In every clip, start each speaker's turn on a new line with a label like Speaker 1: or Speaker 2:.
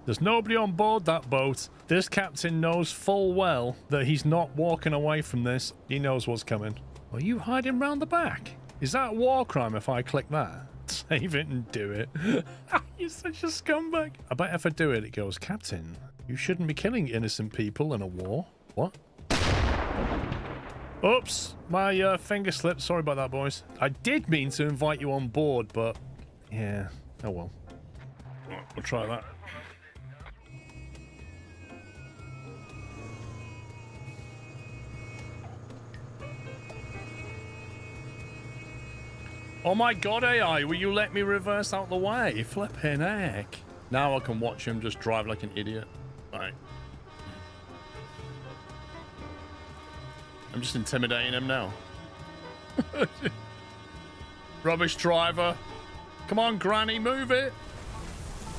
Speaker 1: There's nobody on board that boat. This captain knows full well that he's not walking away from this. He knows what's coming. Are you hiding round the back? Is that a war crime if I click that? Save it and do it. You're such a scumbag. I bet if I do it, it goes, Captain, you shouldn't be killing innocent people in a war. What? Oops, my finger slipped. Sorry about that, boys. I did mean to invite you on board, but yeah, oh well. We'll try that. Oh my god, AI, will you let me reverse out the way? Flipping heck. Now I can watch him just drive like an idiot. Alright. I'm just intimidating him now. Rubbish driver. Come on, Granny, move it.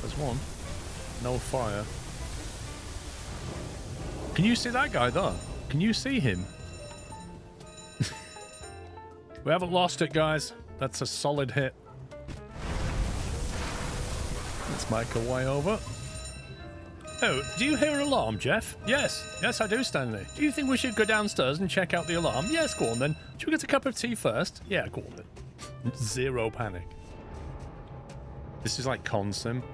Speaker 1: There's one. No fire. Can you see that guy there? Can you see him? We haven't lost it, guys. That's a solid hit. Let's make our way over. Oh, do you hear an alarm, Jeff? Yes. Yes, I do, Stanley. Do you think we should go downstairs and check out the alarm? Yes, go on then. Should we get a cup of tea first? Yeah, go on then. Zero panic. This is like Consim.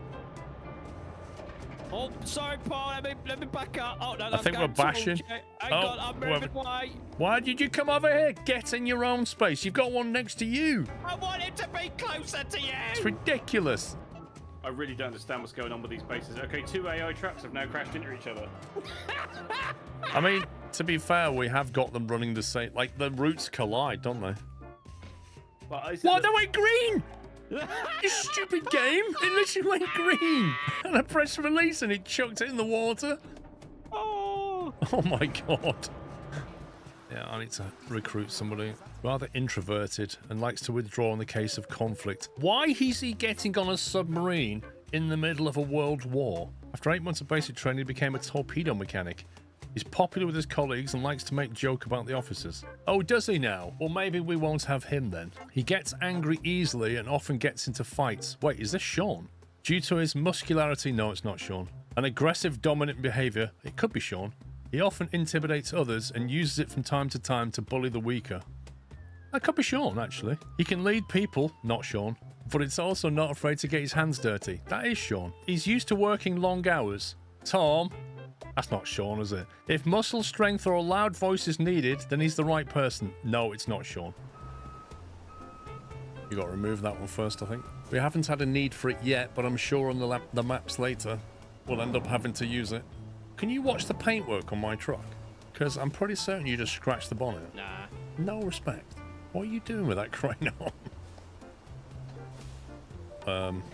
Speaker 2: Oh, sorry, Paul. Let me back up. Oh, no,
Speaker 1: I think we're bashing.
Speaker 2: Hang on, I'm moving away.
Speaker 1: Why did you come over here? Get in your own space. You've got one next to you.
Speaker 2: I wanted to be closer to you.
Speaker 1: It's ridiculous.
Speaker 3: I really don't understand what's going on with these bases. Okay, 2 AI trucks have now crashed into each other.
Speaker 1: I mean, to be fair, we have got them running the same. Like, the routes collide, don't they?
Speaker 3: But
Speaker 1: what? They went green! You stupid game! It literally went green! And I pressed release and it chucked it in the water.
Speaker 2: Oh!
Speaker 1: Oh my god. Yeah, I need to recruit somebody. Rather introverted and likes to withdraw in the case of conflict. Why is he getting on a submarine in the middle of a world war? After 8 months of basic training, he became a torpedo mechanic. He's popular with his colleagues and likes to make joke about the officers. Oh, does he now? Well, maybe we won't have him then. He gets angry easily and often gets into fights. Wait, is this Sean? Due to his muscularity, no, it's not Sean. An aggressive, dominant behavior, it could be Sean. He often intimidates others and uses it from time to time to bully the weaker. That could be Sean, actually. He can lead people, not Sean, but it's also not afraid to get his hands dirty. That is Sean. He's used to working long hours. Tom. That's not Sean, is it? If muscle strength or a loud voice is needed, then he's the right person. No, it's not Sean. You got to remove that one first, I think. We haven't had a need for it yet, but I'm sure on the maps later, we'll end up having to use it. Can you watch the paintwork on my truck? Because I'm pretty certain you just scratched the bonnet.
Speaker 2: Nah.
Speaker 1: No respect. What are you doing with that crane on?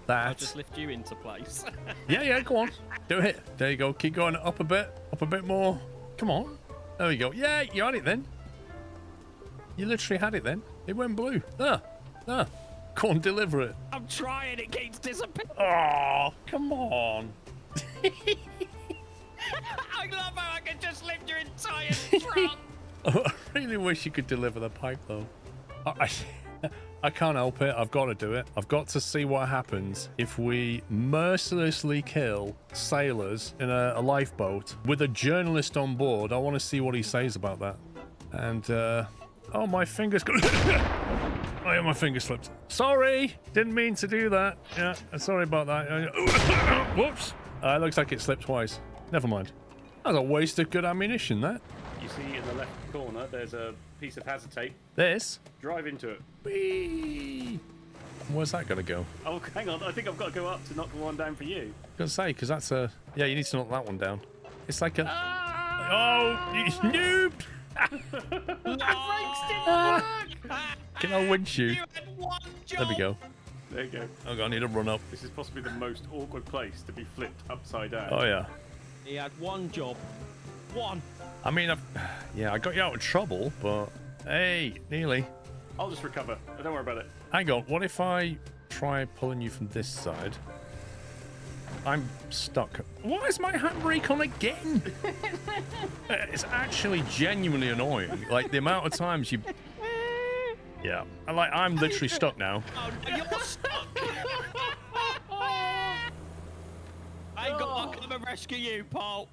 Speaker 1: That.
Speaker 2: I'll just lift you into place.
Speaker 1: Yeah, go on. Do it. There you go. Keep going up a bit more. Come on. There we go. Yeah, you had it then. You literally had it then. It went blue. There. Go on, deliver it.
Speaker 2: I'm trying. It keeps disappearing.
Speaker 1: Oh, come on.
Speaker 2: I love how I can just lift your entire trunk.
Speaker 1: I really wish you could deliver the pipe, though. I can't help it. I've got to do it. I've got to see what happens if we mercilessly kill sailors in a lifeboat with a journalist on board. I want to see what he says about that. And, oh, my finger's got... Oh, yeah, my finger slipped. Sorry. Didn't mean to do that. Yeah, sorry about that. Whoops. It looks like it slipped twice. Never mind. That's a waste of good ammunition, that.
Speaker 3: You see in the left corner, there's a piece of hazard tape.
Speaker 1: This?
Speaker 3: Drive into it.
Speaker 1: Whee! Where's that going to go?
Speaker 3: Oh, hang on. I think I've got to go up to knock the one down for you.
Speaker 1: I was going to say, because that's a... Yeah, you need to knock that one down. It's like a...
Speaker 2: Ah!
Speaker 1: Oh, Noob! Can I winch you?
Speaker 2: You had one job.
Speaker 1: There we go.
Speaker 3: There you go.
Speaker 1: Oh, I need to run up.
Speaker 3: This is possibly the most awkward place to be flipped upside down.
Speaker 1: Oh, yeah.
Speaker 2: He had one job. One.
Speaker 1: I mean, I got you out of trouble, but... Hey, nearly.
Speaker 3: I'll just recover. Don't worry about it.
Speaker 1: Hang on, what if I try pulling you from this side? I'm stuck. Why is my handbrake on again? It's actually genuinely annoying. Like, the amount of times you... Yeah. I'm literally stuck now.
Speaker 2: Oh, you're stuck. Hang on, I'll come and rescue you, Paul.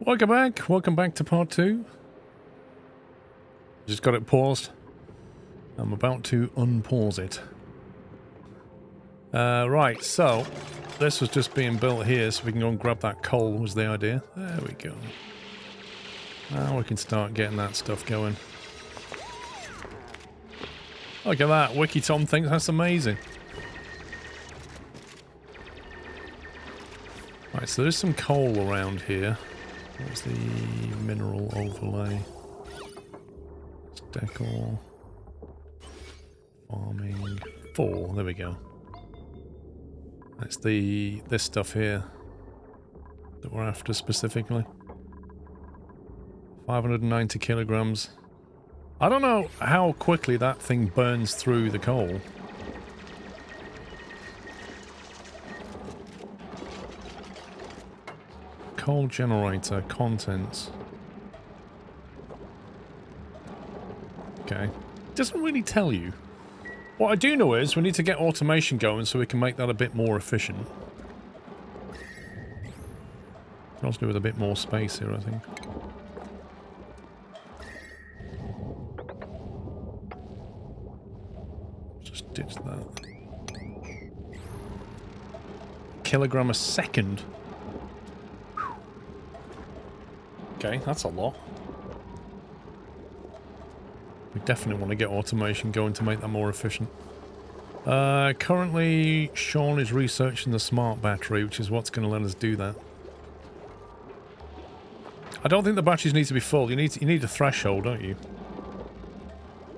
Speaker 1: Welcome back. Welcome back to part 2. Just got it paused. I'm about to unpause it. Right, so this was just being built here so we can go and grab that coal was the idea. There we go. Now we can start getting that stuff going. Look at that. Wiki Tom thinks that's amazing. Right, so there's some coal around here. What's the mineral overlay? It's decor. Farming. 4. There we go. That's this stuff here that we're after specifically. 590 kilograms. I don't know how quickly that thing burns through the coal. Coal generator, contents. Okay. Doesn't really tell you. What I do know is we need to get automation going so we can make that a bit more efficient. Can also do with a bit more space here, I think. Just ditch that. Kilogram a second. Okay, that's a lot. We definitely want to get automation going to make that more efficient. Currently, Sean is researching the smart battery, which is what's going to let us do that. I don't think the batteries need to be full. You need a threshold, don't you?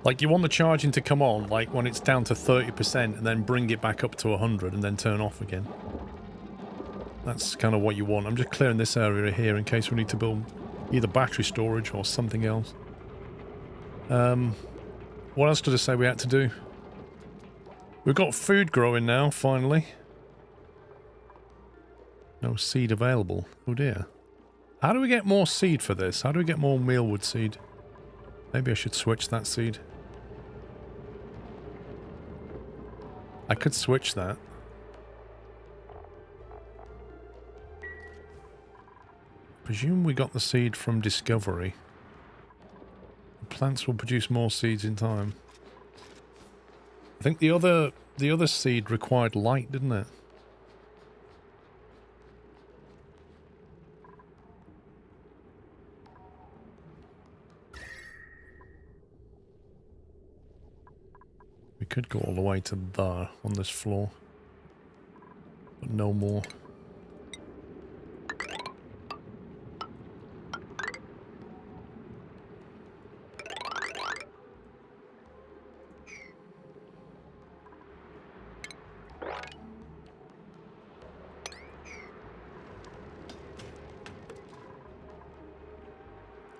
Speaker 1: Like, you want the charging to come on, like, when it's down to 30%, and then bring it back up to 100, and then turn off again. That's kind of what you want. I'm just clearing this area here in case we need to build either battery storage or something else. What else did I say we had to do? We've got food growing now, finally. No seed available. Oh dear. How do we get more seed for this? How do we get more mealwood seed? Maybe I should switch that seed. I could switch that. Presume we got the seed from discovery. The plants will produce more seeds in time. I think the other seed required light, didn't it? We could go all the way to there on this floor, but no more.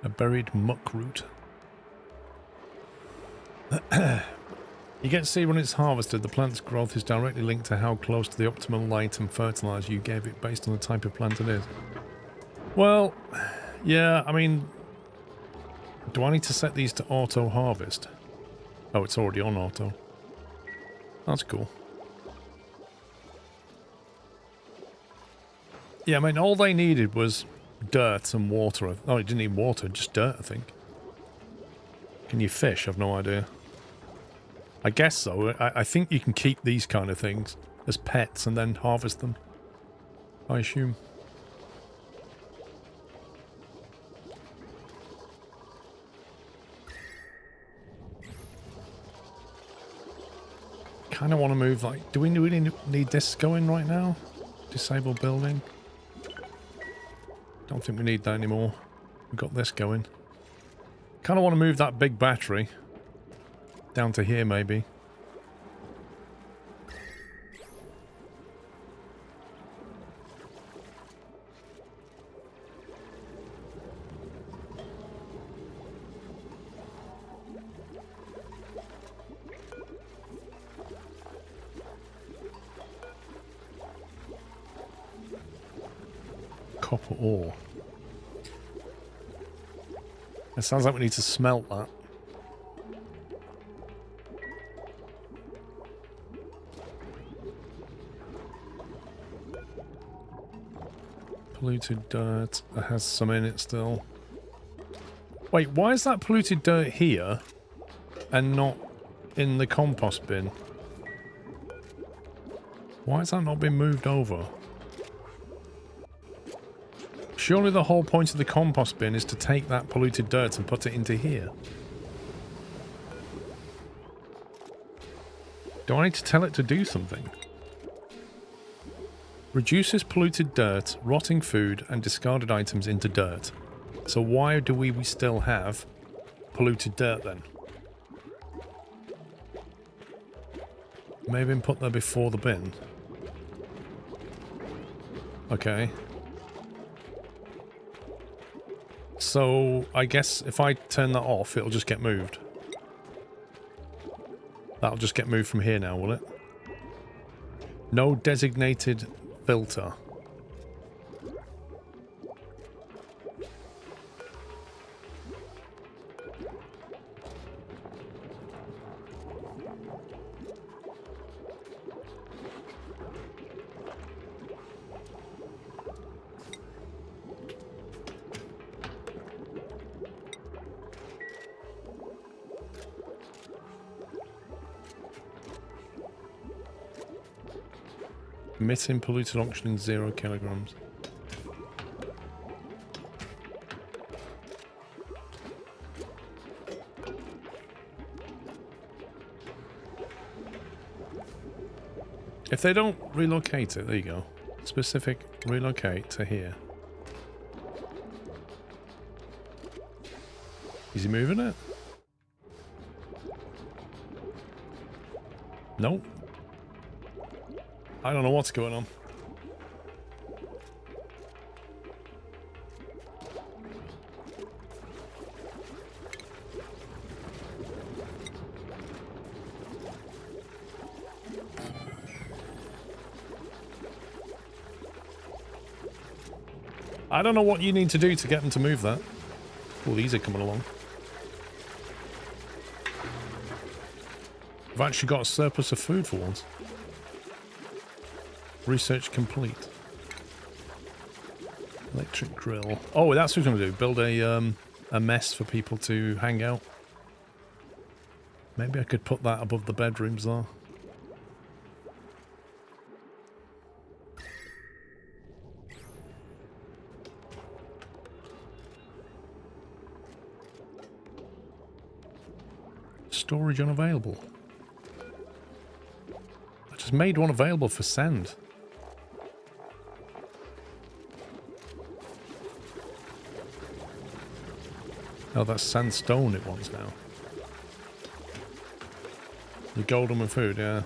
Speaker 1: A buried muck root. You get to see when it's harvested, the plant's growth is directly linked to how close to the optimal light and fertilizer you gave it based on the type of plant it is. Well, yeah, I mean, do I need to set these to auto harvest? Oh, it's already on auto. That's cool. Yeah, I mean, all they needed was dirt and water. Oh, it didn't need water, just dirt, I think. Can you fish? I've no idea. I guess so. I think you can keep these kind of things as pets and then harvest them, I assume. Kind of want to move, like, do we really need this going right now? Disable building. Don't think we need that anymore. We've got this going. Kind of want to move that big battery down to here, maybe. copper ore. It sounds like we need to smelt that. Polluted dirt. It has some in it still. Wait, why is that polluted dirt here and not in the compost bin? Why has that not been moved over? Surely the whole point of the compost bin is to take that polluted dirt and put it into here. Do I need to tell it to do something? Reduces polluted dirt, rotting food, and discarded items into dirt. So why do we still have polluted dirt then? Maybe put there before the bin. Okay. So I guess if I turn that off, it'll just get moved. That'll just get moved from here now, will it? No designated filter. Emitting polluted oxygen 0 kilograms. If they don't relocate it, there you go. Specific relocate to here. Is he moving it? Nope. I don't know what's going on. I don't know what you need to do to get them to move that. Oh, these are coming along. I've actually got a surplus of food for once. Research complete. Electric grill. Oh, that's what we're going to do. Build a mess for people to hang out. Maybe I could put that above the bedrooms though. Storage unavailable. I just made one available for send. Oh, that's sandstone it wants now. The golden with food, yeah.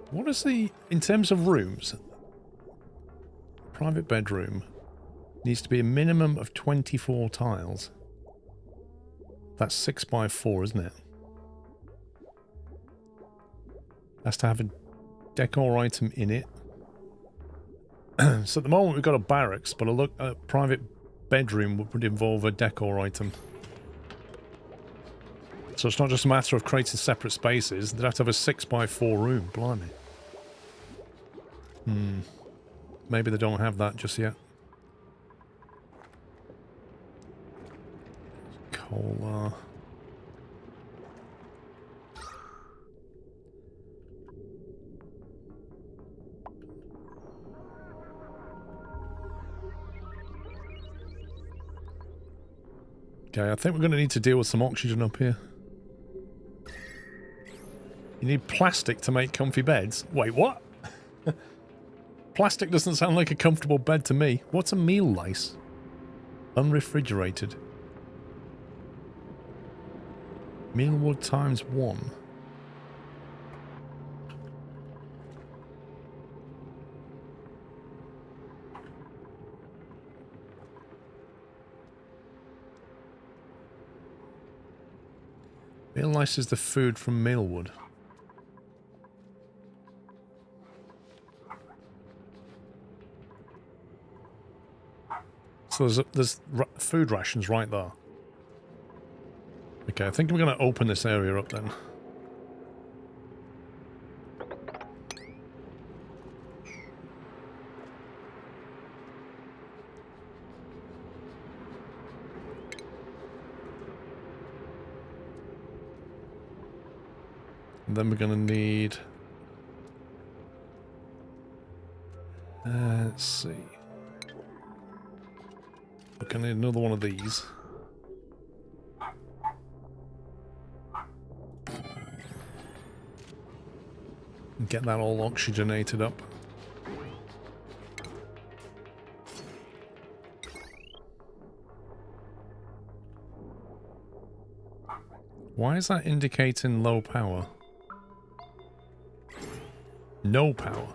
Speaker 1: What is the... in terms of rooms... private bedroom needs to be a minimum of 24 tiles. That's 6 by 4, isn't it? Has to have a decor item in it. So at the moment we've got a barracks, but a private bedroom would involve a decor item. So it's not just a matter of creating separate spaces, they'd have to have a 6 by 4 room, blimey. Maybe they don't have that just yet. Cola. Okay, I think we're going to need to deal with some oxygen up here. You need plastic to make comfy beds? Wait, what? Plastic doesn't sound like a comfortable bed to me. What's a meal lice? Unrefrigerated. Mealwood times 1. Meal lice is the food from mealwood. So there's food rations right there. Okay, I think we're going to open this area up then. And then we're going to need... let's see. We're going to need another one of these. And get that all oxygenated up. Why is that indicating low power? No power.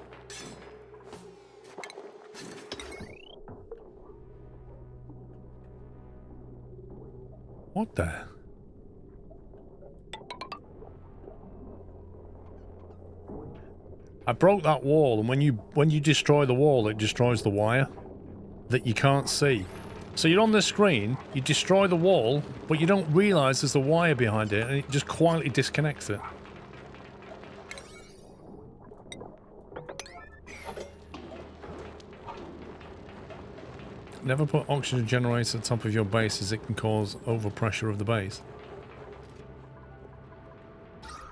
Speaker 1: What the? I broke that wall, and when you destroy the wall, it destroys the wire that you can't see. So you're on the screen, you destroy the wall, but you don't realise there's a wire behind it, and it just quietly disconnects it. Never put oxygen generator at the top of your base as it can cause overpressure of the base.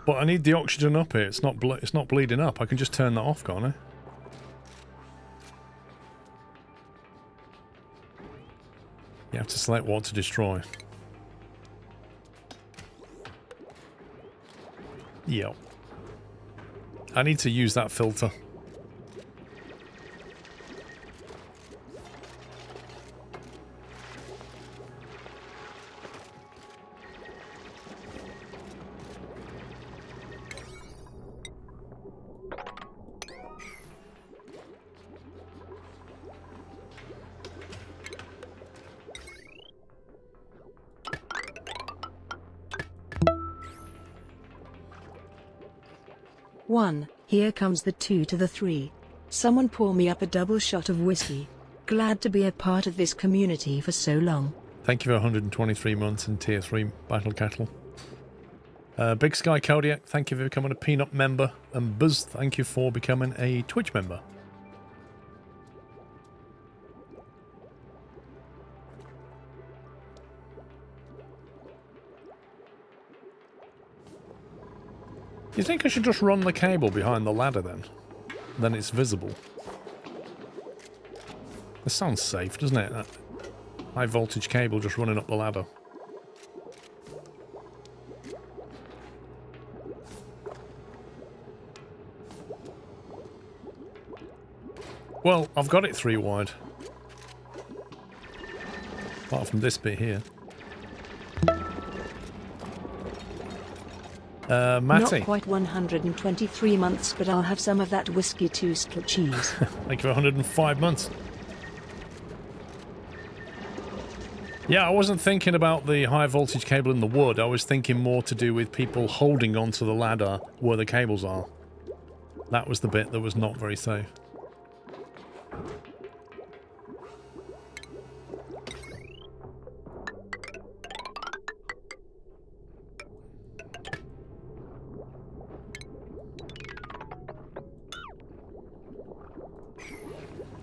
Speaker 1: But I need the oxygen up here. It's not bleeding up. I can just turn that off, can't I? You have to select what to destroy. Yep. I need to use that filter.
Speaker 4: One, here comes the 2 to the 3. Someone pour me up a double shot of whiskey. Glad to be a part of this community for so long.
Speaker 1: Thank you for 123 months in Tier 3 Battle Kettle. Big Sky Kodiak, thank you for becoming a Peanut member. And Buzz, thank you for becoming a Twitch member. You think I should just run the cable behind the ladder then? Then it's visible. This sounds safe, doesn't it? That high voltage cable just running up the ladder. Well, I've got it 3 wide. Apart from this bit here. Matty.
Speaker 4: Not quite 123 months, but I'll have some of that whiskey toast cheese.
Speaker 1: Thank you for 105 months. Yeah, I wasn't thinking about the high voltage cable in the wood. I was thinking more to do with people holding onto the ladder where the cables are. That was the bit that was not very safe.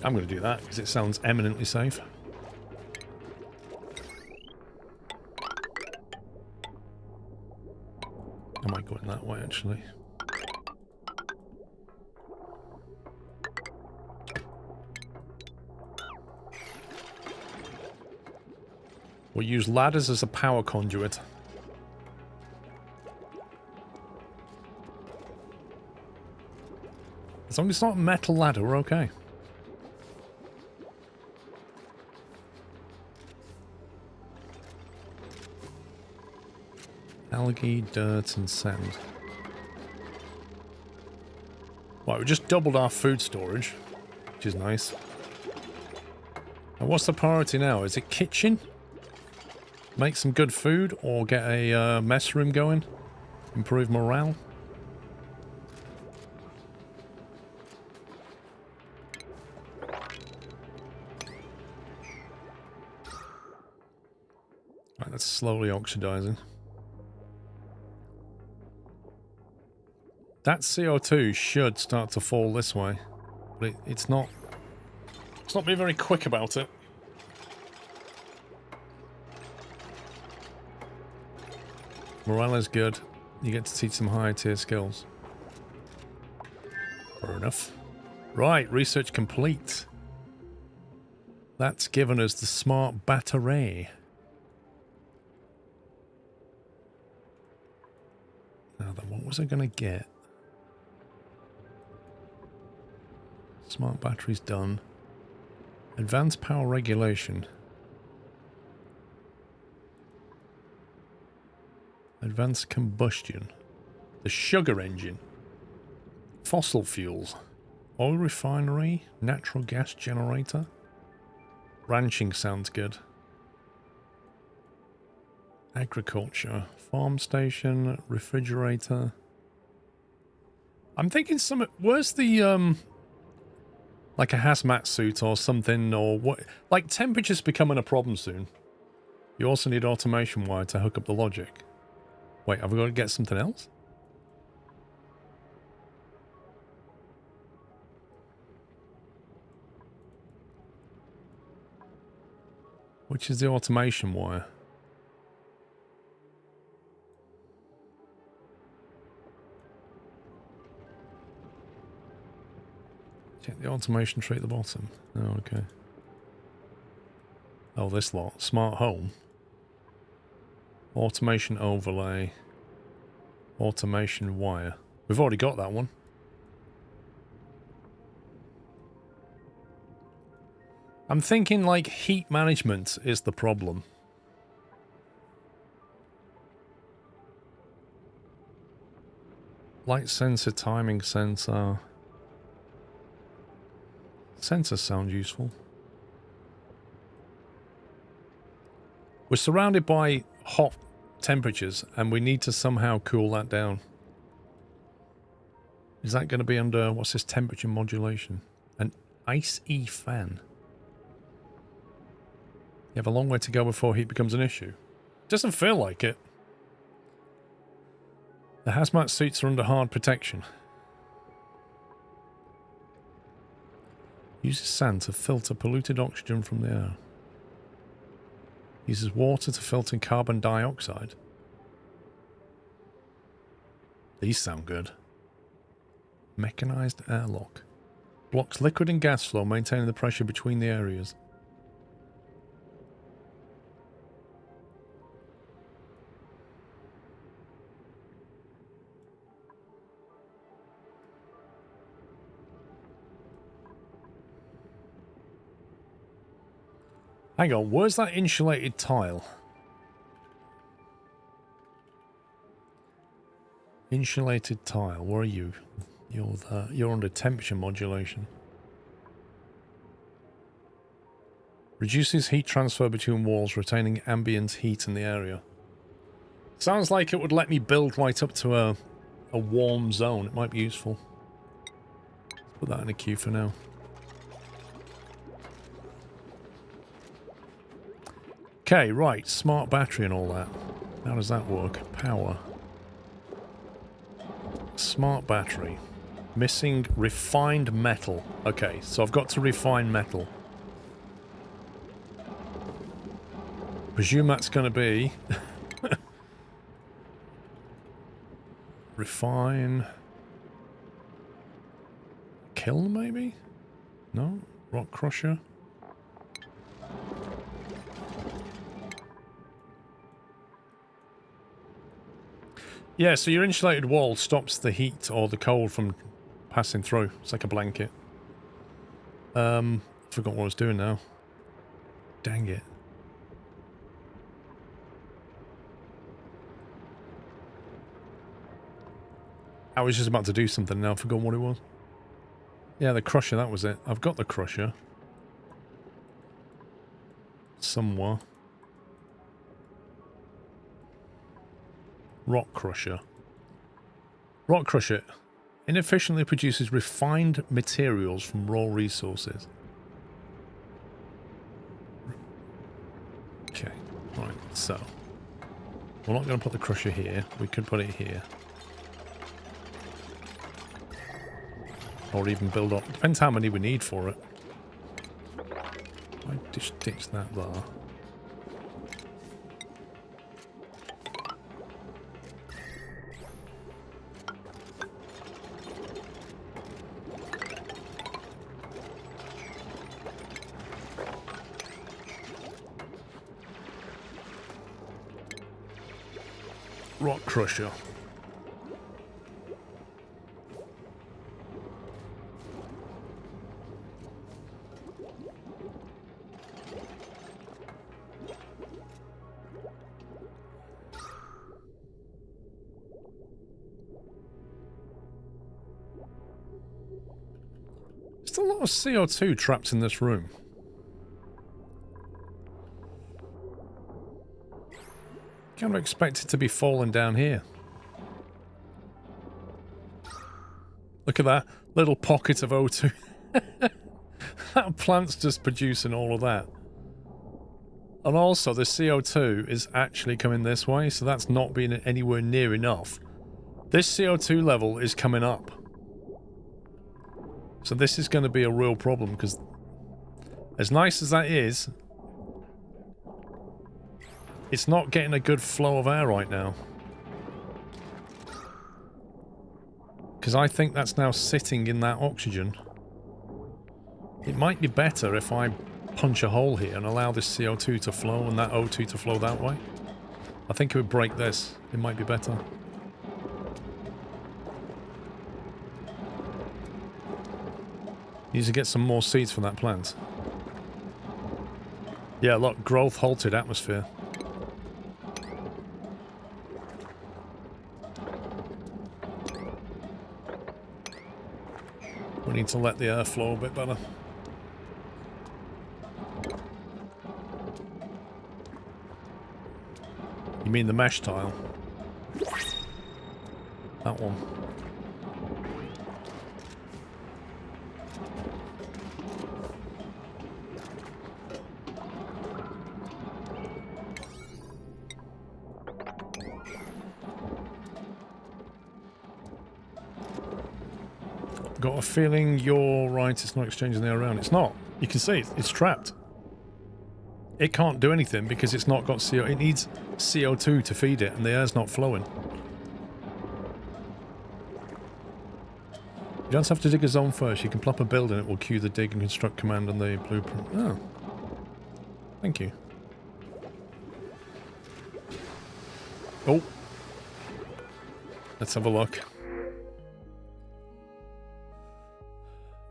Speaker 1: I'm going to do that because it sounds eminently safe. I might go in that way actually. We'll use ladders as a power conduit. As long as it's not a metal ladder, we're okay. Algae, dirt, and sand. Right, we just doubled our food storage, which is nice. And what's the priority now? Is it kitchen? Make some good food, or get a mess room going? Improve morale? Right, that's slowly oxidizing. That CO2 should start to fall this way, but it's not. It's not being very quick about it. Morale is good. You get to teach some higher tier skills. Fair enough. Right, research complete. That's given us the smart battery. Now then, what was I going to get? Smart battery's done. Advanced power regulation. Advanced combustion. The sugar engine. Fossil fuels. Oil refinery. Natural gas generator. Ranching sounds good. Agriculture. Farm station. Refrigerator. I'm thinking some... Where's the... like a hazmat suit or something, or what? Like, temperature's becoming a problem soon. You also need automation wire to hook up the logic. Wait, have we got to get something else? Which is the automation wire? Check the automation tree at the bottom. Oh, okay. Oh, this lot. Smart home. Automation overlay. Automation wire. We've already got that one. I'm thinking like heat management is the problem. Light sensor, timing sensor. Sensors sound useful. We're surrounded by hot temperatures and we need to somehow cool that down. Is that going to be under, what's this, temperature modulation? An ice-y fan. You have a long way to go before heat becomes an issue. Doesn't feel like it. The hazmat suits are under hard protection. Uses sand to filter polluted oxygen from the air. Uses water to filter carbon dioxide. These sound good. Mechanized airlock. Blocks liquid and gas flow, maintaining the pressure between the areas. Hang on, where's that insulated tile? Insulated tile, where are you? You're there. You're under temperature modulation. Reduces heat transfer between walls, retaining ambient heat in the area. Sounds like it would let me build right up to a warm zone. It might be useful. Let's put that in a queue for now. Okay, right, smart battery and all that. How does that work? Power. Smart battery. Missing refined metal. Okay, so I've got to refine metal. Presume that's going to be... refine... Kiln, maybe? No? Rock crusher? Yeah, so your insulated wall stops the heat or the cold from passing through. It's like a blanket. Forgot what I was doing now. Dang it. I was just about to do something now. I forgot what it was. Yeah, the crusher, that was it. I've got the crusher. Somewhere. Rock crusher. Rock crusher inefficiently produces refined materials from raw resources. Okay. Right, so we're not going to put the crusher here. We could put it here. Or even build up. Depends how many we need for it. I just ditch that there. Rock crusher. There's a lot of CO2 trapped in this room. Can't expect it to be falling down here. Look at that little pocket of O2. That plant's just producing all of that. And also the CO2 is actually coming this way, so that's not being anywhere near enough. This CO2 level is coming up. So this is going to be a real problem, because as nice as that is, it's not getting a good flow of air right now. Because I think that's now sitting in that oxygen. It might be better if I punch a hole here and allow this CO2 to flow and that O2 to flow that way. I think it would break this. It might be better. Need to get some more seeds from that plant. Yeah, look, growth halted atmosphere. We need to let the air flow a bit better. You mean the mesh tile? That one. Got a feeling you're right, it's not exchanging the air around. It's not. You can see it's trapped. It can't do anything because it's not got CO. It needs CO2 to feed it, and the air's not flowing. You don't have to dig a zone first. You can plop a build and it will cue the dig and construct command on the blueprint. Oh. Thank you. Oh. Let's have a look.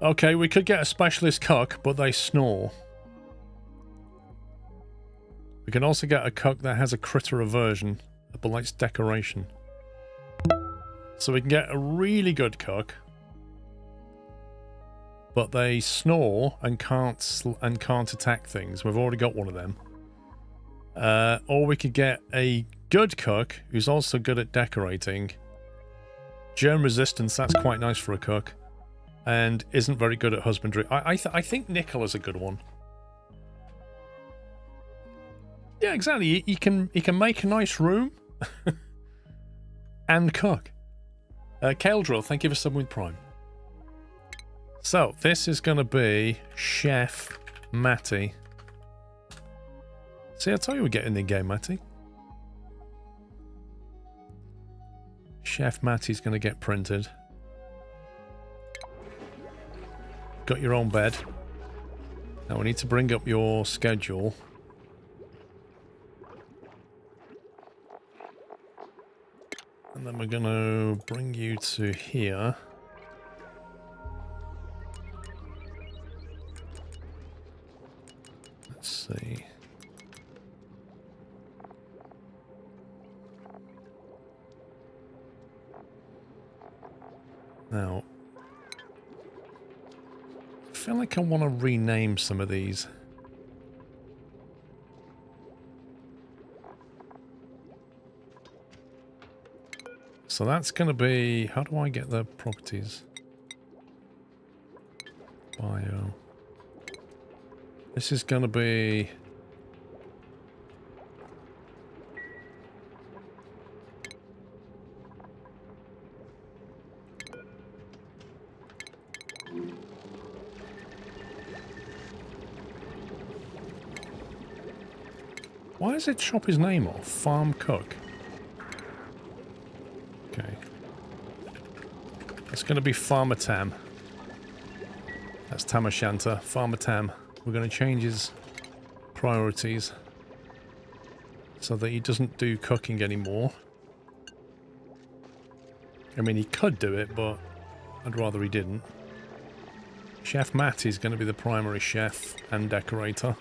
Speaker 1: Okay, we could get a specialist cuck, but they snore. We can also get a cuck that has a critter aversion, but likes decoration. So we can get a really good cuck, but they snore and can't attack things. We've already got one of them. Or we could get a good cuck who's also good at decorating. Germ resistance, that's quite nice for a cuck. And isn't very good at husbandry. I think nickel is a good one. Yeah, exactly. He can make a nice room and cook. Kale Drill, thank you for subbing with Prime. So this is going to be Chef Matty. See, I told you we're getting in game, Matty. Chef Matty's going to get printed. Got your own bed. Now we need to bring up your schedule. And then we're going to bring you to here. Let's see. Now, I feel like I want to rename some of these. So that's going to be... How do I get the properties? Bio. This is going to be... Why does it chop his name off? Farm Cook. Okay. It's going to be Farmer Tam. That's Tamashanta. Farmer Tam. We're going to change his priorities so that he doesn't do cooking anymore. I mean, he could do it, but I'd rather he didn't. Chef Matt is going to be the primary chef and decorator.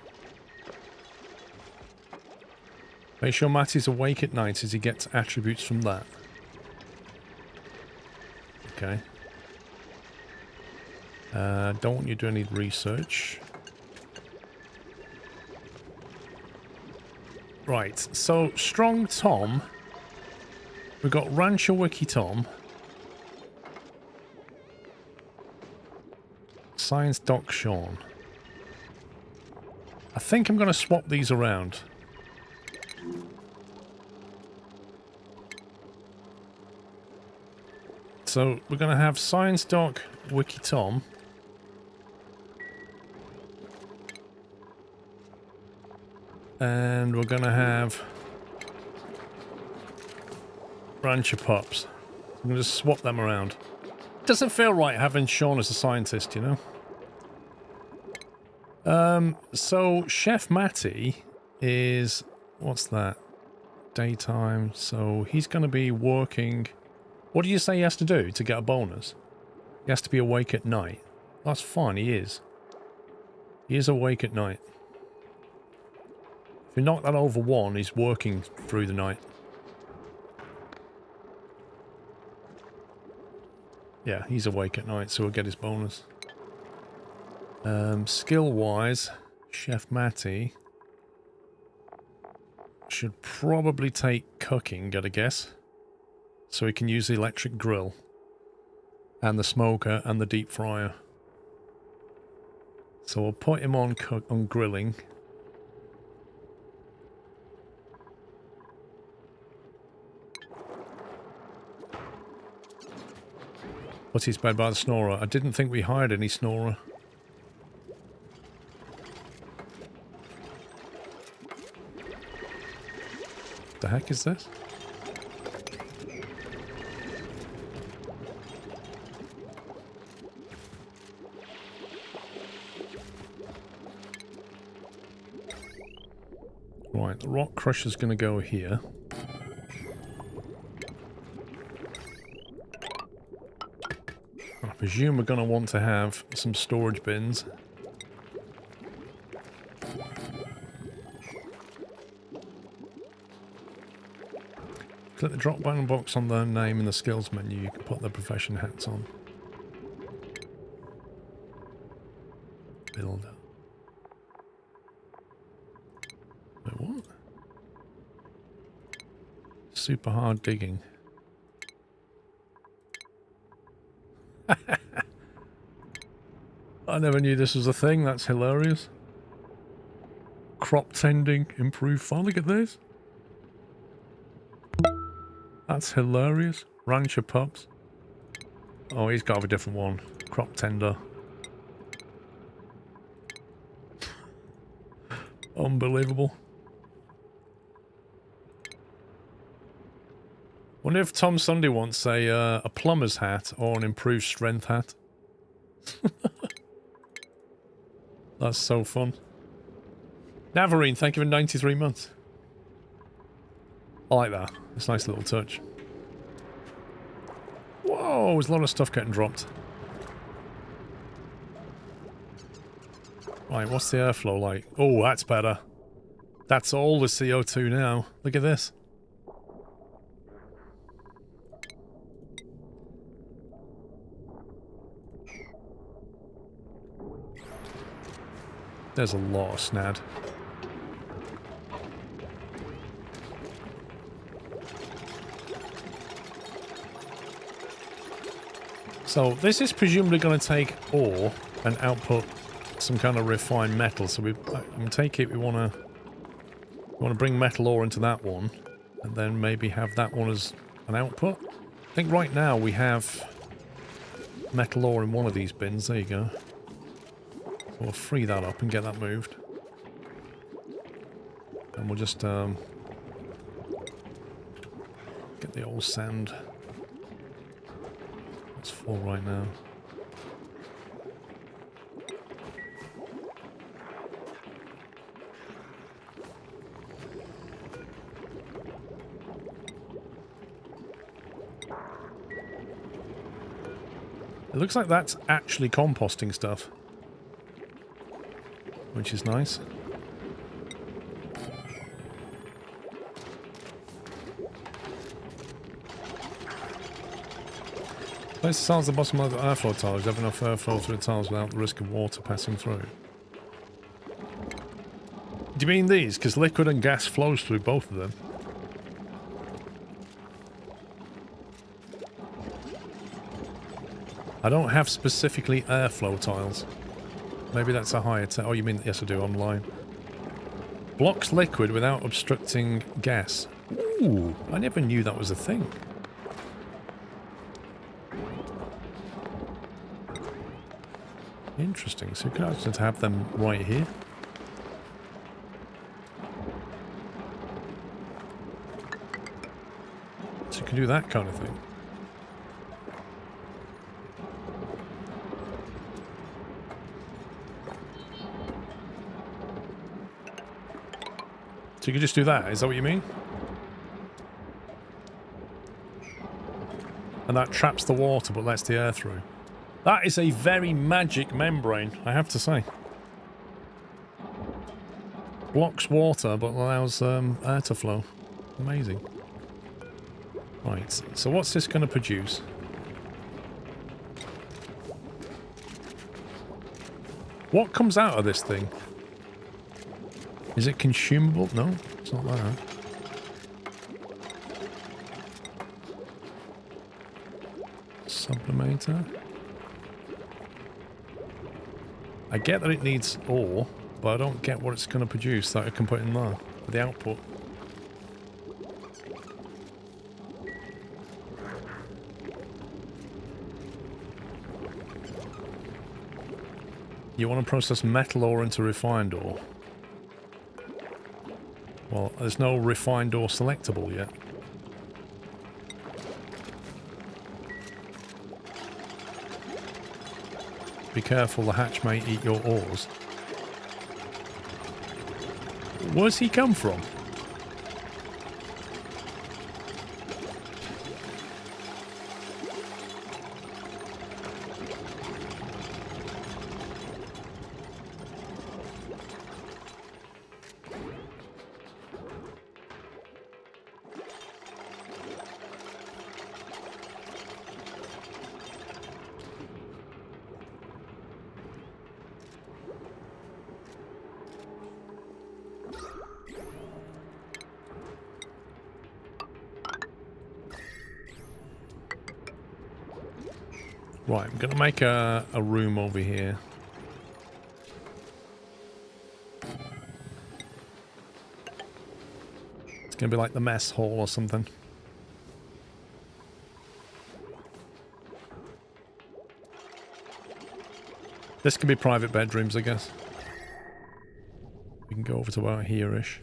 Speaker 1: Make sure Matt is awake at night as he gets attributes from that. Okay. Don't want you to do any research. Right, so Strong Tom. We've got Rancher Wiki Tom. Science Doc Sean. I think I'm going to swap these around. So we're going to have Science Doc Wiki Tom. And we're going to have Rancher Pups. I'm going to just swap them around. Doesn't feel right having Sean as a scientist, you know? So Chef Matty is... What's that? Daytime. So he's going to be working... What do you say he has to do to get a bonus? He has to be awake at night. That's fine, he is. He is awake at night. If you knock that over 1, he's working through the night. Yeah, he's awake at night, so we'll get his bonus. Skill-wise, Chef Matty should probably take cooking, I'd guess. So he can use the electric grill. And the smoker and the deep fryer. So we'll put him on grilling. What's his bed by the snorer? I didn't think we hired any snorer. The heck is this? Right, the rock crusher's going to go here. I presume we're going to want to have some storage bins. Click the drop-down box on the name in the skills menu. You can put the profession hats on. Builder. Wait, what? Super hard digging. I never knew this was a thing. That's hilarious. Crop tending, improved farm. Look at this. That's hilarious. Rancher Pups. Oh, he's got to have a different one. Crop tender. Unbelievable. Wonder if Tom Sunday wants a plumber's hat or an improved strength hat. That's so fun. Navarine, thank you for 93 months. I like that. It's a nice little touch. Whoa, there's a lot of stuff getting dropped. Right, what's the airflow like? Oh, that's better. That's all the CO2 now. Look at this. There's a lot of snad. So this is presumably going to take ore and output some kind of refined metal. So I take it we want to bring metal ore into that one, and then maybe have that one as an output. I think right now we have metal ore in one of these bins. There you go. We'll free that up and get that moved. And we'll just get the old sand. It's full right now. It looks like that's actually composting stuff, which is nice. Place the tiles at the bottom of the airflow tiles. You have enough airflow through the tiles without the risk of water passing through. Do you mean these? Because liquid and gas flows through both of them. I don't have specifically airflow tiles. Maybe that's a higher oh, you mean, yes I do, online. Blocks liquid without obstructing gas. Ooh, I never knew that was a thing. Interesting, so you could actually have them right here. So you can do that kind of thing. So you can just do that, is that what you mean? And that traps the water but lets the air through. That is a very magic membrane, I have to say. Blocks water but allows air to flow. Amazing. Right, so what's this going to produce? What comes out of this thing? Is it consumable? No, it's not that. Sublimator. I get that it needs ore, but I don't get what it's going to produce that I can put in there for the output. You want to process metal ore into refined ore? Well, there's no refined ore selectable yet. Be careful, the hatch may eat your ores. Where's he come from? Right, I'm going to make a room over here. It's going to be like the mess hall or something. This could be private bedrooms, I guess. We can go over to about here-ish.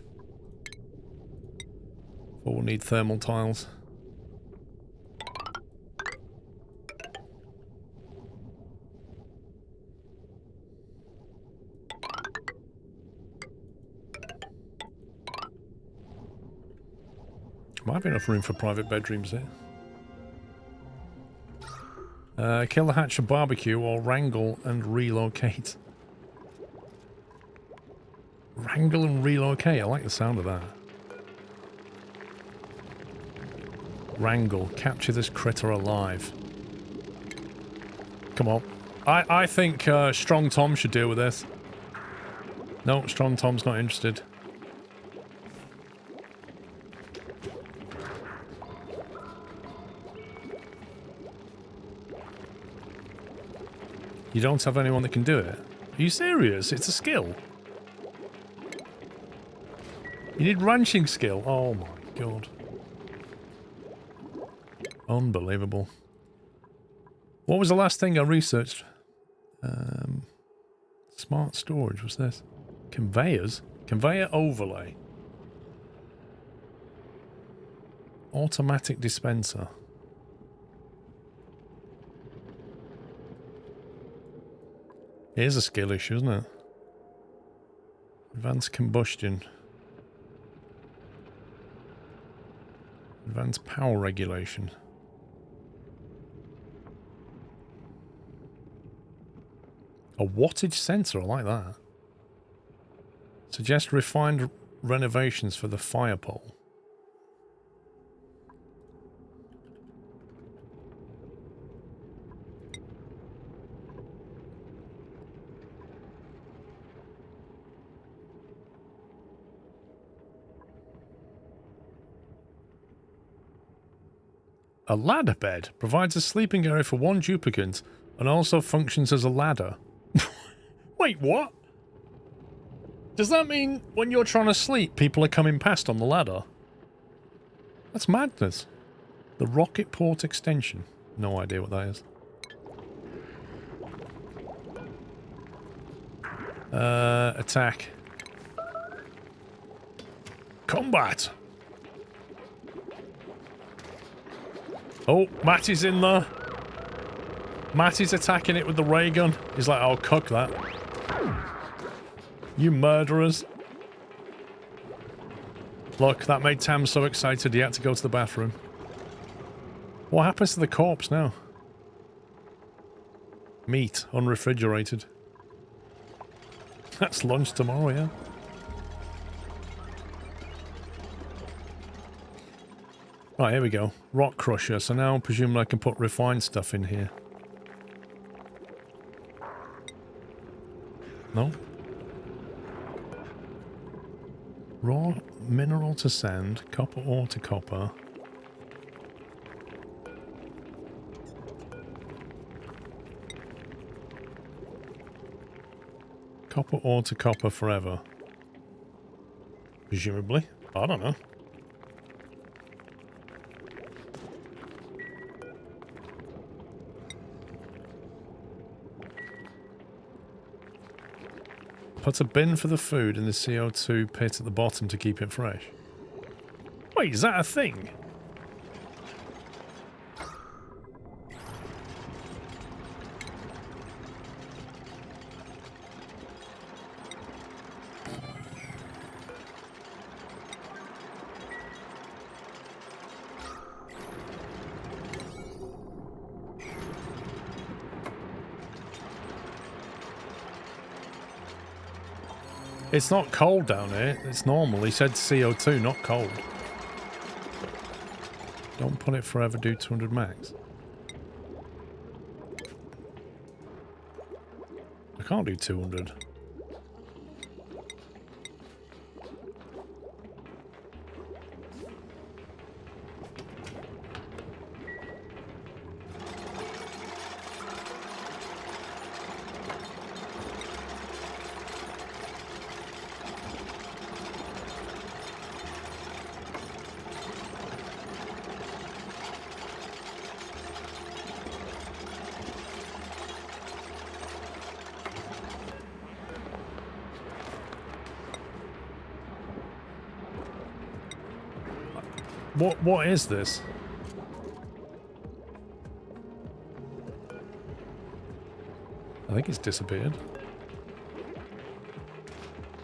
Speaker 1: But we'll need thermal tiles. Might be enough room for private bedrooms here. Kill the hatch for barbecue or wrangle and relocate. Wrangle and relocate. I like the sound of that. Wrangle. Capture this critter alive. Come on. I think Strong Tom should deal with this. No, Strong Tom's not interested. You don't have anyone that can do it? Are you serious? It's a skill. You need ranching skill. Oh my god. Unbelievable. What was the last thing I researched? Smart storage, what's this? Conveyors? Conveyor overlay. Automatic dispenser. Here's a skill issue, isn't it? Advanced combustion. Advanced power regulation. A wattage sensor, I like that. Suggest refined renovations for the fire pole. A ladder bed provides a sleeping area for one duplicant and also functions as a ladder. Wait, what? Does that mean when you're trying to sleep, people are coming past on the ladder? That's madness. The rocket port extension. No idea what that is. Attack. Combat. Oh, Matty's in there. Matty's attacking it with the ray gun. He's like, I'll cook that. You murderers. Look, that made Tam so excited he had to go to the bathroom. What happens to the corpse now? Meat, unrefrigerated. That's lunch tomorrow, yeah? Right, here we go. Rock crusher. So now presumably I can put refined stuff in here. No? Raw mineral to sand, copper ore to copper. Copper ore to copper forever. Presumably. I don't know. Put a bin for the food in the CO2 pit at the bottom to keep it fresh. Wait, is that a thing? It's not cold down here. It's normal. He said CO2, not cold. Don't put it forever, do 200 max. I can't do 200. What is this? I think it's disappeared.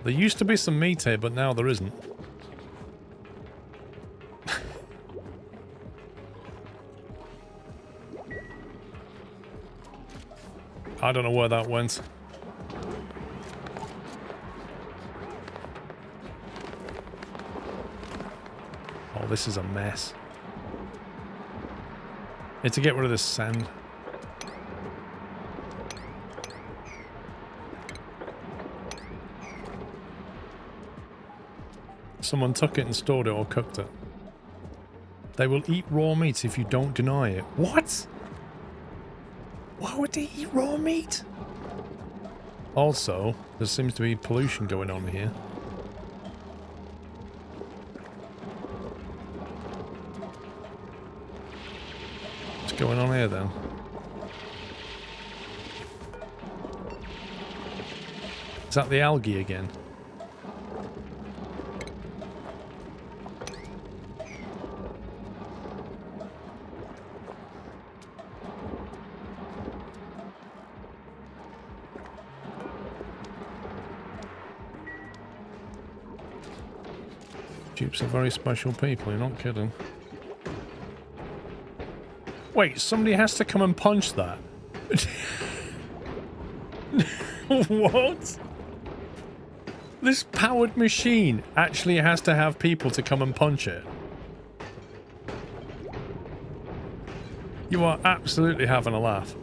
Speaker 1: There used to be some meat here, but now there isn't. I don't know where that went. Oh, this is a mess. Need to get rid of this sand. Someone took it and stored it or cooked it. They will eat raw meat if you don't deny it. What? Why would they eat raw meat? Also, there seems to be pollution going on here. What's going on here then? Is that the algae again? Dupes are very special people, you're not kidding. Wait, somebody has to come and punch that. What? This powered machine actually has to have people to come and punch it. You are absolutely having a laugh.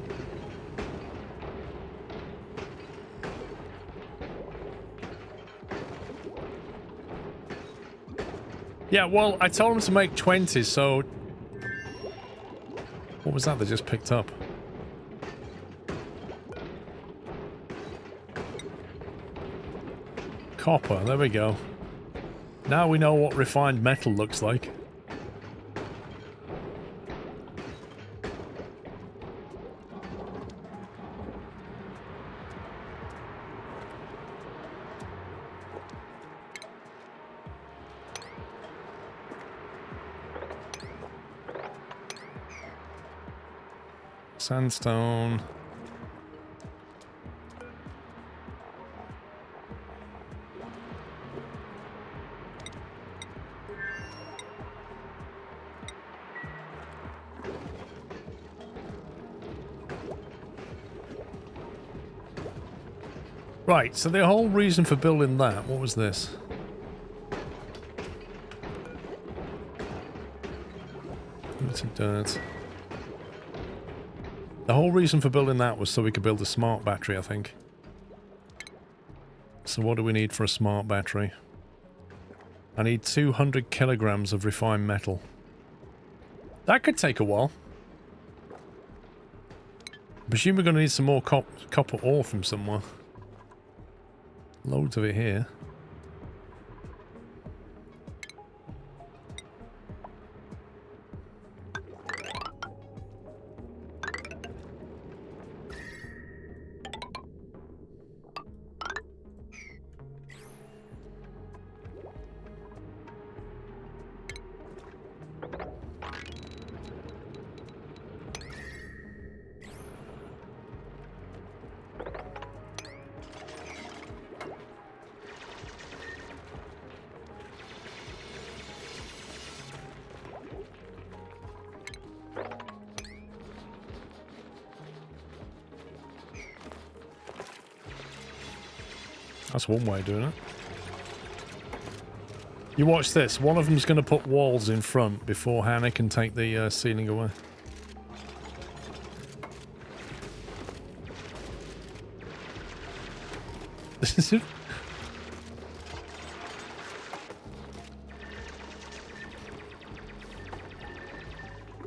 Speaker 1: Yeah, well, I told him to make 20, so... What was that they just picked up? Copper, there we go. Now we know what refined metal looks like. Sandstone. Right, so the whole reason for building that, what was this? Bits of dirt. The whole reason for building that was so we could build a smart battery, I think. So what do we need for a smart battery? I need 200 kilograms of refined metal. That could take a while. I presume we're going to need some more copper ore from somewhere. Loads of it here. That's one way of doing it. You watch this. One of them's going to put walls in front before Hannah can take the ceiling away. This is...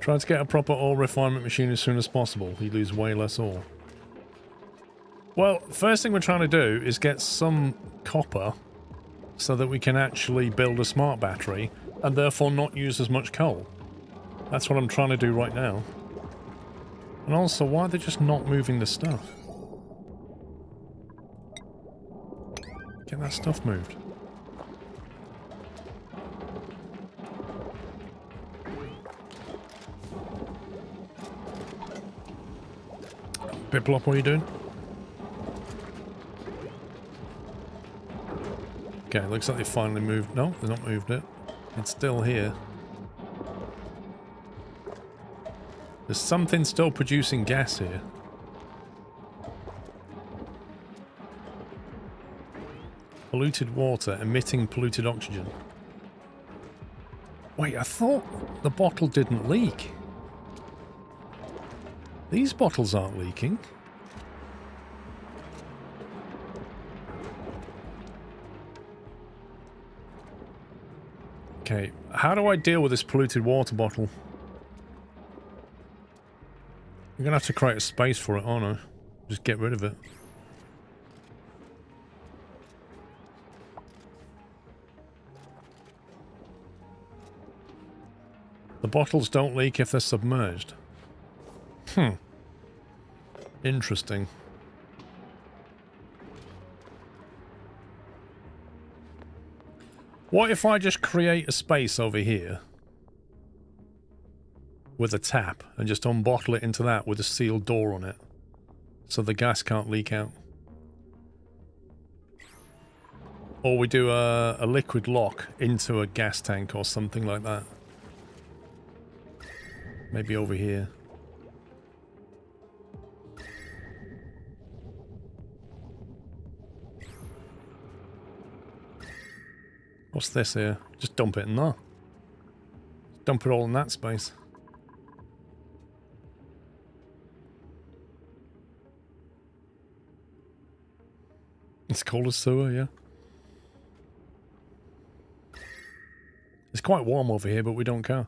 Speaker 1: Try to get a proper ore refinement machine as soon as possible. You lose way less ore. Well, first thing we're trying to do is get some copper so that we can actually build a smart battery and therefore not use as much coal. That's what I'm trying to do right now. And also, why are they just not moving the stuff? Get that stuff moved. Biplop, what are you doing? Okay, looks like they finally moved. No, they've not moved it. It's still here. There's something still producing gas here. Polluted water emitting polluted oxygen. Wait, I thought the bottle didn't leak. These bottles aren't leaking. Okay, how do I deal with this polluted water bottle? I'm gonna have to create a space for it, aren't I? Just get rid of it. The bottles don't leak if they're submerged. Interesting. What if I just create a space over here with a tap and just unbottle it into that with a sealed door on it so the gas can't leak out? Or we do a liquid lock into a gas tank or something like that. Maybe over here. What's this here? Just dump it in there. Dump it all in that space. It's cold as sewer, yeah. It's quite warm over here, but we don't care.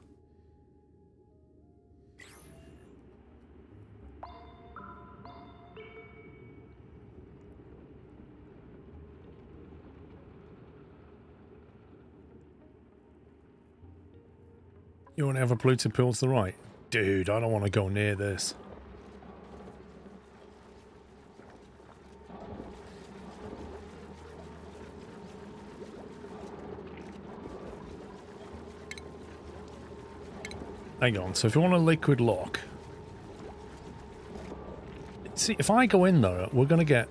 Speaker 1: You want to have a polluted pool to the right? Dude, I don't want to go near this. Hang on, so if you want a liquid lock... See, if I go in there, we're going to get...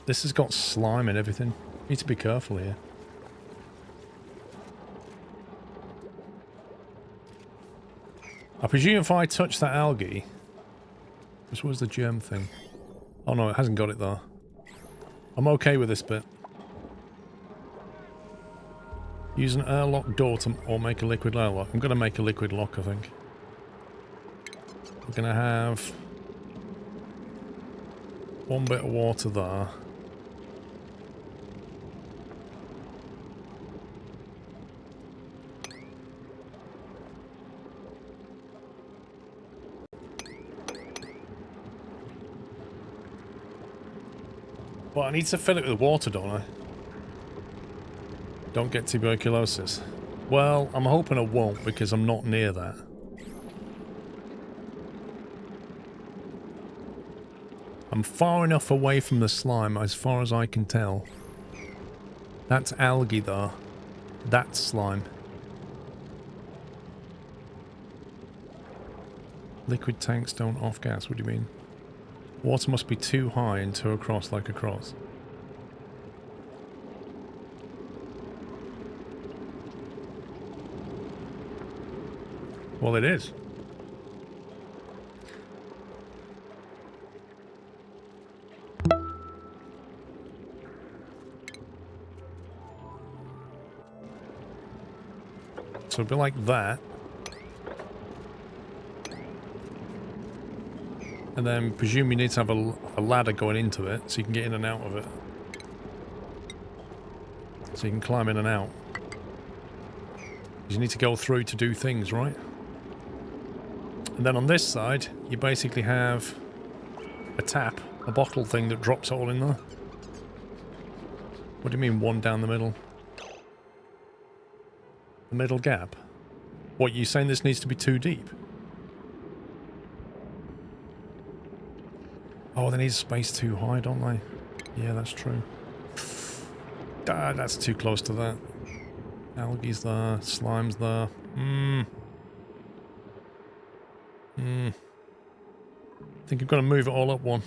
Speaker 1: This has got slime and everything. Need to be careful here. I presume if I touch that algae... Which was the germ thing? Oh no, it hasn't got it there. I'm okay with this bit. Use an airlock door to, or make a liquid airlock. I'm going to make a liquid lock, I think. We're going to have one bit of water there. Well, I need to fill it with water, don't I? Don't get tuberculosis. Well, I'm hoping I won't because I'm not near that. I'm far enough away from the slime as far as I can tell. That's algae there. That's slime. Liquid tanks don't off gas, what do you mean? Water must be too high and too across like a cross. Well, it is. So it'd be like that. And then presume you need to have a ladder going into it so you can get in and out of it. So you can climb in and out. You need to go through to do things, right? And then on this side, you basically have a tap, a bottle thing that drops it all in there. What do you mean one down the middle? The middle gap? What, you saying this needs to be too deep? Oh, they need space too high, don't they? Yeah, that's true. Ah, that's too close to that. Algae's there, slime's there. I think I'm going to move it all up one.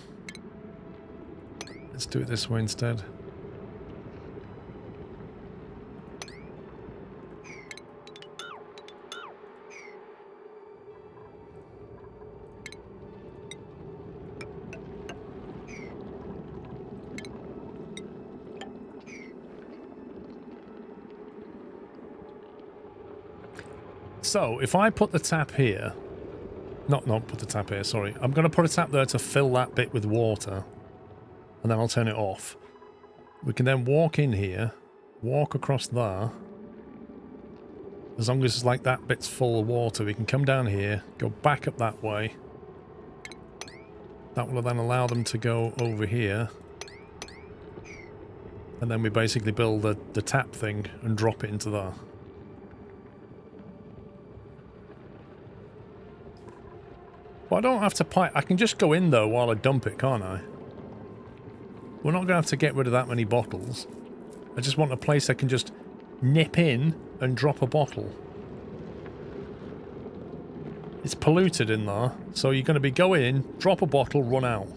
Speaker 1: Let's do it this way instead. So, if I put the tap here... Not put the tap here, sorry. I'm going to put a tap there to fill that bit with water. And then I'll turn it off. We can then walk in here. Walk across there. As long as like that bit's full of water, we can come down here. Go back up that way. That will then allow them to go over here. And then we basically build the tap thing and drop it into there. Well, I don't have to pipe. I can just go in though while I dump it, can't I? We're not going to have to get rid of that many bottles. I just want a place I can just nip in and drop a bottle. It's polluted in there, so you're going to be go in, drop a bottle, run out.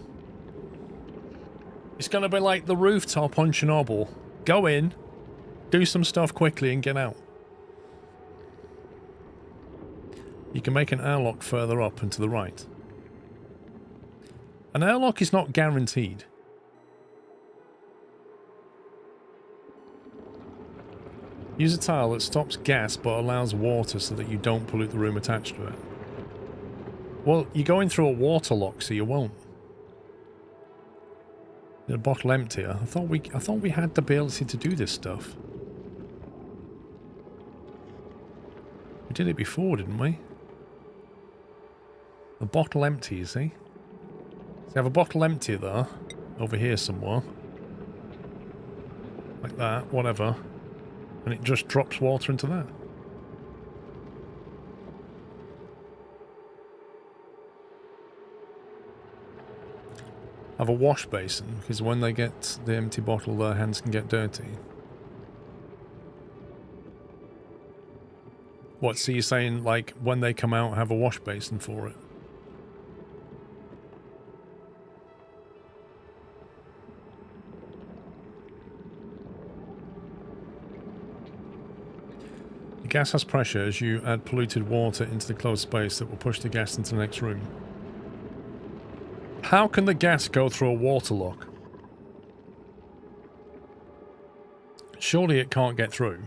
Speaker 1: It's going to be like the rooftop on Chernobyl. Go in, Do some stuff quickly and get out. You can make an airlock further up and to the right. An airlock is not guaranteed. Use a tile that stops gas but allows water so that you don't pollute the room attached to it. Well, you're going through a water lock, so you won't. A bottle emptier. I thought we had the ability to do this stuff. We did it before, didn't we? A bottle empty, you see? So you have a bottle emptier there, over here somewhere. Like that, whatever. And it just drops water into that. Have a wash basin, because when they get the empty bottle, their hands can get dirty. What, so you're saying, like, when they come out, have a wash basin for it? The gas has pressure as you add polluted water into the closed space that will push the gas into the next room. How can the gas go through a water lock? Surely it can't get through.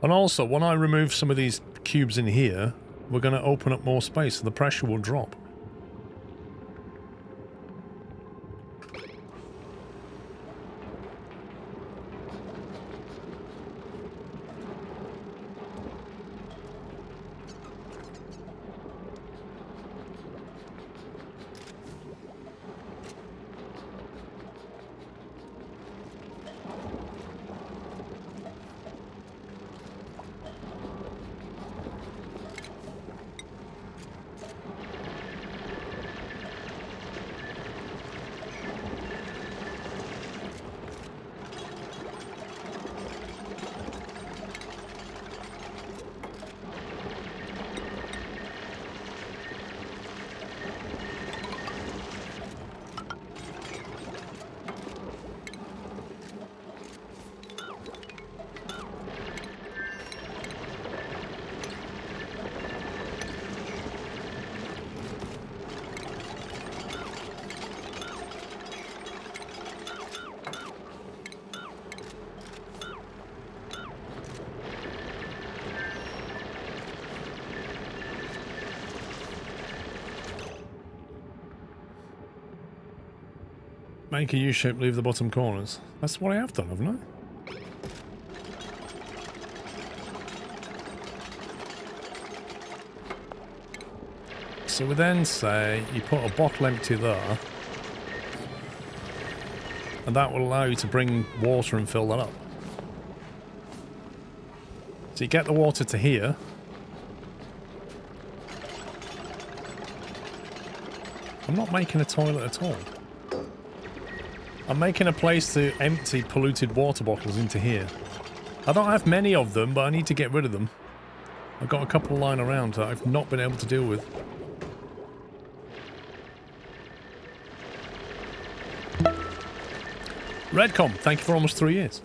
Speaker 1: And also, when I remove some of these cubes in here, we're going to open up more space, so the pressure will drop. Make a U-shape, leave the bottom corners. That's what I have done, haven't I? So we then say you put a bottle empty there, and that will allow you to bring water and fill that up. So you get the water to here. I'm not making a toilet at all. I'm making a place to empty polluted water bottles into here. I don't have many of them, but I need to get rid of them. I've got a couple lying around that I've not been able to deal with. Redcom, thank you for almost 3 years.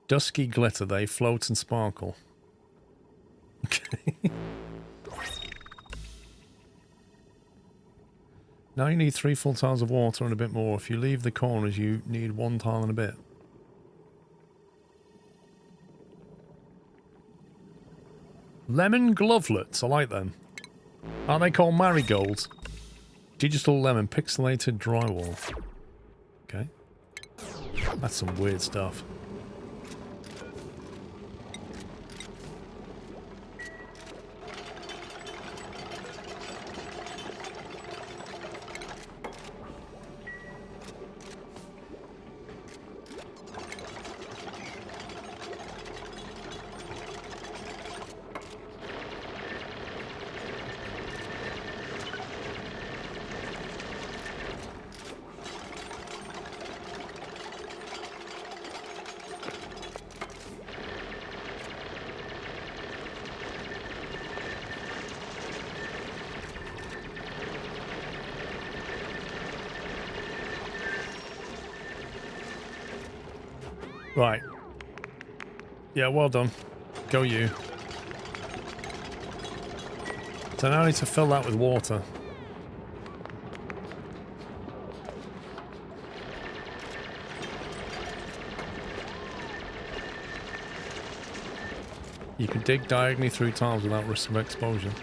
Speaker 1: Dusky glitter, they float and sparkle. Okay. Now you need 3 full tiles of water and a bit more. If you leave the corners, you need 1 tile and a bit. Lemon glovelets, I like them. Aren't they called marigolds? Digital lemon, pixelated drywall. Okay. That's some weird stuff. Right. Yeah, well done. Go you. So now I need to fill that with water. You can dig diagonally through tiles without risk of explosion.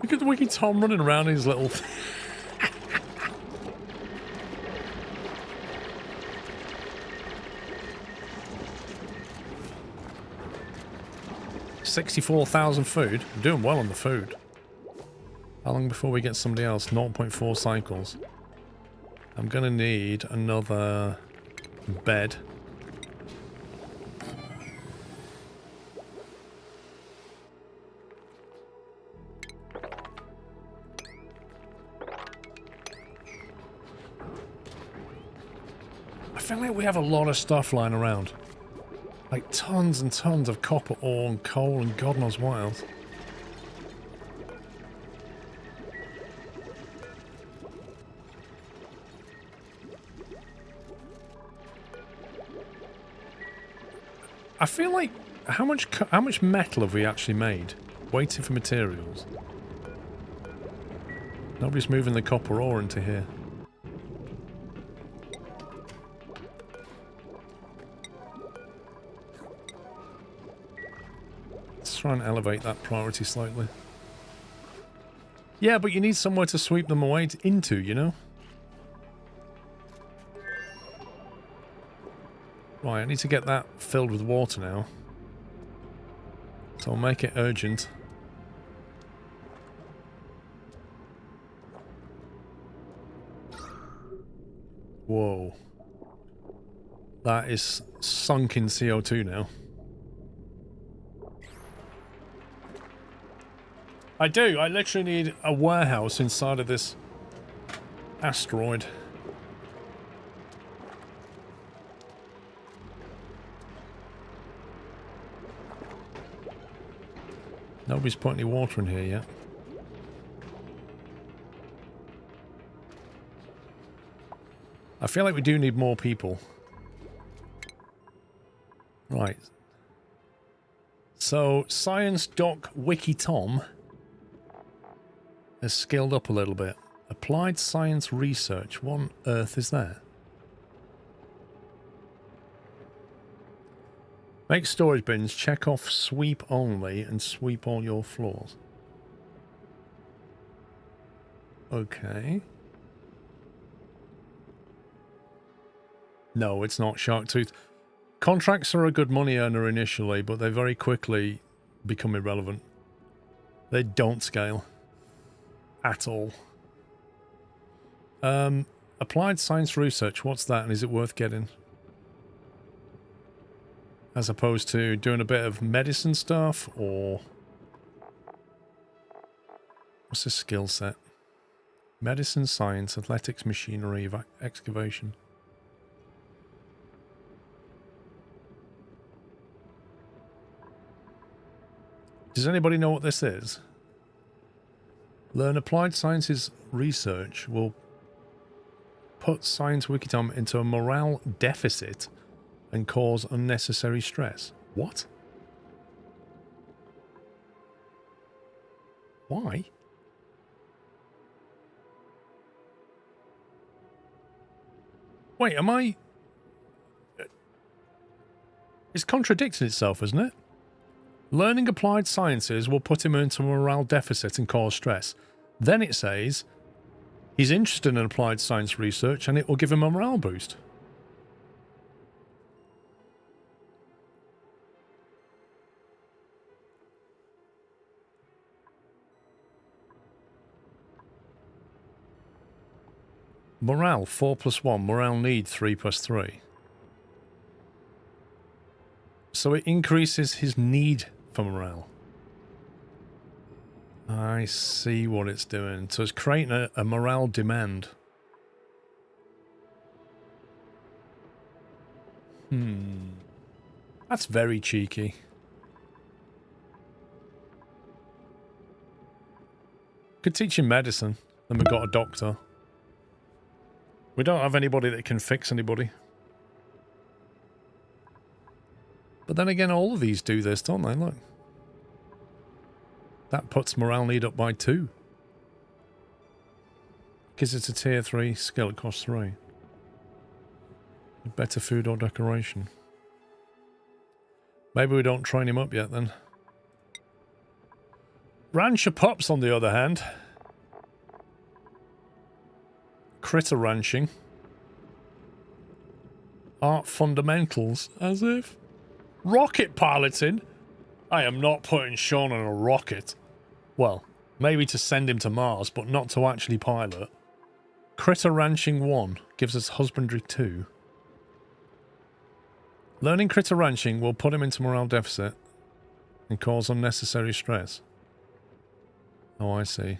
Speaker 1: Look at the wicked Tom running around in his little... 64,000 food. We're doing well on the food. How long before we get somebody else? 0.4 cycles. I'm gonna need another bed. I feel like we have a lot of stuff lying around. Like tons and tons of copper ore and coal and God knows what else. I feel like how much metal have we actually made? Waiting for materials. Nobody's moving the copper ore into here. Let's try and elevate that priority slightly. Yeah, but you need somewhere to sweep them away into, you know? Right, I need to get that filled with water now. So I'll make it urgent. Whoa. That is sunk in CO2 now. I do. I literally need a warehouse inside of this asteroid. Nobody's put any water in here yet. I feel like we do need more people. Right. So, Science Doc Wiki Tom has scaled up a little bit. Applied Science Research. What on earth is that? Make storage bins, check off sweep only, and sweep all your floors. Okay. No, it's not Shark Tooth. Contracts are a good money earner initially, but they very quickly become irrelevant. They don't scale. At all. Applied Science Research, what's that, and is it worth getting? As opposed to doing a bit of medicine stuff, or... What's this skill set? Medicine, science, athletics, machinery, excavation. Does anybody know what this is? Learn applied sciences research will put Science Wikitom into a morale deficit and cause unnecessary stress. What? Why? Wait, am I... It's contradicting itself, isn't it? Learning applied sciences will put him into a morale deficit and cause stress. Then it says he's interested in applied science research and it will give him a morale boost. Morale 4+1, morale need 3+3. So it increases his need for morale. I see what it's doing. So it's creating a morale demand. That's very cheeky. Could teach him medicine. Then we've got a doctor. We don't have anybody that can fix anybody. But then again, all of these do this, don't they? Look. That puts morale need up by 2. Because it's a tier 3 skill, it costs 3. Better food or decoration. Maybe we don't train him up yet then. Rancher pups, on the other hand. Critter ranching. Art fundamentals, as if. Rocket piloting? I am not putting Sean on a rocket. Well, maybe to send him to Mars, but not to actually pilot. Critter ranching 1 gives us husbandry 2. Learning critter ranching will put him into morale deficit and cause unnecessary stress. Oh, I see.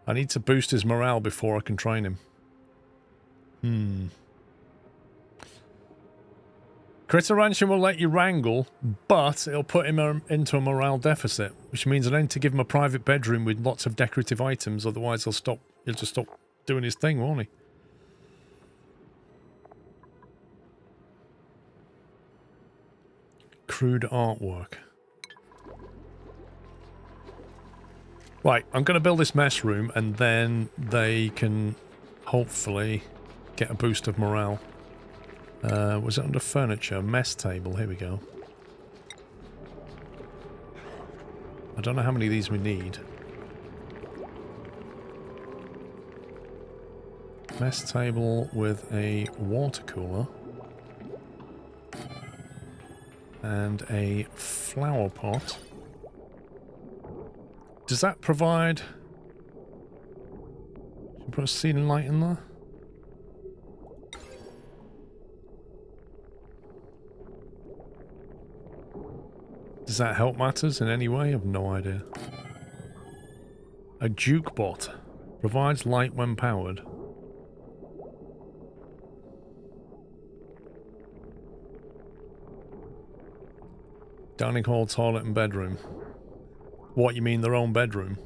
Speaker 1: I need to boost his morale before I can train him. Critter ranching will let you wrangle, but it'll put him into a morale deficit, which means I need to give him a private bedroom with lots of decorative items, otherwise he'll just stop doing his thing, won't he? Crude artwork. Right, I'm going to build this mess room and then they can hopefully get a boost of morale. Was it under furniture? Mess table, here we go. I don't know how many of these we need. Mess table with a water cooler. And a flower pot. Does that provide... Should we put a ceiling light in there? Does that help matters in any way? I have no idea. A jukebot. Provides light when powered. Dining hall, toilet and bedroom. What, you mean their own bedroom?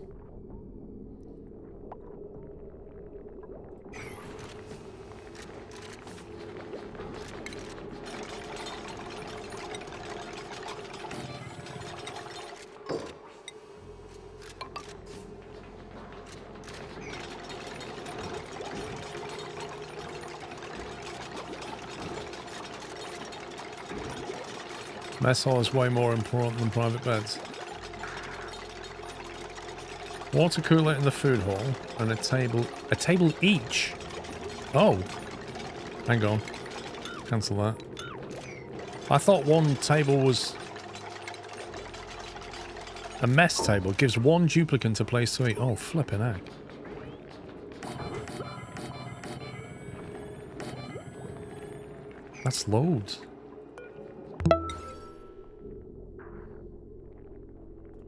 Speaker 1: Mess hall is way more important than private beds. Water cooler in the food hall and a table each. Oh, hang on, cancel that. I thought one table was a mess table. It gives one duplicant a place to eat. Oh, flipping heck. That's loads.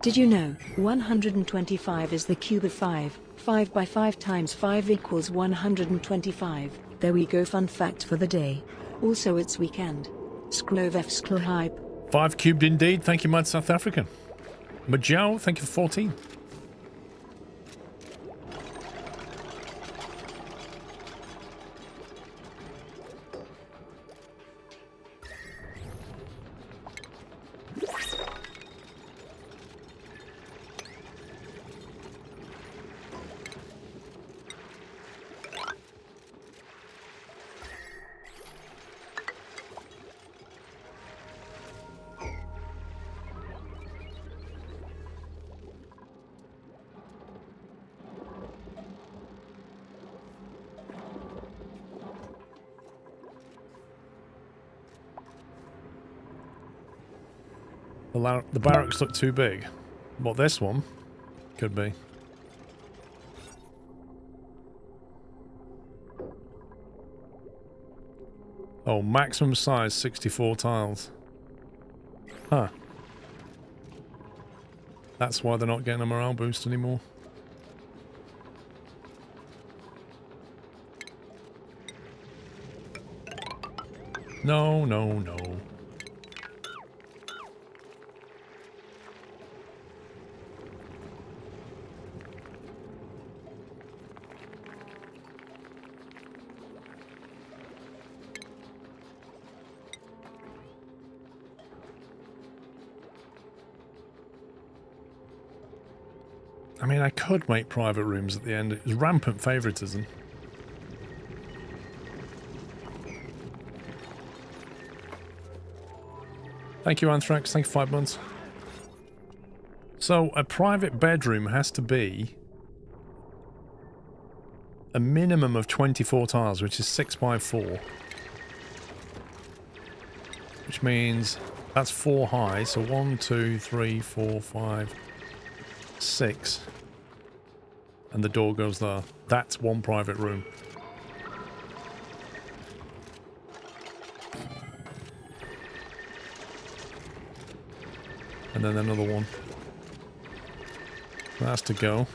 Speaker 4: Did you know 125 is the cube of 5? 5 by 5 times 5 equals 125. There we go, fun fact for the day. Also it's weekend. Sklovef sklohype.
Speaker 1: 5 cubed indeed. Thank you, Mad South African. Majao, thank you for 14. The barracks look too big. What, this one? Could be. Oh, maximum size 64 tiles. Huh. That's why they're not getting a morale boost anymore. No, no, no. I mean, I could make private rooms at the end. It was rampant favoritism. Thank you, Anthrax. Thank you, 5 months. So, a private bedroom has to be a minimum of 24 tiles, which is 6 by 4. Which means that's 4 high, so 1, 2, 3, 4, 5, 6. And the door goes there. That's one private room. And then another one. That has to go.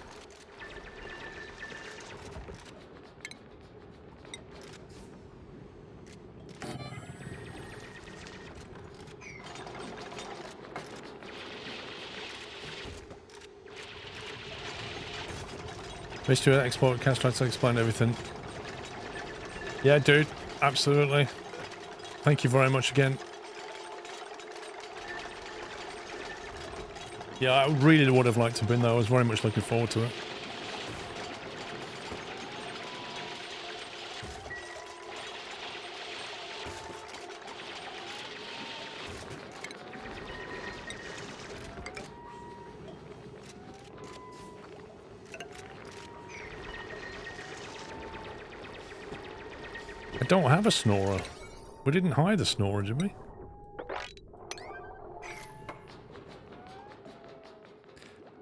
Speaker 1: Mr. Export Cash tried to explain everything. Yeah, dude. Absolutely. Thank you very much again. Yeah, I really would have liked to have been there. I was very much looking forward to it. I don't have a snorer. We didn't hide the snorer, did we?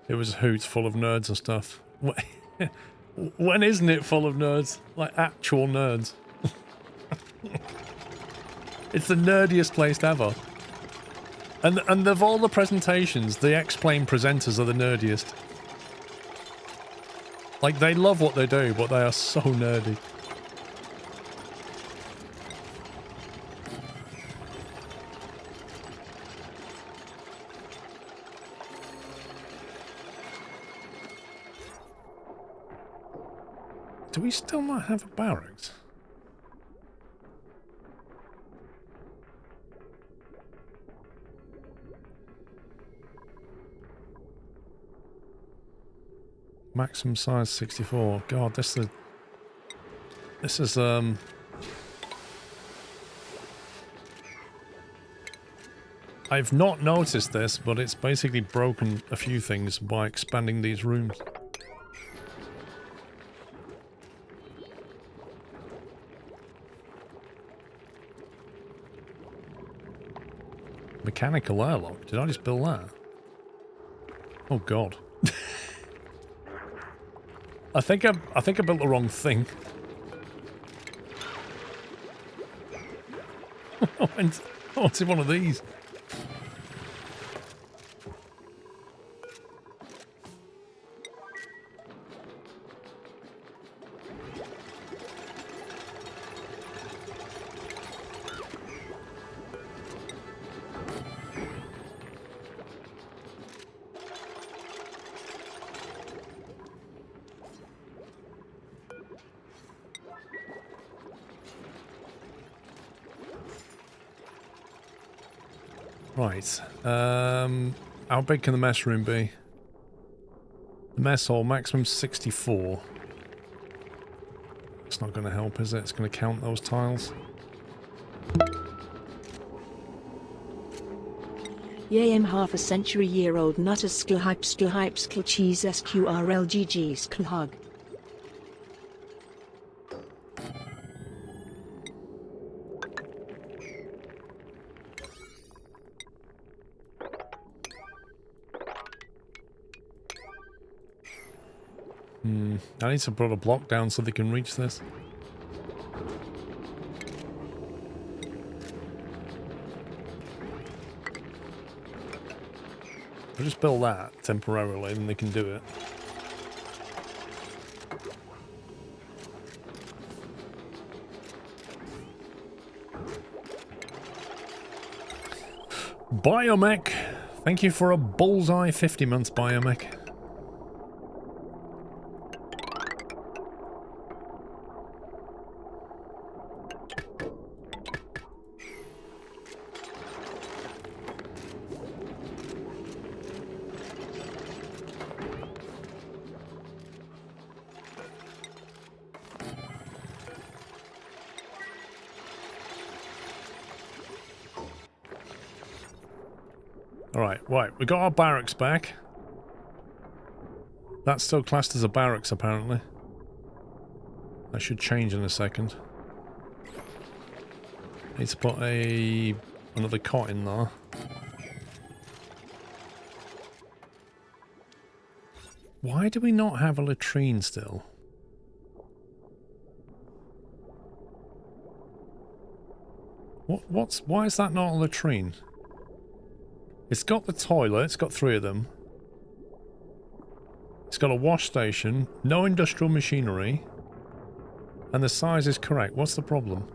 Speaker 1: It was Hoots full of nerds and stuff. When isn't it full of nerds? Like actual nerds. It's the nerdiest place ever. And of all the presentations, the X-Plane presenters are the nerdiest. Like, they love what they do, but they are so nerdy. Do we still not have a barracks? Maximum size 64. God, this is I've not noticed this, but it's basically broken a few things by expanding these rooms. Mechanical airlock. Did I just build that? Oh god. I think I built the wrong thing. What's in one of these? Right. How big can the mess room be? The mess hall, maximum 64. It's not going to help, is it? It's going to count those tiles.
Speaker 4: Yay, I'm half a century-year-old nutter skl hype cheese sqrlgg skl hug.
Speaker 1: I need to put a block down so they can reach this. I'll just build that temporarily and they can do it. Biomech! Thank you for a bullseye 50 months, Biomech. Alright, right. We got our barracks back. That's still classed as a barracks, apparently. That should change in a second. Need to put another cot in there. Why do we not have a latrine still? Why is that not a latrine? It's got the toilet, it's got 3 of them. It's got a wash station, no industrial machinery, and the size is correct. What's the problem?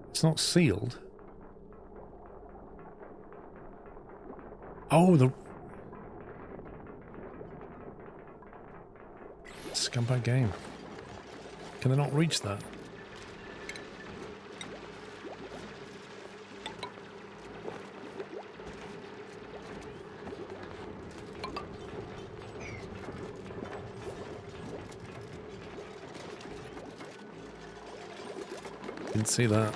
Speaker 1: It's not sealed. Oh, the... Scumbag game. Can they not reach that? Didn't see that.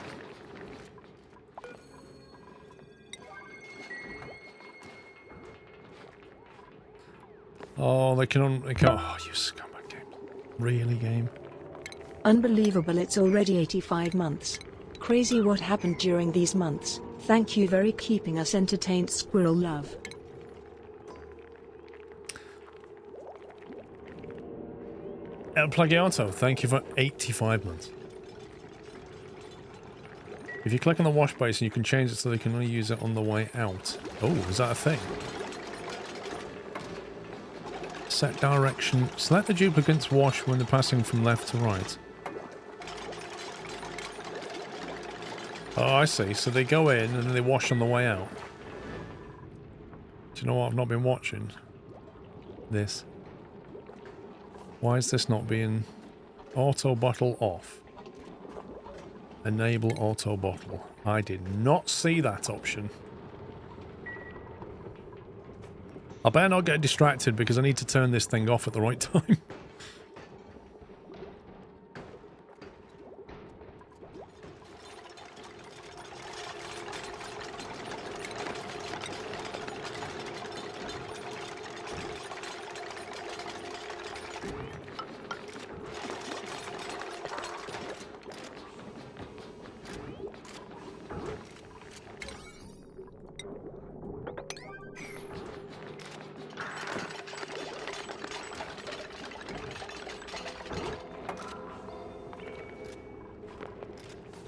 Speaker 1: Oh, they can oh, you scumbag game. Really, game?
Speaker 4: Unbelievable, it's already 85 months. Crazy what happened during these months. Thank you very keeping us entertained, squirrel love.
Speaker 1: El Plagiato, thank you for 85 months. If you click on the wash basin, you can change it so they can only use it on the way out. Oh, is that a thing? Set direction. Select the duplicates wash when they're passing from left to right. Oh, I see. So they go in and then they wash on the way out. Do you know what? I've not been watching this. Why is this not being auto bottle off? Enable auto bottle. I did not see that option. I better not get distracted because I need to turn this thing off at the right time.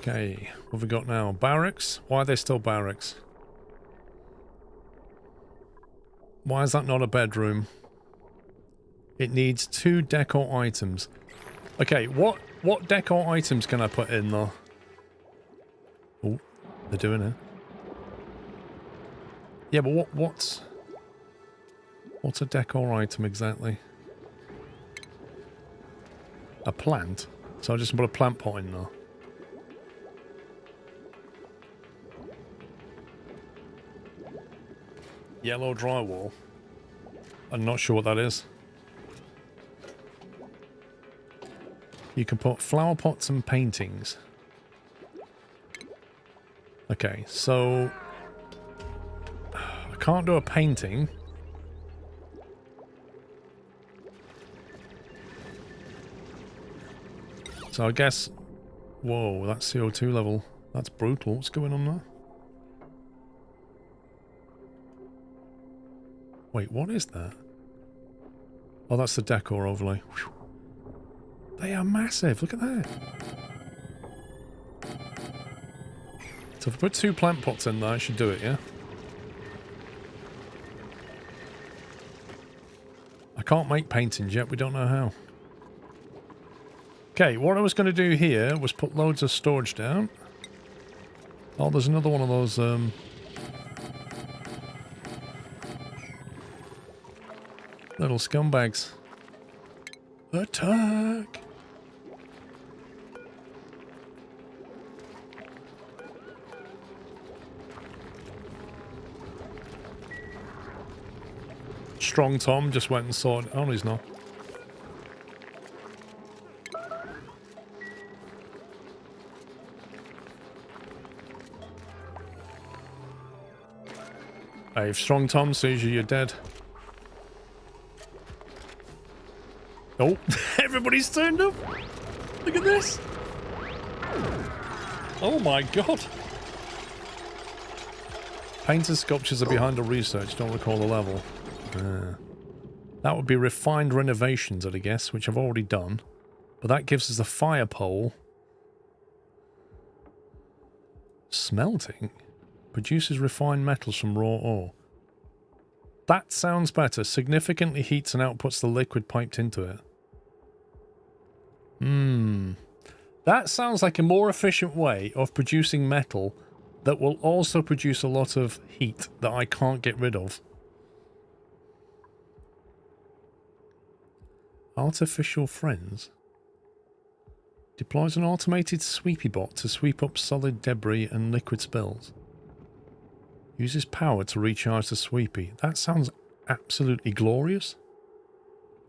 Speaker 1: Okay, what have we got now? Barracks? Why are they still barracks? Why is that not a bedroom? It needs 2 decor items. Okay, what decor items can I put in there? Oh, they're doing it. Yeah, but what's a decor item exactly? A plant? So I just put a plant pot in there. Yellow drywall. I'm not sure what that is. You can put flower pots and paintings. Okay, so I can't do a painting. So I guess... Whoa, that CO2 level. That's brutal. What's going on there? Wait, what is that? Oh, that's the decor overlay. Whew. They are massive. Look at that. So if I put 2 plant pots in there, I should do it, yeah? I can't make paintings yet. We don't know how. Okay, what I was going to do here was put loads of storage down. Oh, there's another one of those... little scumbags. Attack! Strong Tom just went and saw it. Oh, he's not. Hey, if Strong Tom sees you, you're dead. Oh, everybody's turned up. Look at this. Oh my god. Painted sculptures are behind the research. Don't recall the level. That would be refined renovations, I'd guess, which I've already done. But that gives us a fire pole. Smelting? Produces refined metals from raw ore. That sounds better. Significantly heats and outputs the liquid piped into it. That sounds like a more efficient way of producing metal that will also produce a lot of heat that I can't get rid of. Artificial friends. Deploys an automated sweepy bot to sweep up solid debris and liquid spills. Uses power to recharge the sweepy. That sounds absolutely glorious.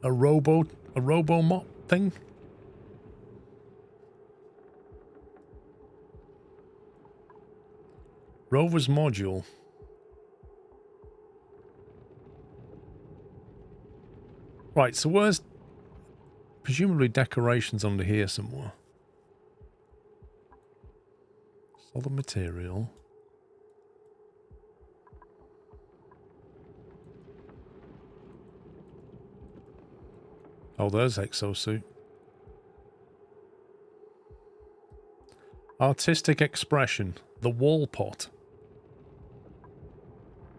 Speaker 1: A robo mop thing. Rover's module. Right, so where's presumably decorations under here somewhere? Solid material. Oh, there's exosuit. Artistic expression. The wall pot.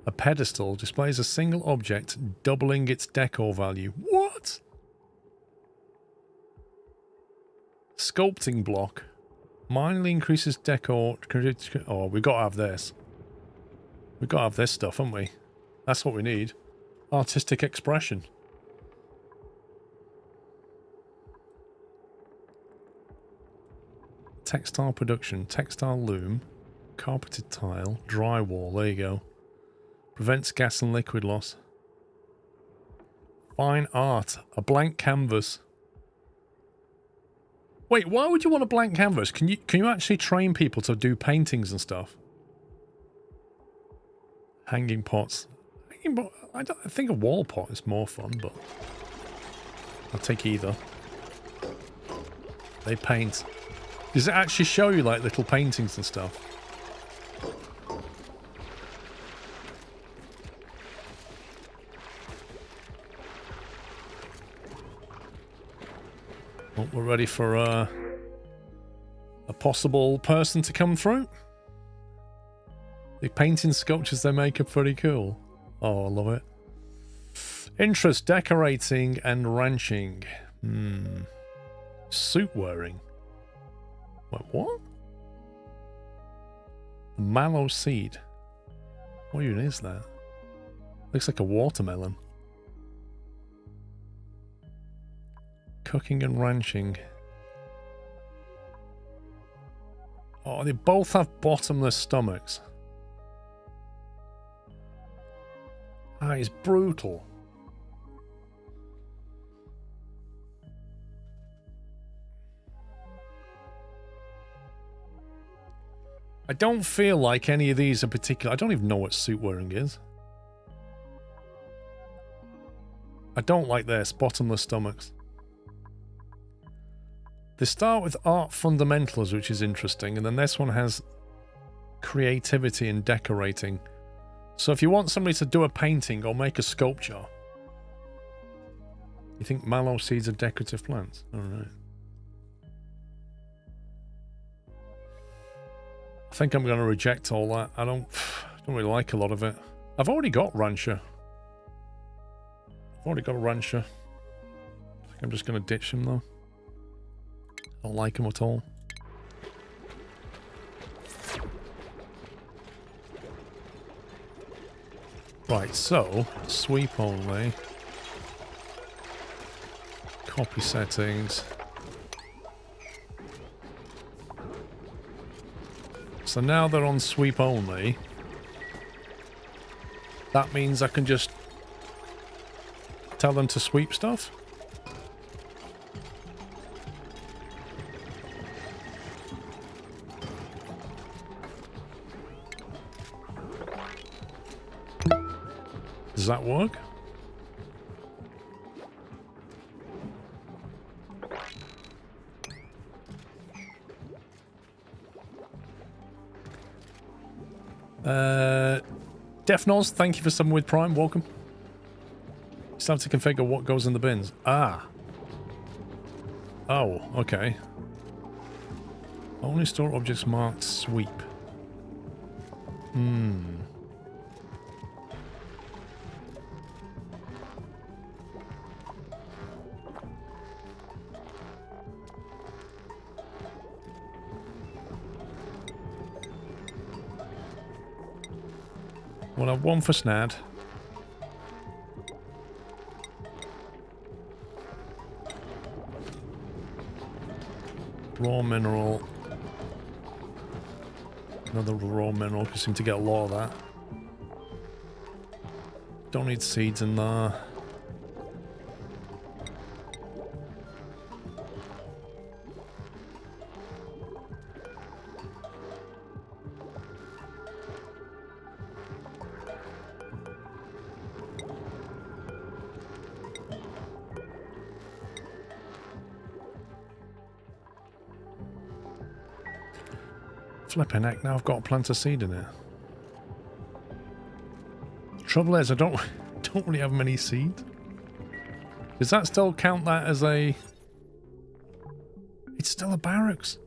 Speaker 1: A pedestal displays a single object, doubling its decor value. What? Sculpting block. Minorly increases decor. Oh, we've got to have this. We've got to have this stuff, haven't we? That's what we need. Artistic expression. Textile production. Textile loom. Carpeted tile. Drywall. There you go. Prevents gas and liquid loss. Fine art. A blank canvas. Wait, why would you want a blank canvas? Can you actually train people to do paintings and stuff? Hanging pots. I think a wall pot is more fun, but I'll take either. They paint. Does it actually show you like little paintings and stuff? Well, we're ready for a possible person to come through. The painting sculptures they make are pretty cool. Oh, I love it. Interest, decorating and ranching. Suit wearing. Wait, what? The mallow seed. What even is that? Looks like a watermelon. Cooking and ranching. Oh, they both have bottomless stomachs. Ah, it's brutal. I don't feel like any of these are particular. I don't even know what suit wearing is. I don't like this. Bottomless stomachs. They start with art fundamentals, which is interesting, and then this one has creativity and decorating. So if you want somebody to do a painting or make a sculpture, you think mallow seeds are decorative plants? All right. I think I'm going to reject all that. I don't really like a lot of it. I've already got rancher. I've already got a rancher. I think I'm just going to ditch him though. I don't like him at all. Right, so sweep only. Copy settings. So now they're on sweep only. That means I can just tell them to sweep stuff. Does that work? Defnos, thank you for subbing with Prime. Welcome. Just have to configure what goes in the bins. Ah. Oh, okay. Only store objects marked sweep. We'll have one for Snad. Raw mineral. Another raw mineral, because seem to get a lot of that. Don't need seeds in there. Flipping heck, now I've got to plant a seed in it. The trouble is, I don't really have many seeds. Does that still count that as a... It's still a barracks.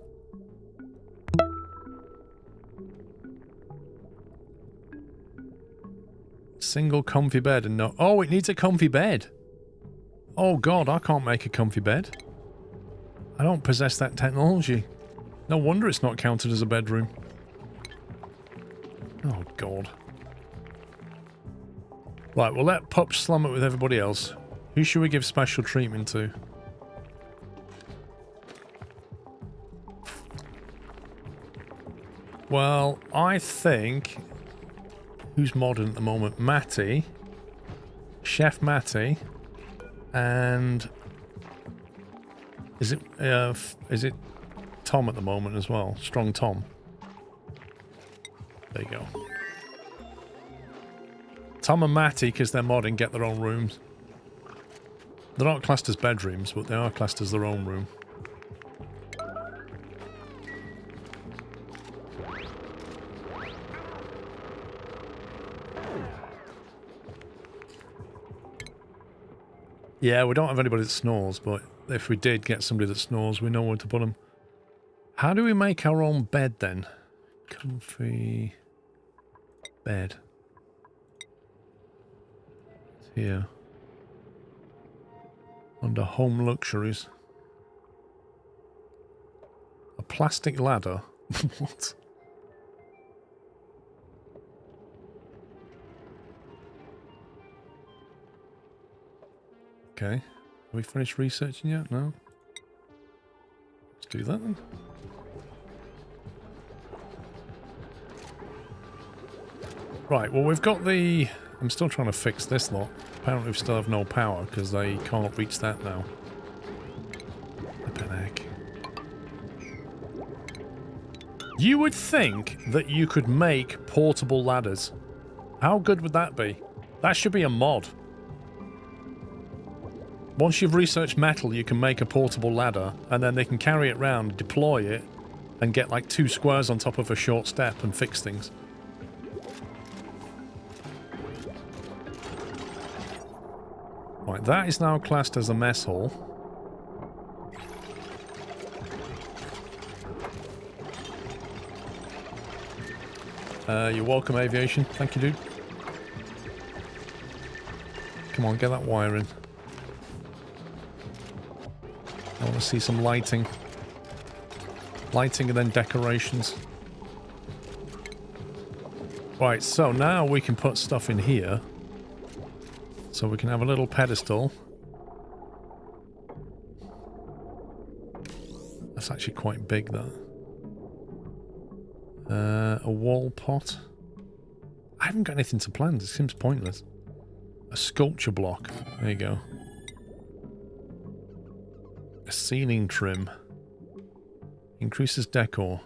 Speaker 1: Single comfy bed and no... Oh, it needs a comfy bed. Oh god, I can't make a comfy bed. I don't possess that technology. No wonder it's not counted as a bedroom. Oh, God. Right, we'll let Pups slum it with everybody else. Who should we give special treatment to? Well, I think... Who's modern at the moment? Matty. Chef Matty. And... Is it Tom at the moment as well? Strong Tom. There you go. Tom and Matty, because they're modding, get their own rooms. They're not classed as bedrooms, but they are classed as their own room. Yeah, we don't have anybody that snores, but if we did get somebody that snores, we know where to put them. How do we make our own bed then? Comfy bed. It's here. Under home luxuries. A plastic ladder? What? Okay. Have we finished researching yet? No? Let's do that then. Right, well we've got the... I'm still trying to fix this lot. Apparently we still have no power because they can't reach that now. Flippin' heck. You would think that you could make portable ladders. How good would that be? That should be a mod. Once you've researched metal, you can make a portable ladder, and then they can carry it around, deploy it, and get like 2 squares on top of a short step and fix things. Right, that is now classed as a mess hall. You're welcome, Aviation. Thank you, dude. Come on, get that wire in. I want to see some lighting. Lighting and then decorations. Right, so now we can put stuff in here. So we can have a little pedestal. That's actually quite big, that. A wall pot. I haven't got anything to plan. This seems pointless. A sculpture block. There you go. A ceiling trim. Increases decor.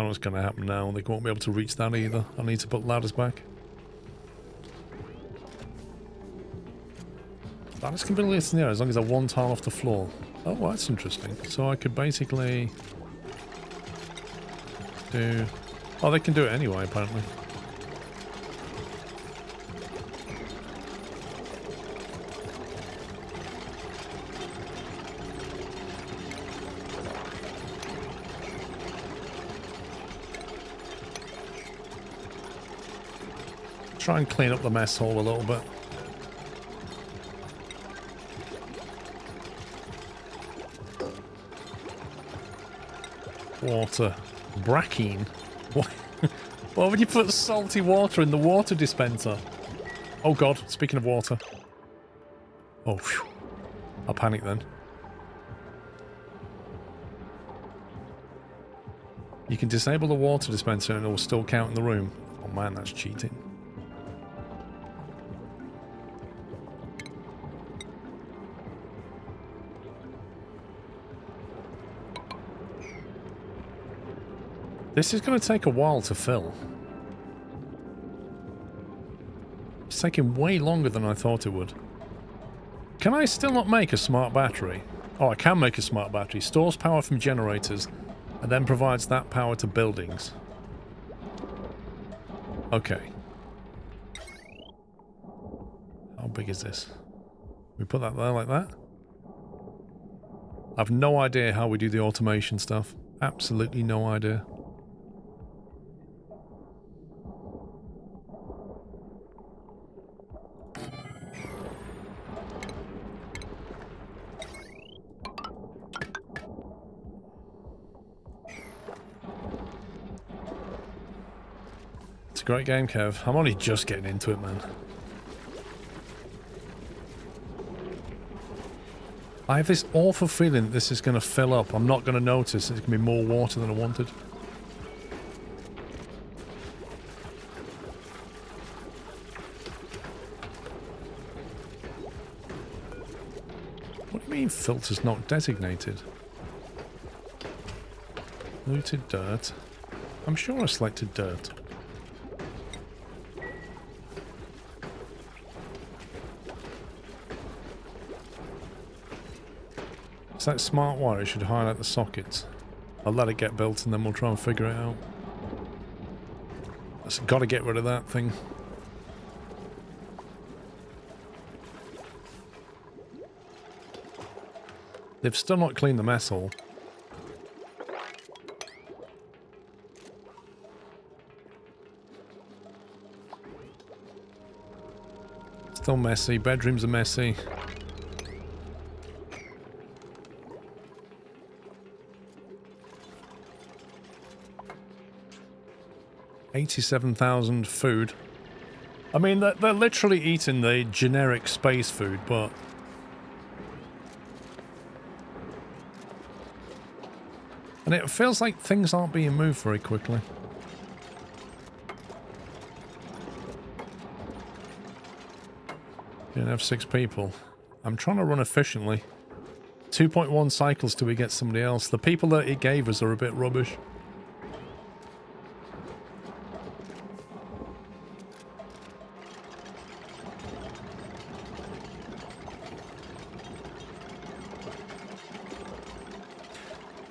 Speaker 1: I know what's going to happen now. They won't be able to reach that either. I need to put ladders back. Ladders can be placed in the air as long as they're one tile off the floor. Oh, well, that's interesting. So I could basically do... Oh, they can do it anyway, apparently. Try and clean up the mess hole a little bit. Water. Brackine? Why would you put salty water in the water dispenser? Oh god, speaking of water. Oh, phew. I panicked then. You can disable the water dispenser and it will still count in the room. Oh man, that's cheating. This is going to take a while to fill. It's taking way longer than I thought it would. Can I still not make a smart battery? Oh, I can make a smart battery. Stores power from generators and then provides that power to buildings. Okay. How big is this? We put that there like that? I've no idea how we do the automation stuff. Absolutely no idea. It's a great game, Kev. I'm only just getting into it, man. I have this awful feeling that this is going to fill up. I'm not going to notice. There's going to be more water than I wanted. What do you mean filters not designated? Looted dirt. I'm sure I selected dirt. It's that smart wire. It should highlight the sockets. I'll let it get built and then we'll try and figure it out. I've got to get rid of that thing. They've still not cleaned the mess hall. Still messy. Bedrooms are messy. $87,000 food. I mean, they're literally eating the generic space food, but... And it feels like things aren't being moved very quickly. You don't have 6 people. I'm trying to run efficiently. 2.1 cycles till we get somebody else. The people that it gave us are a bit rubbish.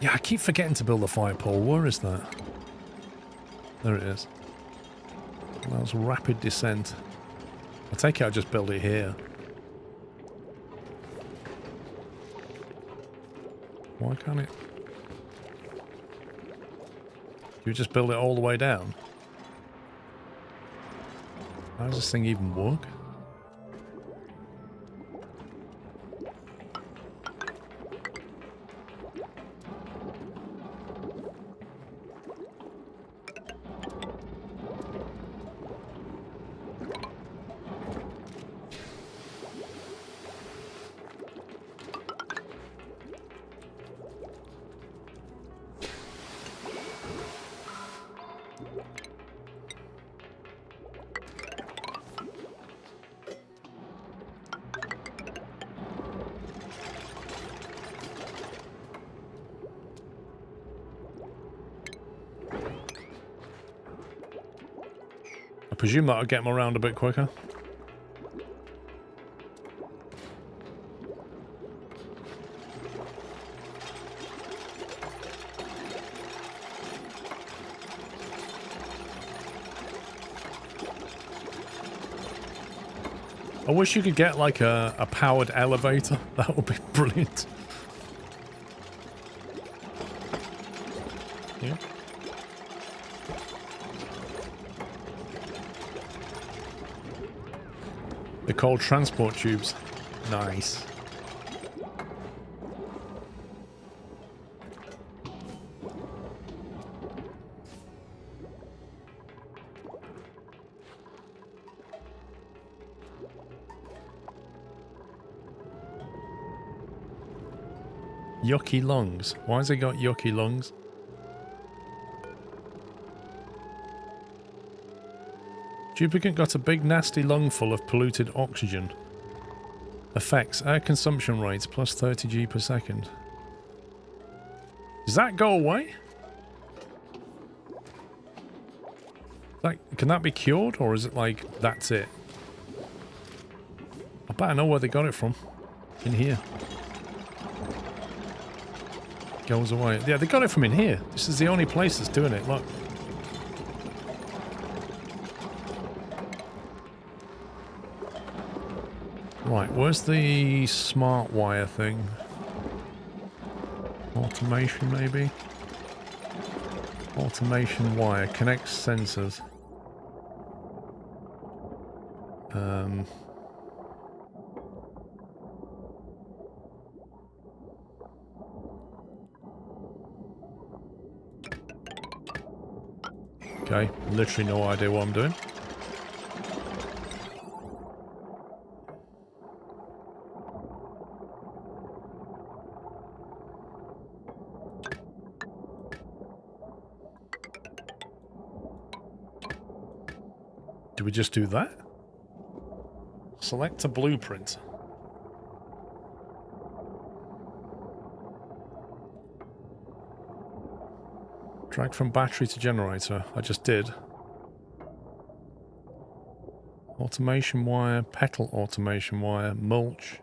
Speaker 1: Yeah, I keep forgetting to build a fire pole. Where is that? There it is. That was rapid descent. I take it I'll just build it here. Why can't it? You just build it all the way down? How does this thing even work? presume that'll get them around a bit quicker. I wish you could get like a powered elevator. That would be brilliant. Yeah. They're called transport tubes. Nice. Yucky lungs. Why has he got yucky lungs? Duplicate got a big nasty lung full of polluted oxygen. Effects. Air consumption rates plus 30 G per second. Does that go away? Can that be cured, or is it like, that's it? I bet I know where they got it from. In here. Goes away. Yeah, they got it from in here. This is the only place that's doing it, look. Right, where's the smart wire thing? Automation, maybe? Automation wire. Connects sensors. Okay, literally no idea what I'm doing. Do we just do that? Select a blueprint. Drag from battery to generator. I just did. Automation wire, petal automation wire, mulch,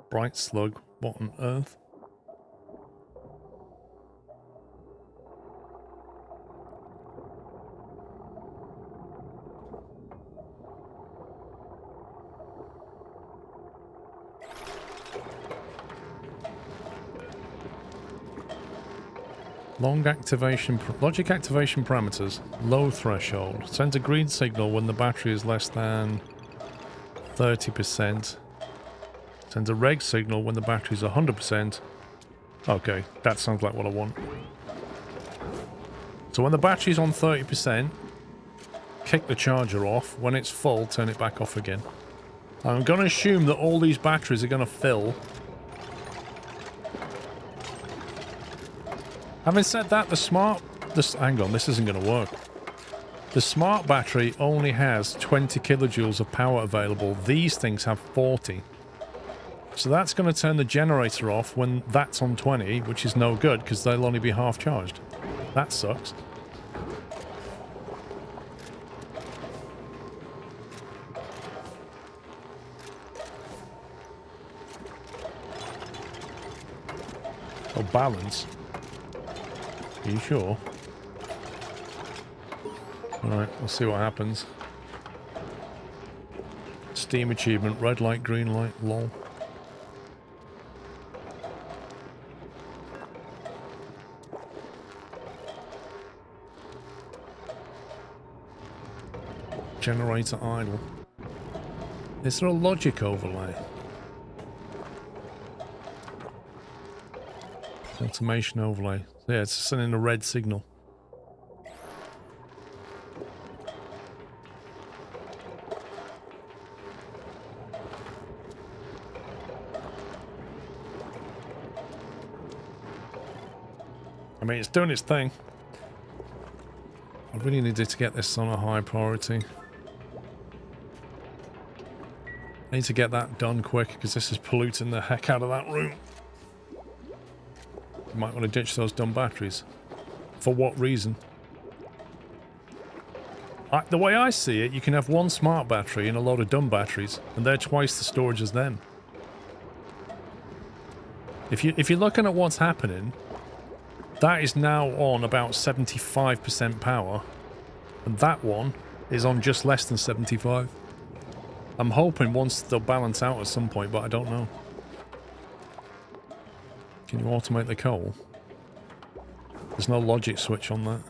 Speaker 1: bright slug. What on earth? Logic activation parameters. Low threshold. Sends a green signal when the battery is less than 30%. Sends a red signal when the battery is 100%. Okay, that sounds like what I want. So when the battery's on 30%, kick the charger off. When it's full, turn it back off again. I'm going to assume that all these batteries are going to fill. Having said that, hang on, this isn't going to work. The smart battery only has 20 kilojoules of power available. These things have 40. So that's going to turn the generator off when that's on 20, which is no good because they'll only be half charged. That sucks. Oh, balance. Are you sure? Alright, we'll see what happens. Steam achievement, red light, green light, lol. Generator idle. Is there a logic overlay? Automation overlay. Yeah, it's sending a red signal. I mean, it's doing its thing. I really needed to get this on a high priority. I need to get that done quick because this is polluting the heck out of that room. You might want to ditch those dumb batteries. For what reason? The way I see it, you can have one smart battery and a load of dumb batteries, and they're twice the storage as them. If you're looking at what's happening, that is now on about 75% power, and that one is on just less than 75. I'm hoping once they'll balance out at some point, but I don't know. Can you automate the coal? There's no logic switch on that.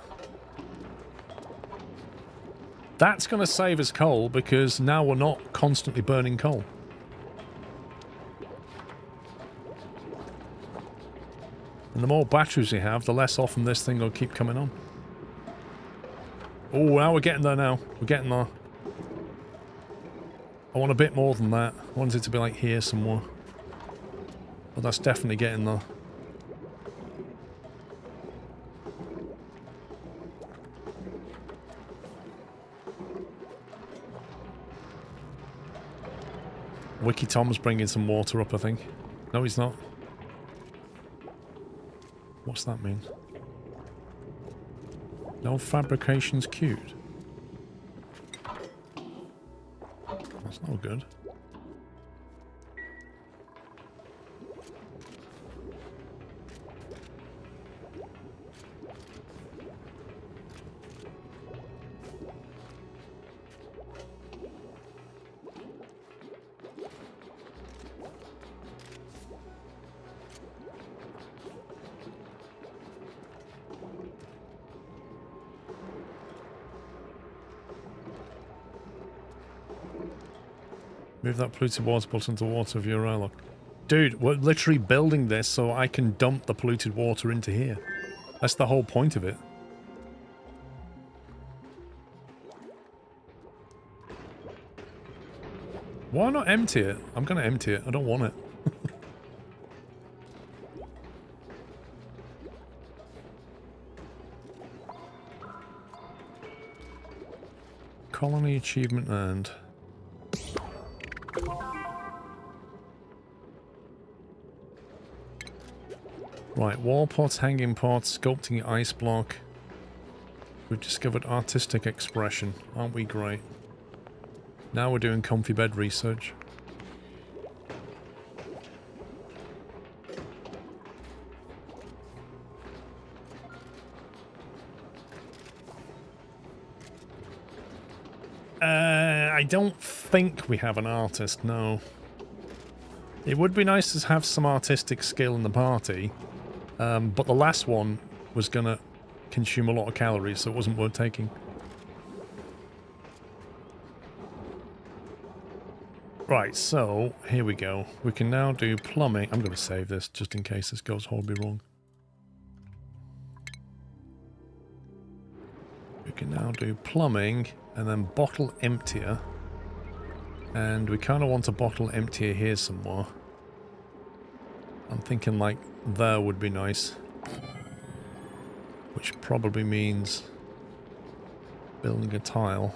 Speaker 1: That's going to save us coal because now we're not constantly burning coal. And the more batteries we have, the less often this thing will keep coming on. Oh, now we're getting there now. We're getting there. I want a bit more than that. I want it to be like here somewhere. But that's definitely getting there. Wiki Tom's bringing some water up, I think. No, he's not. What's that mean? No fabrications queued. That's not good. Move that polluted water bottle into water of your airlock. Dude, we're literally building this so I can dump the polluted water into here. That's the whole point of it. Why not empty it? I'm going to empty it. I don't want it. Colony achievement earned. Right, wall pots, hanging pots, sculpting ice block. We've discovered artistic expression. Aren't we great? Now we're doing comfy bed research. I don't think we have an artist, no. It would be nice to have some artistic skill in the party. But the last one was going to consume a lot of calories, so it wasn't worth taking. Right, so here we go. We can now do plumbing. I'm going to save this just in case this goes horribly wrong. We can now do plumbing and then bottle emptier. And we kind of want a bottle emptier here somewhere. I'm thinking like there would be nice. Which probably means building a tile.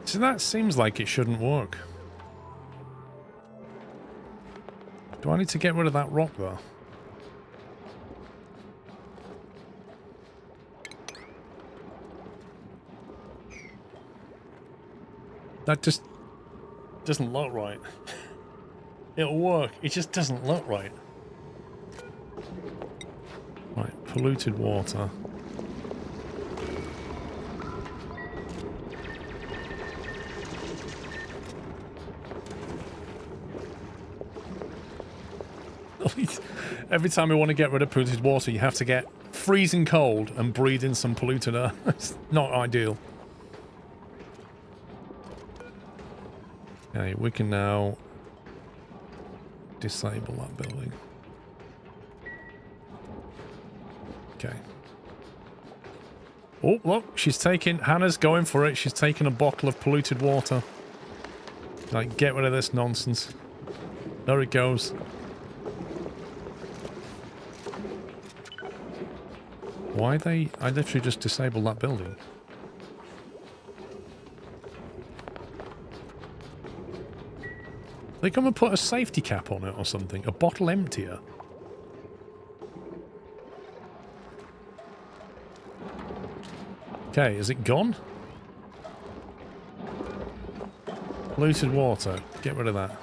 Speaker 1: So that seems like it shouldn't work. Do I need to get rid of that rock though? That just doesn't look right. It'll work, it just doesn't look right. Right, polluted water. Every time we want to get rid of polluted water, you have to get freezing cold and breathe in some polluted air. It's not ideal. Okay, we can now disable that building. Okay. Oh, look, Hannah's going for it. She's taking a bottle of polluted water. Like, get rid of this nonsense. There it goes. Why I literally just disabled that building. They come and put a safety cap on it or something. A bottle emptier. Okay, is it gone? Polluted water. Get rid of that.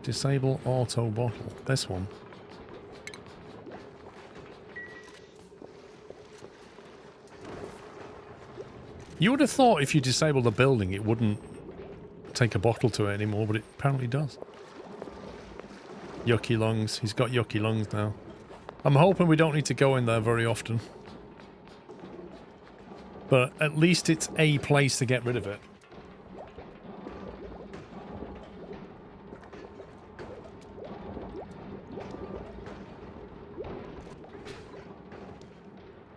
Speaker 1: Disable auto bottle. This one. You would have thought if you disabled the building it wouldn't take a bottle to it anymore, but it apparently does. Yucky lungs. He's got yucky lungs now. I'm hoping we don't need to go in there very often. But at least it's a place to get rid of it.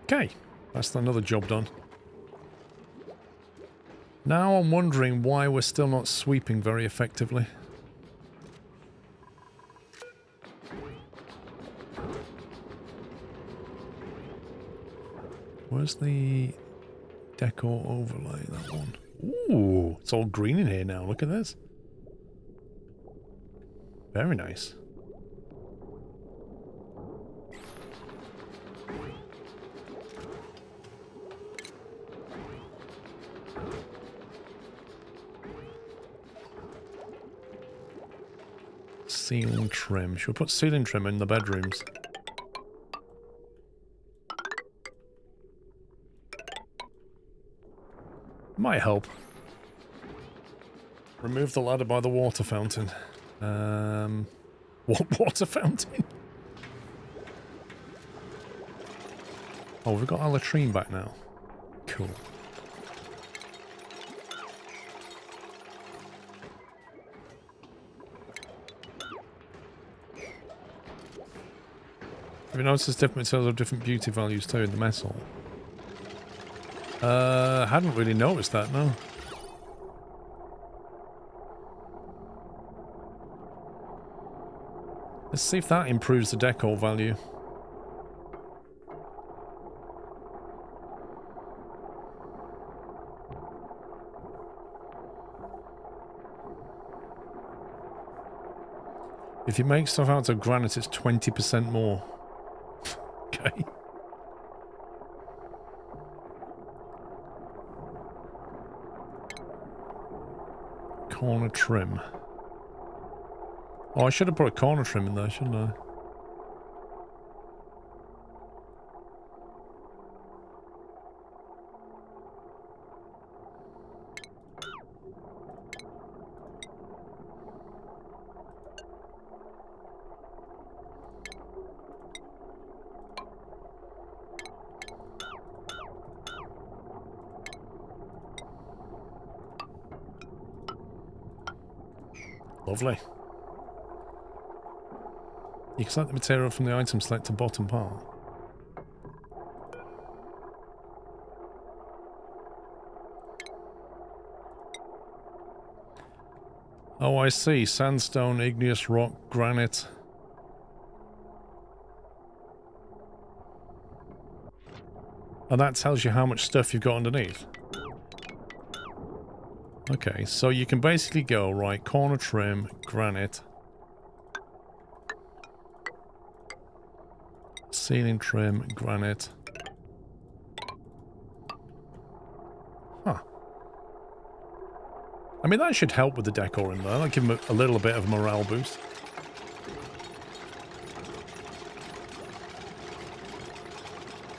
Speaker 1: Okay, that's another job done. Now I'm wondering why we're still not sweeping very effectively. Where's the decor overlay? That one. Ooh, it's all green in here now. Look at this. Very nice. Ceiling trim. Should we put ceiling trim in the bedrooms? Might help. Remove the ladder by the water fountain. What water fountain? Oh, we've got our latrine back now. Cool. Have you noticed different materials have different beauty values too in the mess hall? Hadn't really noticed that, no. Let's see if that improves the decor value. If you make stuff out of granite, it's 20% more. Okay. Corner trim. Oh, I should have put a corner trim in there, shouldn't I? Lovely. You can select the material from the item selector bottom part. Oh, I see. Sandstone, igneous rock, granite. And that tells you how much stuff you've got underneath. Okay, so you can basically go, right, corner trim, granite, ceiling trim, granite. Huh. I mean, that should help with the decor in there. That'll give them a little bit of a morale boost.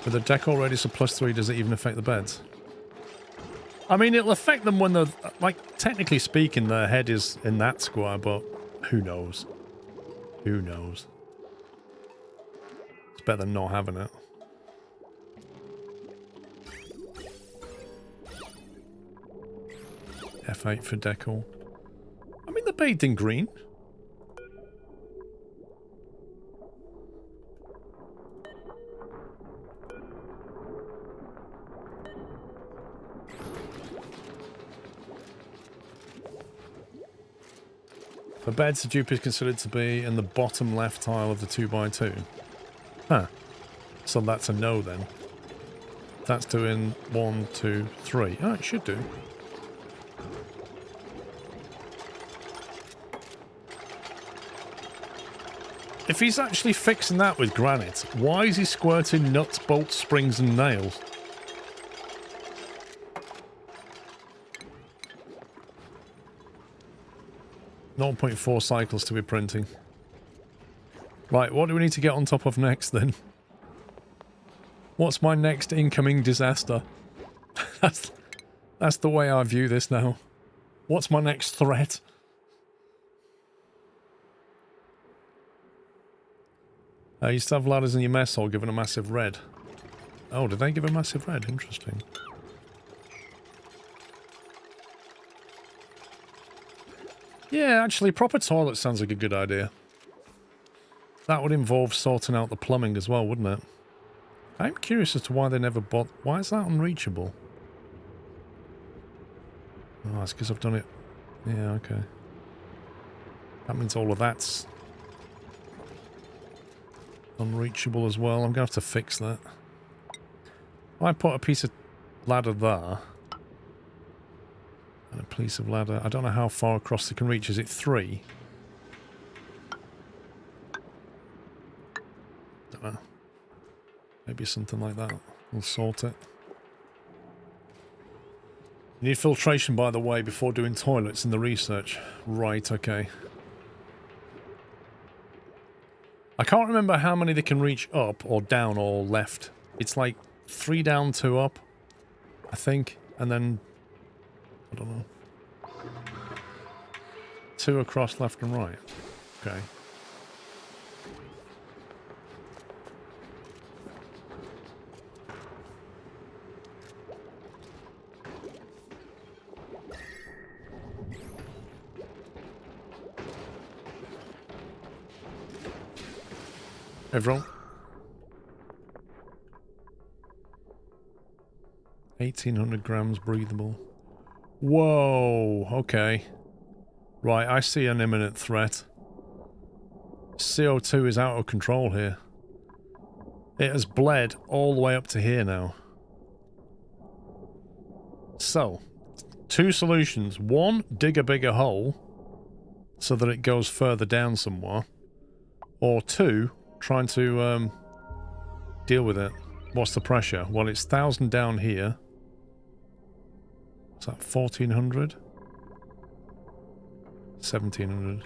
Speaker 1: With the decor radius of +3, does it even affect the beds? I mean, it'll affect them when they're, like, technically speaking, their head is in that square, but who knows? Who knows? It's better than not having it. F8 for decor. I mean, they're bathed in green. For beds, the dupe is considered to be in the bottom left tile of the 2x2. Huh. So that's a no then. That's doing 1, 2, 3. Oh, it should do. If he's actually fixing that with granite, why is he squirting nuts, bolts, springs and nails? .4 cycles to be printing. Right, what do we need to get on top of next then? What's my next incoming disaster? That's the way I view this now. What's my next threat? You used to have ladders in your mess hall given a massive red. Oh, did they give a massive red? Interesting. Yeah, actually, proper toilet sounds like a good idea. That would involve sorting out the plumbing as well, wouldn't it? I'm curious as to why they never bought... Why is that unreachable? Oh, it's because I've done it... Yeah, okay. That means all of that's unreachable as well. I'm going to have to fix that. I put a piece of ladder there. And a piece of ladder. I don't know how far across they can reach. Is it 3? Don't know. Maybe something like that. We'll sort it. You need filtration, by the way, before doing toilets in the research. Right, okay. I can't remember how many they can reach up or down or left. It's like 3 down, 2 up, I think. And then... I don't know. 2 across left and right. Okay. Everyone. 1800 grams breathable. Whoa, okay. Right, I see an imminent threat. CO2 is out of control here. It has bled all the way up to here now. So, 2 solutions. 1, dig a bigger hole so that it goes further down somewhere. Or 2, trying to deal with it. What's the pressure? Well, it's 1,000 down here. Is that 1,400? 1,700.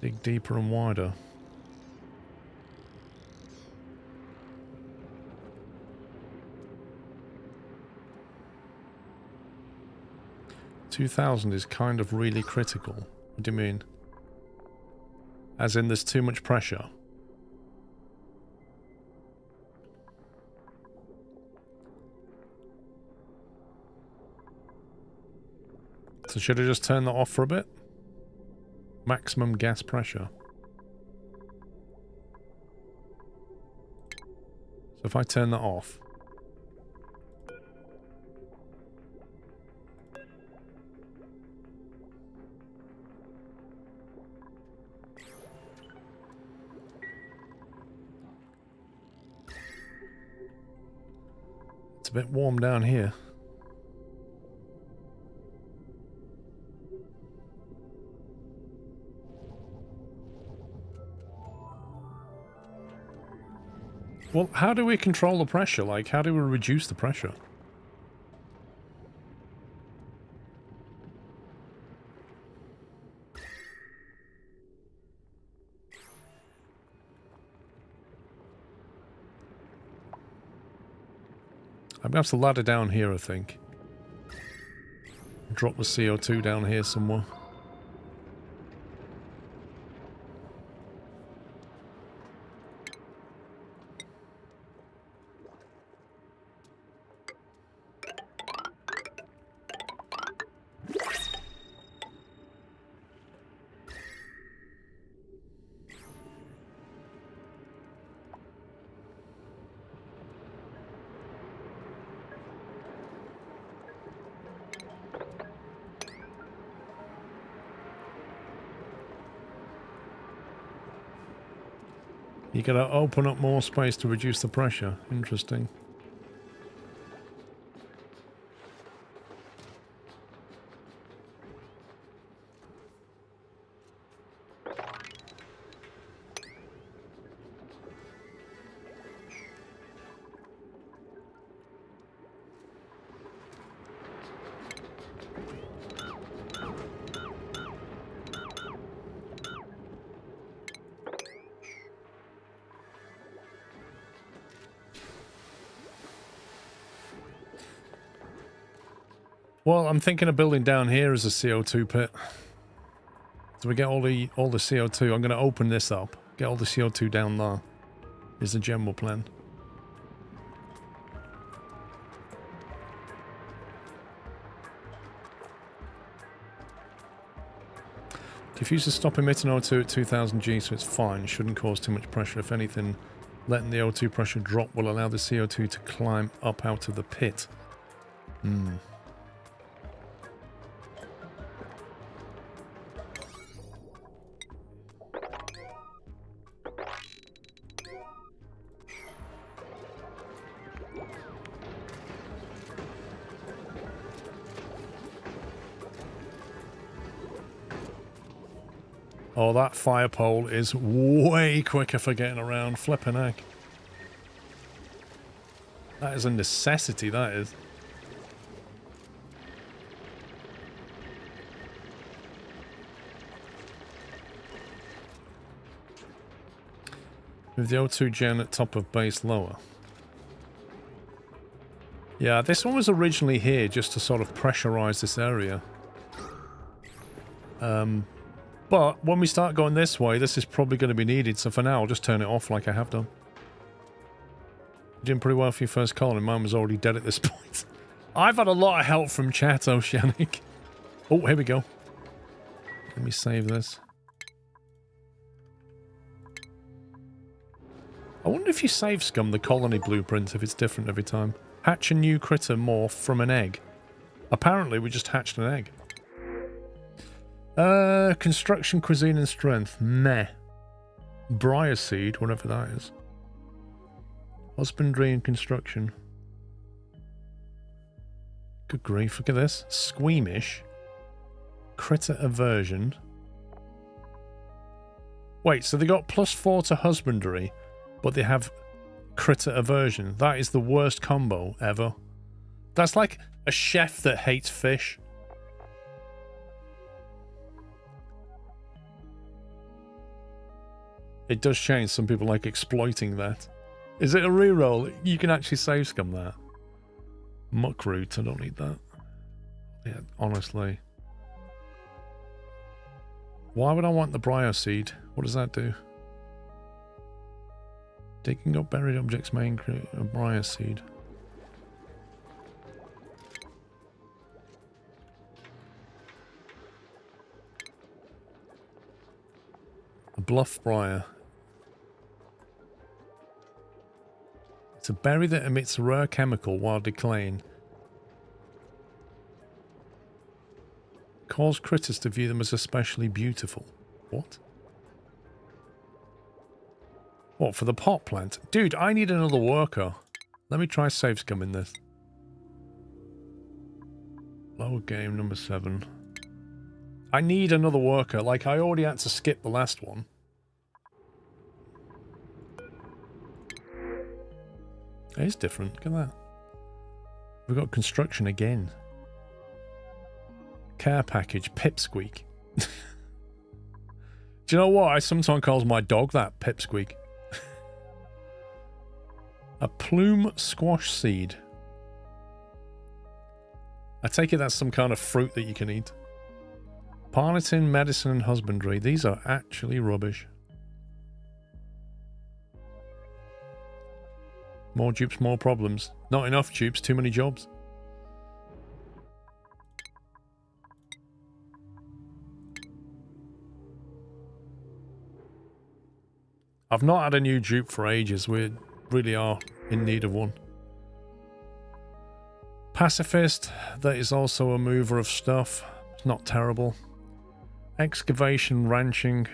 Speaker 1: Dig deeper and wider. $2,000 is kind of really critical. What do you mean? As in there's too much pressure? So should I just turn that off for a bit? Maximum gas pressure. So if I turn that off... It's a bit warm down here. Well, how do we control the pressure? Like, how do we reduce the pressure? I'm going to have to ladder down here, I think. Drop the CO2 down here somewhere. You gotta open up more space to reduce the pressure. Interesting. Well, I'm thinking of building down here as a CO2 pit. So we get all the CO2. I'm going to open this up, get all the CO2 down there. Is the general plan. Diffuser stop emitting O2 at 2000 G, so it's fine. It shouldn't cause too much pressure. If anything, letting the O2 pressure drop will allow the CO2 to climb up out of the pit. Oh, that fire pole is way quicker for getting around. Flipping heck. That is a necessity, that is. With the O2 gen at top of base lower. Yeah, this one was originally here just to sort of pressurize this area. But when we start going this way, this is probably going to be needed. So for now, I'll just turn it off like I have done. You're doing pretty well for your first colony. Mine was already dead at this point. I've had a lot of help from chat, Oceanic. Oh, here we go. Let me save this. I wonder if you save scum the colony blueprint if it's different every time. Hatch a new critter morph from an egg. Apparently, we just hatched an egg. Construction, cuisine, and strength. Meh. Briar seed, whatever that is. Husbandry and construction. Good grief, look at this. Squeamish. Critter aversion. Wait, so they got +4 to husbandry, but they have critter aversion. That is the worst combo ever. That's like a chef that hates fish. It does change. Some people like exploiting that. Is it a reroll? You can actually save scum that. Muck root, I don't need that. Yeah, honestly. Why would I want the briar seed? What does that do? Digging up buried objects may include a briar seed. A bluff briar. It's a berry that emits a rare chemical while decaying. Cause critters to view them as especially beautiful. What? What, for the pot plant? Dude, I need another worker. Let me try save scum in this. Lower game, number 7. I need another worker. Like, I already had to skip the last one. It is different. Look at that. We've got construction again. Care package, Pipsqueak. Do you know what? I sometimes call my dog that, Pipsqueak. A plume squash seed. I take it that's some kind of fruit that you can eat. Piloting, medicine, and husbandry. These are actually rubbish. More dupes, more problems. Not enough dupes, too many jobs. I've not had a new dupe for ages. We really are in need of one. Pacifist, that is also a mover of stuff. It's not terrible. Excavation, ranching.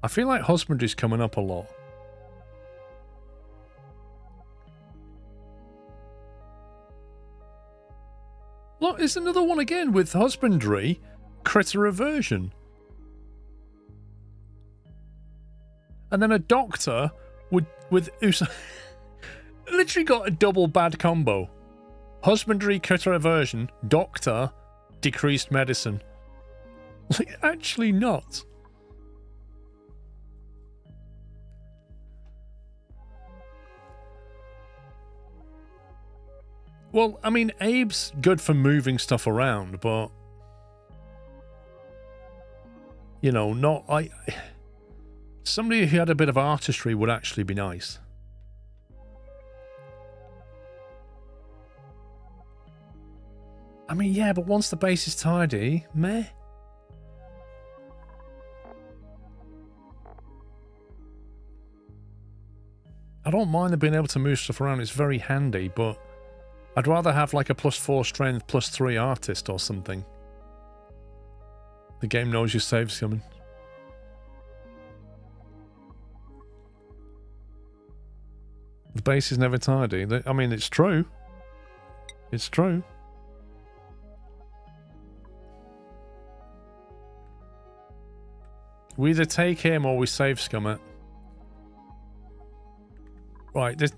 Speaker 1: I feel like husbandry's coming up a lot. Look, there's another one again with husbandry, critter aversion. And then a doctor with literally got a double bad combo. Husbandry, critter aversion, doctor, decreased medicine. Like, actually not. Well, I mean, Abe's good for moving stuff around, but you know, not somebody who had a bit of artistry would actually be nice. I mean, yeah, but once the base is tidy, meh. I don't mind them being able to move stuff around, it's very handy, but I'd rather have like a +4 strength, +3 artist or something. The game knows your save's coming. The base is never tidy. I mean, it's true. It's true. We either take him or we save scum it. Right, this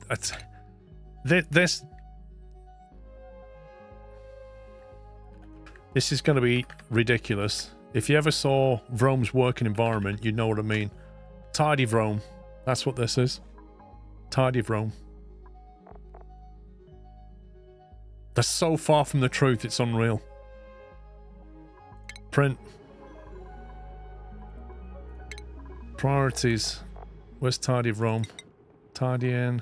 Speaker 1: is going to be ridiculous. If you ever saw Vrome's working environment, you'd know what I mean. Tidy Vrome. That's what this is. Tidy Vrome. They're so far from the truth, it's unreal. Print. Priorities. Where's Tidy Vrome? Tidying.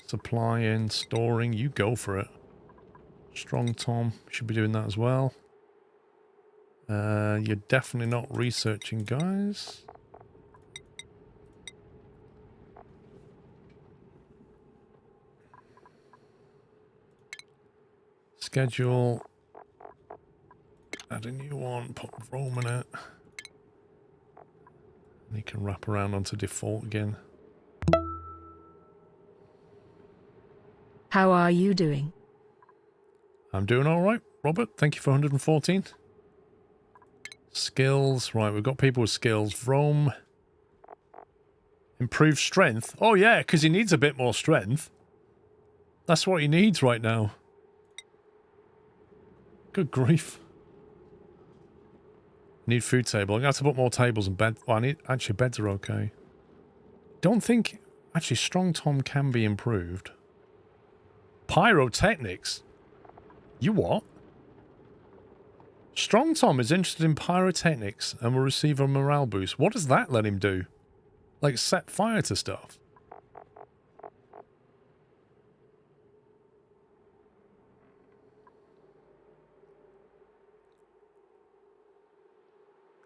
Speaker 1: Supplying. Storing. You go for it. Strong Tom. Should be doing that as well. You're definitely not researching, guys. Schedule. Add a new one. Put Rome in it. And you can wrap around onto default again.
Speaker 4: How are you doing?
Speaker 1: I'm doing alright, Robert. Thank you for 114. Skills. Right, we've got people with skills. Rome. Improve strength. Oh yeah, because he needs a bit more strength. That's what he needs right now. Good grief. Need food table. I'm going to have to put more tables and bed. Oh, I need... Actually, beds are okay. Don't think... Actually, Strong Tom can be improved. Pyrotechnics? You what? Strong Tom is interested in pyrotechnics and will receive a morale boost. What does that let him do? Like set fire to stuff?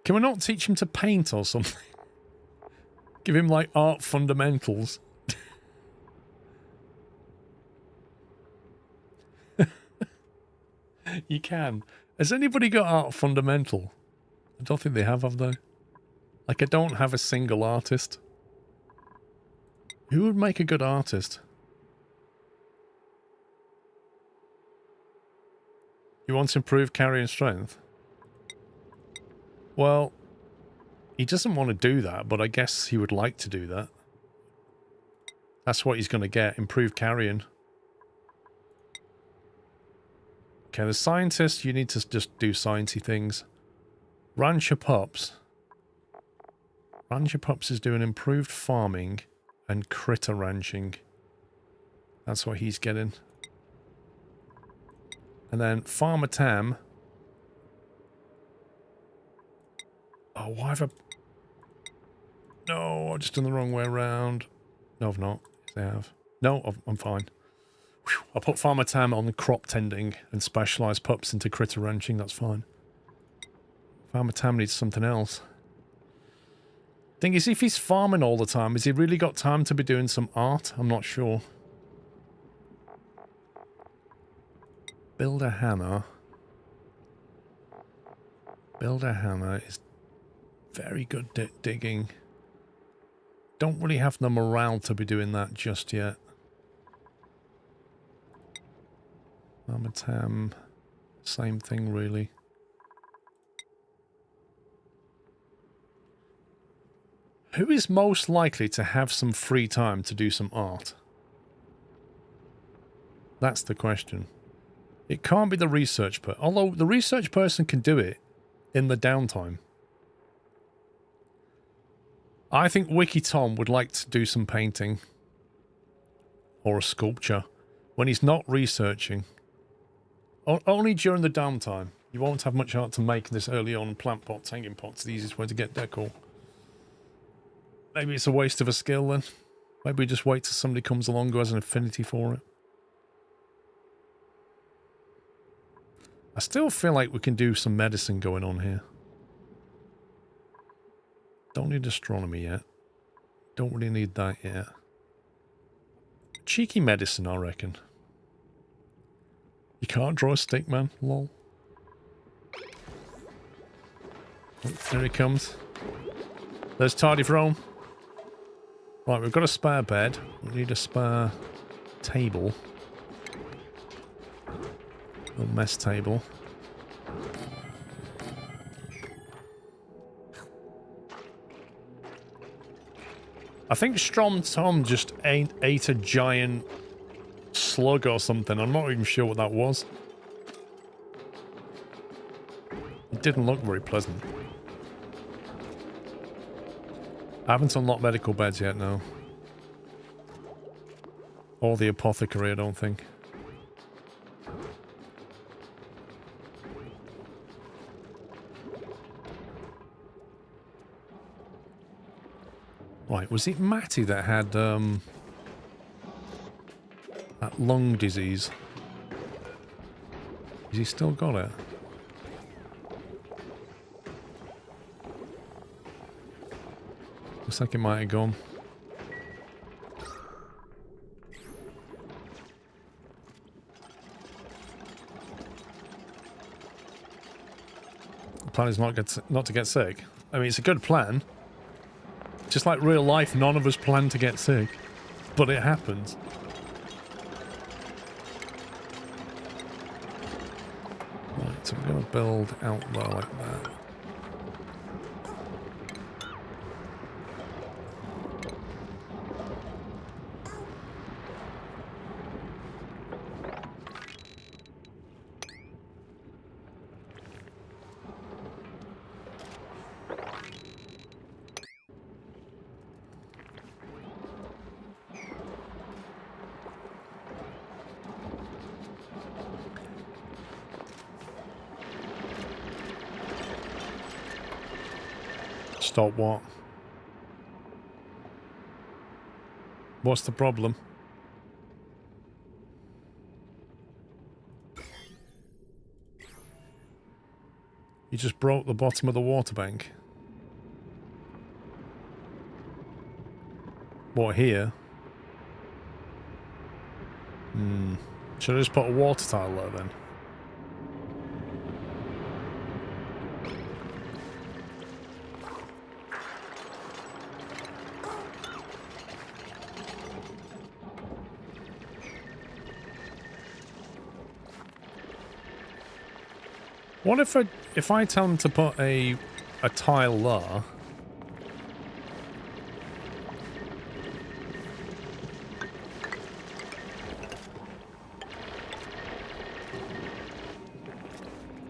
Speaker 1: Can we not teach him to paint or something? Give him like art fundamentals. You can. Has anybody got art fundamental? I don't think they have they? Like, I don't have a single artist. Who would make a good artist? You want to improve carrying strength? Well, he doesn't want to do that, but I guess he would like to do that. That's what he's going to get. Improve carrying. Okay, the scientist, you need to just do sciencey things. Rancher Pups. Rancher Pups is doing improved farming and critter ranching. That's what he's getting. And then Farmer Tam. Oh, why have I... No, I've just done the wrong way around. No, I've not. Yes, I have. No, I'm fine. Whew. I put Farmer Tam on the crop tending and specialised pups into critter ranching. That's fine. Farmer Tam needs something else. Thing is, if he's farming all the time, has he really got time to be doing some art? I'm not sure. Builder Hannah. Builder Hannah is very good at digging. Don't really have the morale to be doing that just yet. Farmer Tam, same thing really. Who is most likely to have some free time to do some art? That's the question. It can't be the research person, although the research person can do it in the downtime. I think Wiki Tom would like to do some painting or a sculpture when he's not researching. Only during the downtime. You won't have much art to make this early on. Plant pots, hanging pots, the easiest way to get decor. Maybe it's a waste of a skill then. Maybe we just wait till somebody comes along who has an affinity for it. I still feel like we can do some medicine going on here. Don't need astronomy yet. Don't really need that yet. Cheeky medicine, I reckon. You can't draw a stick, man. Lol. Oh, there he comes. There's Tardy Rome. Right, we've got a spare bed. We need a spare table. A mess table. I think Strom Tom just ate a giant slug or something. I'm not even sure what that was. It didn't look very pleasant. I haven't unlocked medical beds yet, no. Or the apothecary, I don't think. Right, was it Matty that had that lung disease? Has he still got it? Looks like it might have gone. The plan is not to get sick. I mean, it's a good plan. Just like real life, none of us plan to get sick, but it happens. Right, so we're going to build out there like that. Stop what? What's the problem? You just broke the bottom of the water bank. What, here? Should I just put a water tile there then? What if I tell them to put a tile there?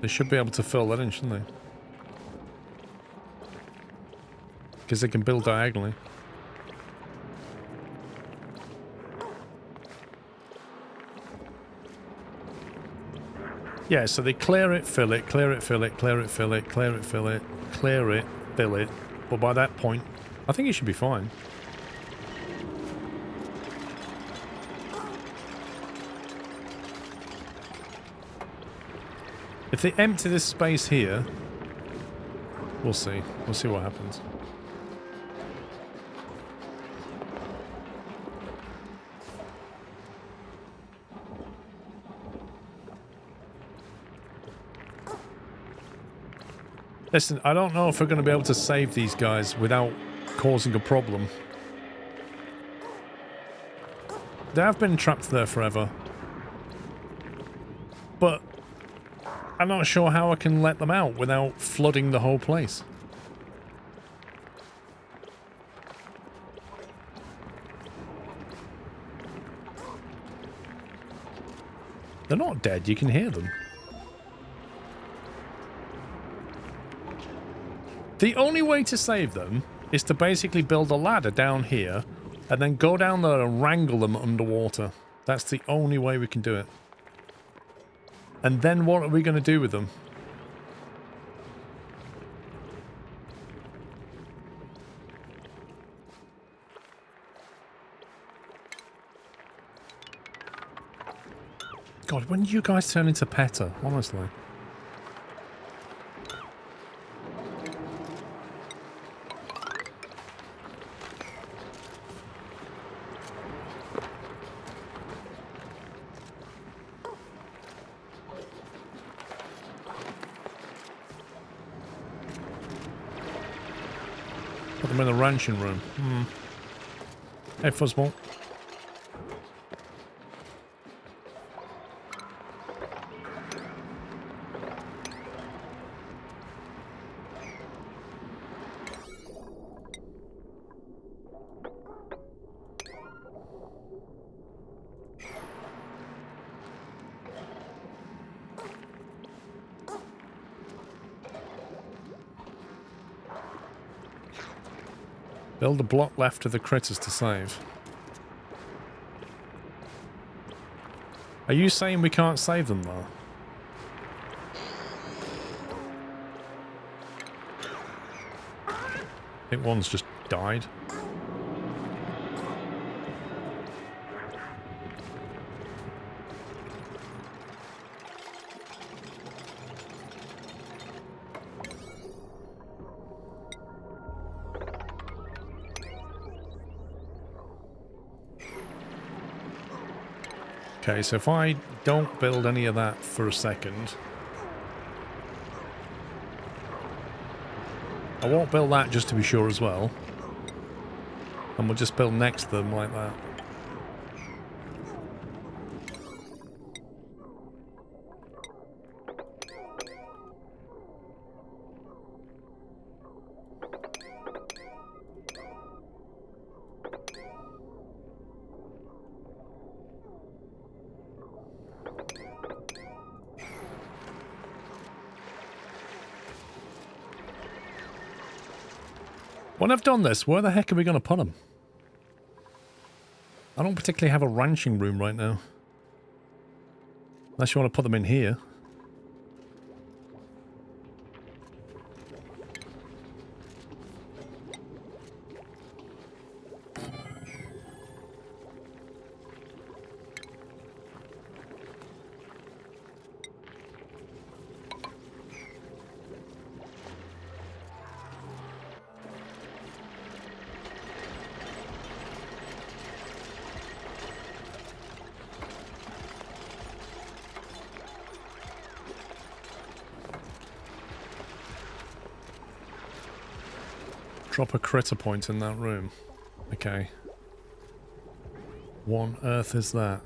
Speaker 1: They should be able to fill that in, shouldn't they? Because they can build diagonally. Yeah, so they clear it, fill it, clear it, fill it, clear it, fill it, clear it, fill it, clear it, fill it. But by that point, I think it should be fine. If they empty this space here, we'll see. We'll see what happens. Listen, I don't know if we're going to be able to save these guys without causing a problem. They have been trapped there forever. But I'm not sure how I can let them out without flooding the whole place. They're not dead, you can hear them. The only way to save them is to basically build a ladder down here and then go down there and wrangle them underwater. That's the only way we can do it. And then what are we going to do with them? God, when did you guys turn into PETA? Honestly. Put them in the ranching room. Hey, Fuzzball. Build a block left of the critters to save. Are you saying we can't save them, though? I think one's just died. Okay, so if I don't build any of that for a second... I won't build that just to be sure as well. And we'll just build next to them like that. When I've done this, where the heck are we going to put them? I don't particularly have a ranching room right now. Unless you want to put them in here. Drop a critter point in that room. Okay. What on earth is that?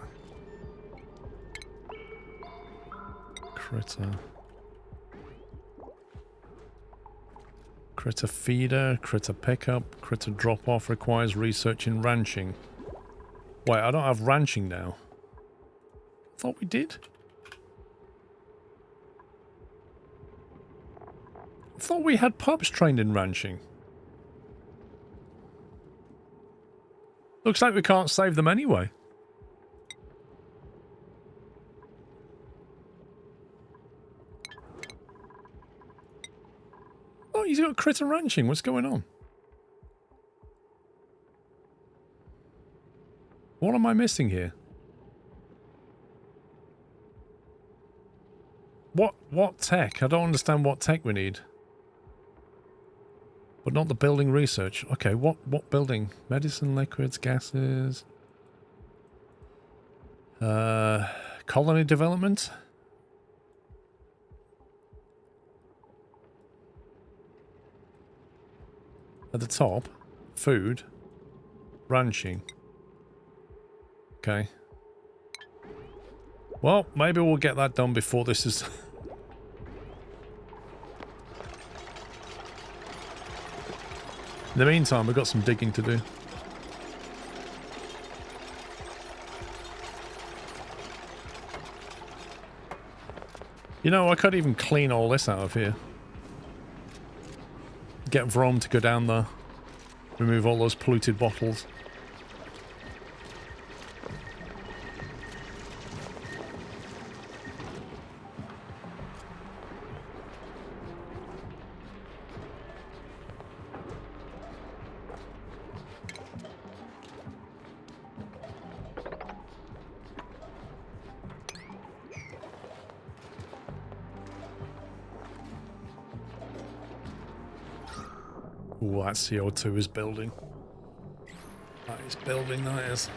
Speaker 1: Critter. Critter feeder, critter pickup, critter drop off requires research in ranching. Wait, I don't have ranching now. I thought we did. I thought we had pups trained in ranching. Looks like we can't save them anyway. He's got critter ranching. What's going on? What am I missing here? What tech? I don't understand what tech we need. But not the building research. Okay, what building? Medicine, liquids, gases. Colony development. At the top, food, ranching. Okay. Well, maybe we'll get that done before this is... In the meantime, we've got some digging to do. You know, I could even clean all this out of here. Get Vrom to go down there. Remove all those polluted bottles. Ooh, that CO2 is building. That is building, that is.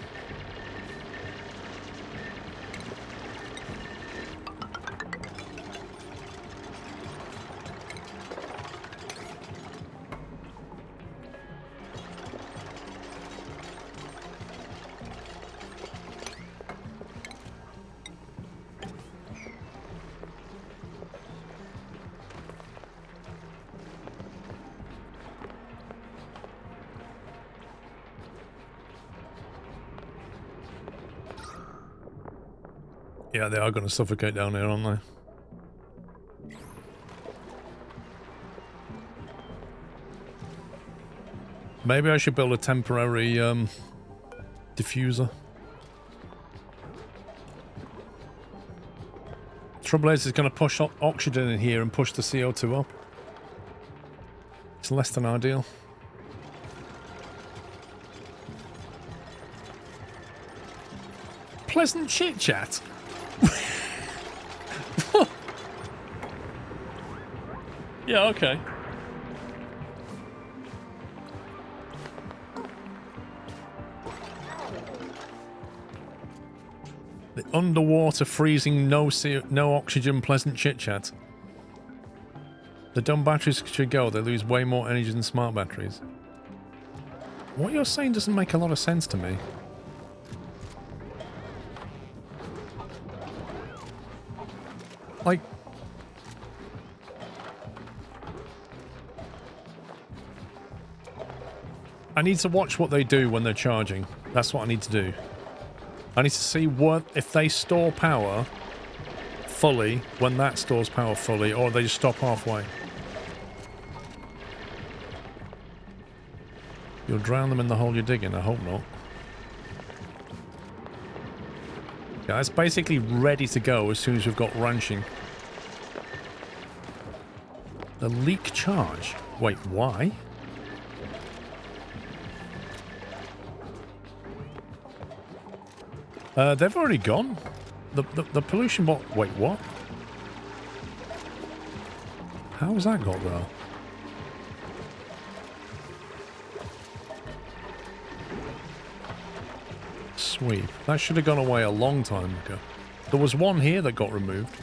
Speaker 1: Yeah, they are going to suffocate down here, aren't they? Maybe I should build a temporary diffuser. Trouble is, it's going to push oxygen in here and push the CO2 up. It's less than ideal. Pleasant chit-chat. Yeah, okay. The underwater freezing no oxygen pleasant chit-chat. The dumb batteries should go. They lose way more energy than smart batteries. What you're saying doesn't make a lot of sense to me. Like... I need to watch what they do when they're charging. That's what I need to do. I need to see what if they store power fully when that stores power fully, or they just stop halfway. You'll drown them in the hole you're digging, I hope not. Yeah, it's basically ready to go as soon as we've got ranching. The leak charge? Wait, why? They've already gone. The pollution bot. Wait, what? How has that got there? Sweep. That should have gone away a long time ago. There was one here that got removed.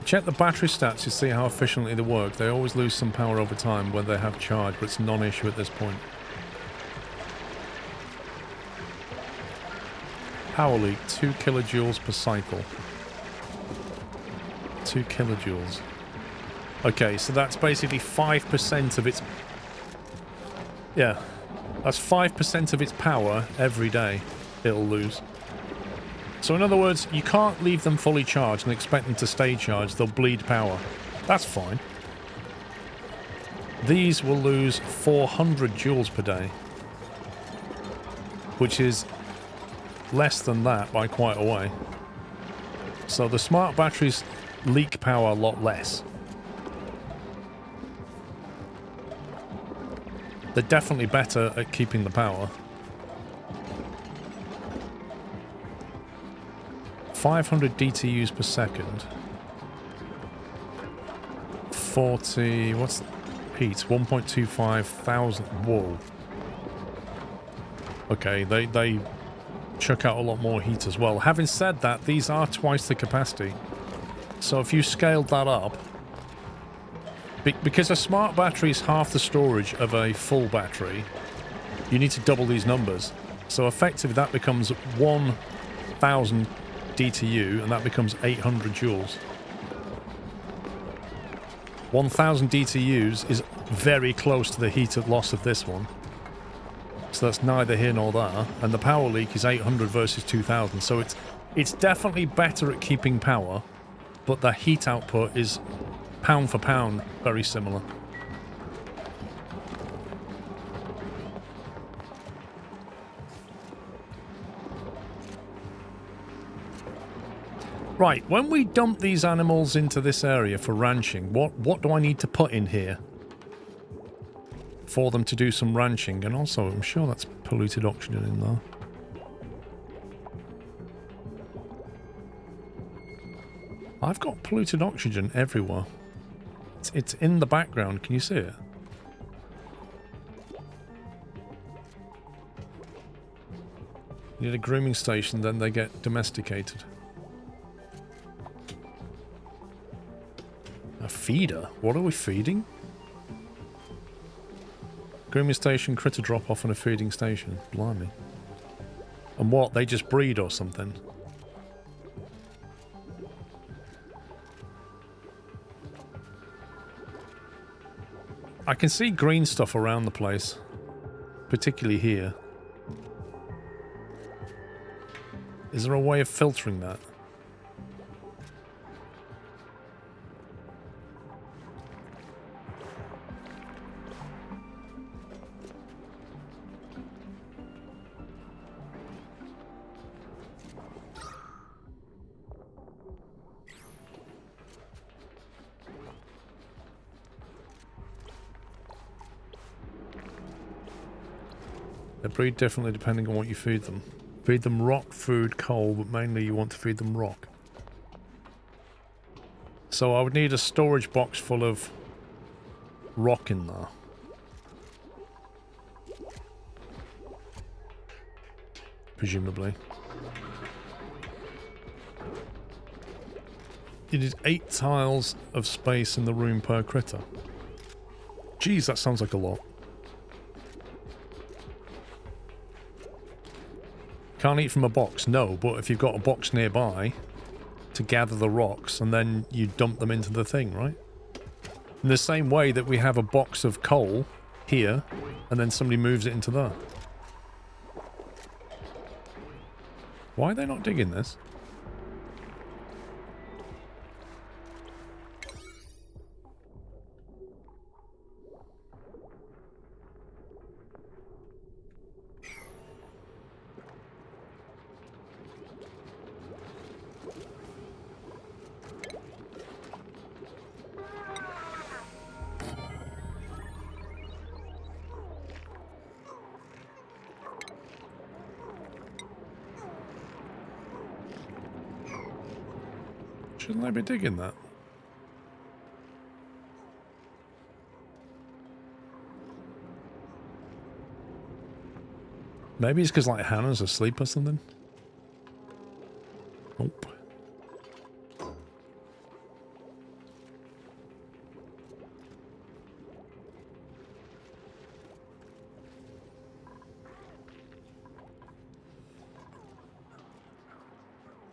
Speaker 1: Check the battery stats to see how efficiently they work. They always lose some power over time when they have charge, but it's non-issue at this point. Power leak, 2 kilojoules per cycle. 2 kilojoules. Okay, so that's basically 5% of its... Yeah, that's 5% of its power every day it'll lose. So in other words, you can't leave them fully charged and expect them to stay charged. They'll bleed power. That's fine. These will lose 400 joules per day, which is less than that by quite a way. So the smart batteries leak power a lot less. They're definitely better at keeping the power. 500 DTUs per second. 40... what's heat? 1.25 thousand... whoa. Okay, they chuck out a lot more heat as well. Having said that, these are twice the capacity. So if you scaled that up... because a smart battery is half the storage of a full battery, you need to double these numbers. So effectively that becomes 1,000 DTU, and that becomes 800 joules. 1,000 DTUs is very close to the heat loss of this one. So that's neither here nor there. And the power leak is 800 versus 2,000. So it's definitely better at keeping power, but the heat output is pound for pound very similar. Right, when we dump these animals into this area for ranching, what do I need to put in here for them to do some ranching? And also, I'm sure that's polluted oxygen in there. I've got polluted oxygen everywhere. It's in the background. Can you see it? You need a grooming station, then they get domesticated. A feeder? What are we feeding? Grooming station, critter drop off on a feeding station. Blimey. And what? They just breed or something? I can see green stuff around the place. Particularly here. Is there a way of filtering that? They breed differently depending on what you feed them. Feed them rock, food, coal, but mainly you want to feed them rock. So I would need a storage box full of rock in there. Presumably. You need 8 tiles of space in the room per critter. Geez, that sounds like a lot. Can't eat from a box, no, but if you've got a box nearby to gather the rocks and then you dump them into the thing, right? In the same way that we have a box of coal here and then somebody moves it into there. Why are they not digging this? Shouldn't they be digging that? Maybe it's because like Hannah's asleep or something? Nope.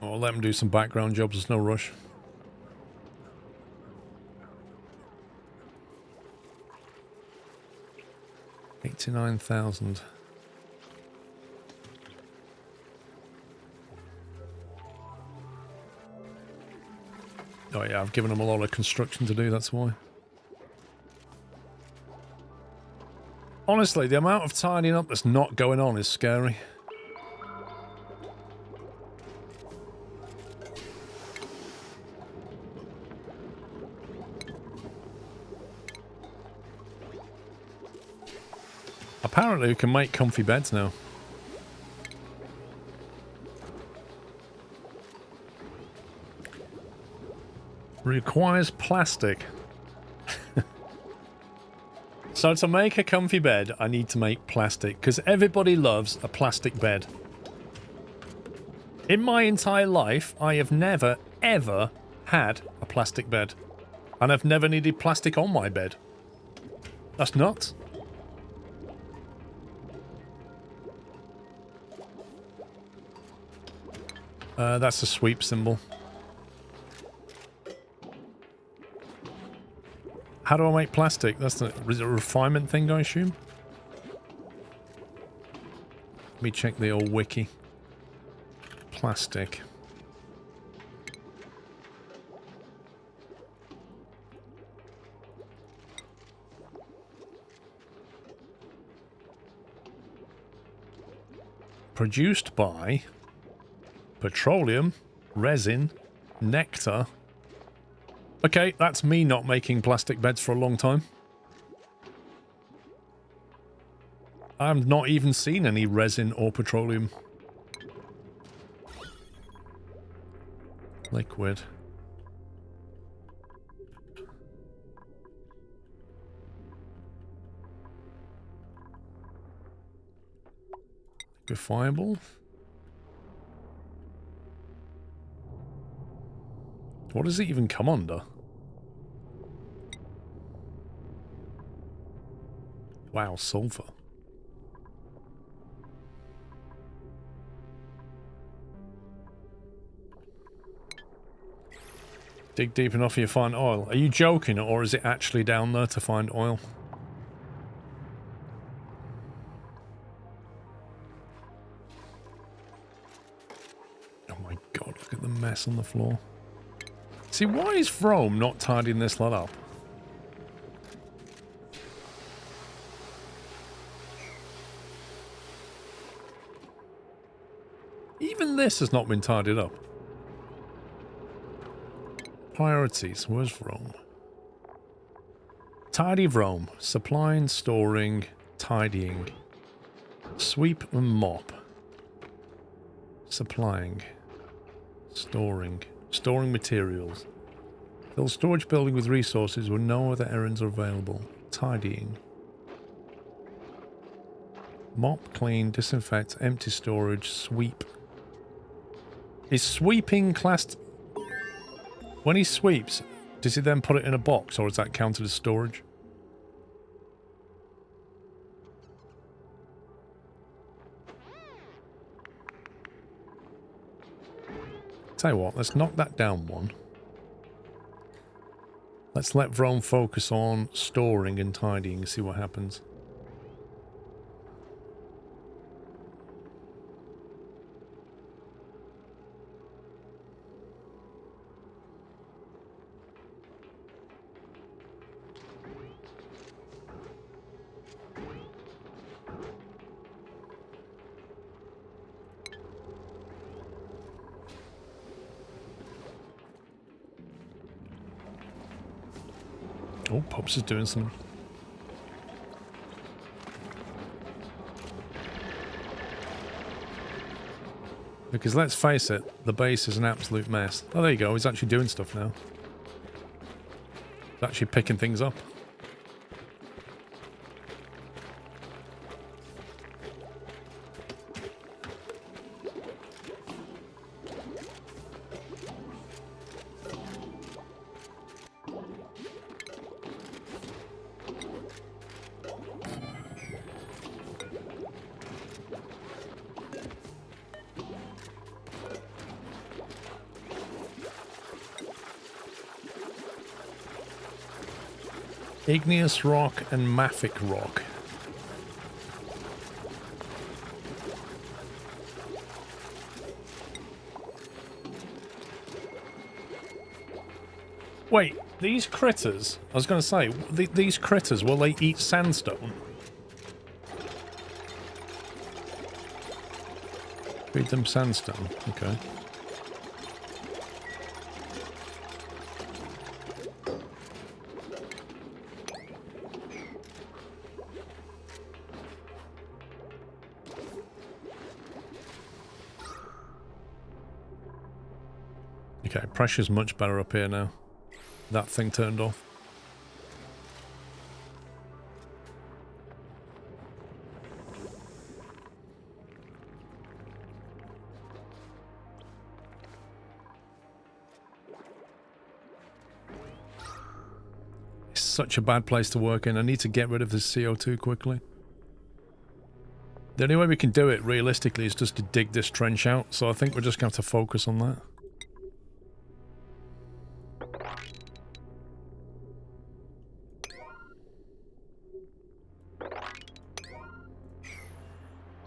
Speaker 1: I'll let them do some background jobs, there's no rush. $89,000. Oh yeah, I've given them a lot of construction to do, that's why. Honestly, the amount of tidying up that's not going on is scary. Apparently we can make comfy beds now. Requires plastic. So to make a comfy bed, I need to make plastic, because everybody loves a plastic bed. In my entire life, I have never, ever had a plastic bed. And I've never needed plastic on my bed. That's nuts. That's a sweep symbol. How do I make plastic? Is it a refinement thing, I assume? Let me check the old wiki. Plastic. Produced by petroleum, resin, nectar. Okay, that's me not making plastic beds for a long time. I've not even seen any resin or petroleum. Liquid. Liquefiable. What does it even come under? Wow, sulfur. Dig deep enough you find oil. Are you joking, or is it actually down there to find oil? Oh my god, look at the mess on the floor. See, why is Frome not tidying this lot up? Even this has not been tidied up. Priorities. Where's Rome? Tidy Rome. Supplying, storing, tidying. Sweep and mop. Supplying. Storing. Storing materials. Fill storage building with resources when no other errands are available. Tidying. Mop, clean, disinfect, empty storage, sweep. Is sweeping classed... When he sweeps, does he then put it in a box, or is that counted as storage? Tell you what, let's knock that down one. Let's let Vrome focus on storing and tidying and see what happens. Oh, Pops is doing something. Because let's face it, the base is an absolute mess. Oh, there you go. He's actually doing stuff now. He's actually picking things up. Igneous rock and mafic rock. Wait, these critters, I was going to say, these critters, will they eat sandstone? Feed them sandstone, okay. Okay, pressure's much better up here now. That thing turned off. It's such a bad place to work in. I need to get rid of this CO2 quickly. The only way we can do it realistically is just to dig this trench out, so I think we're just going to have to focus on that.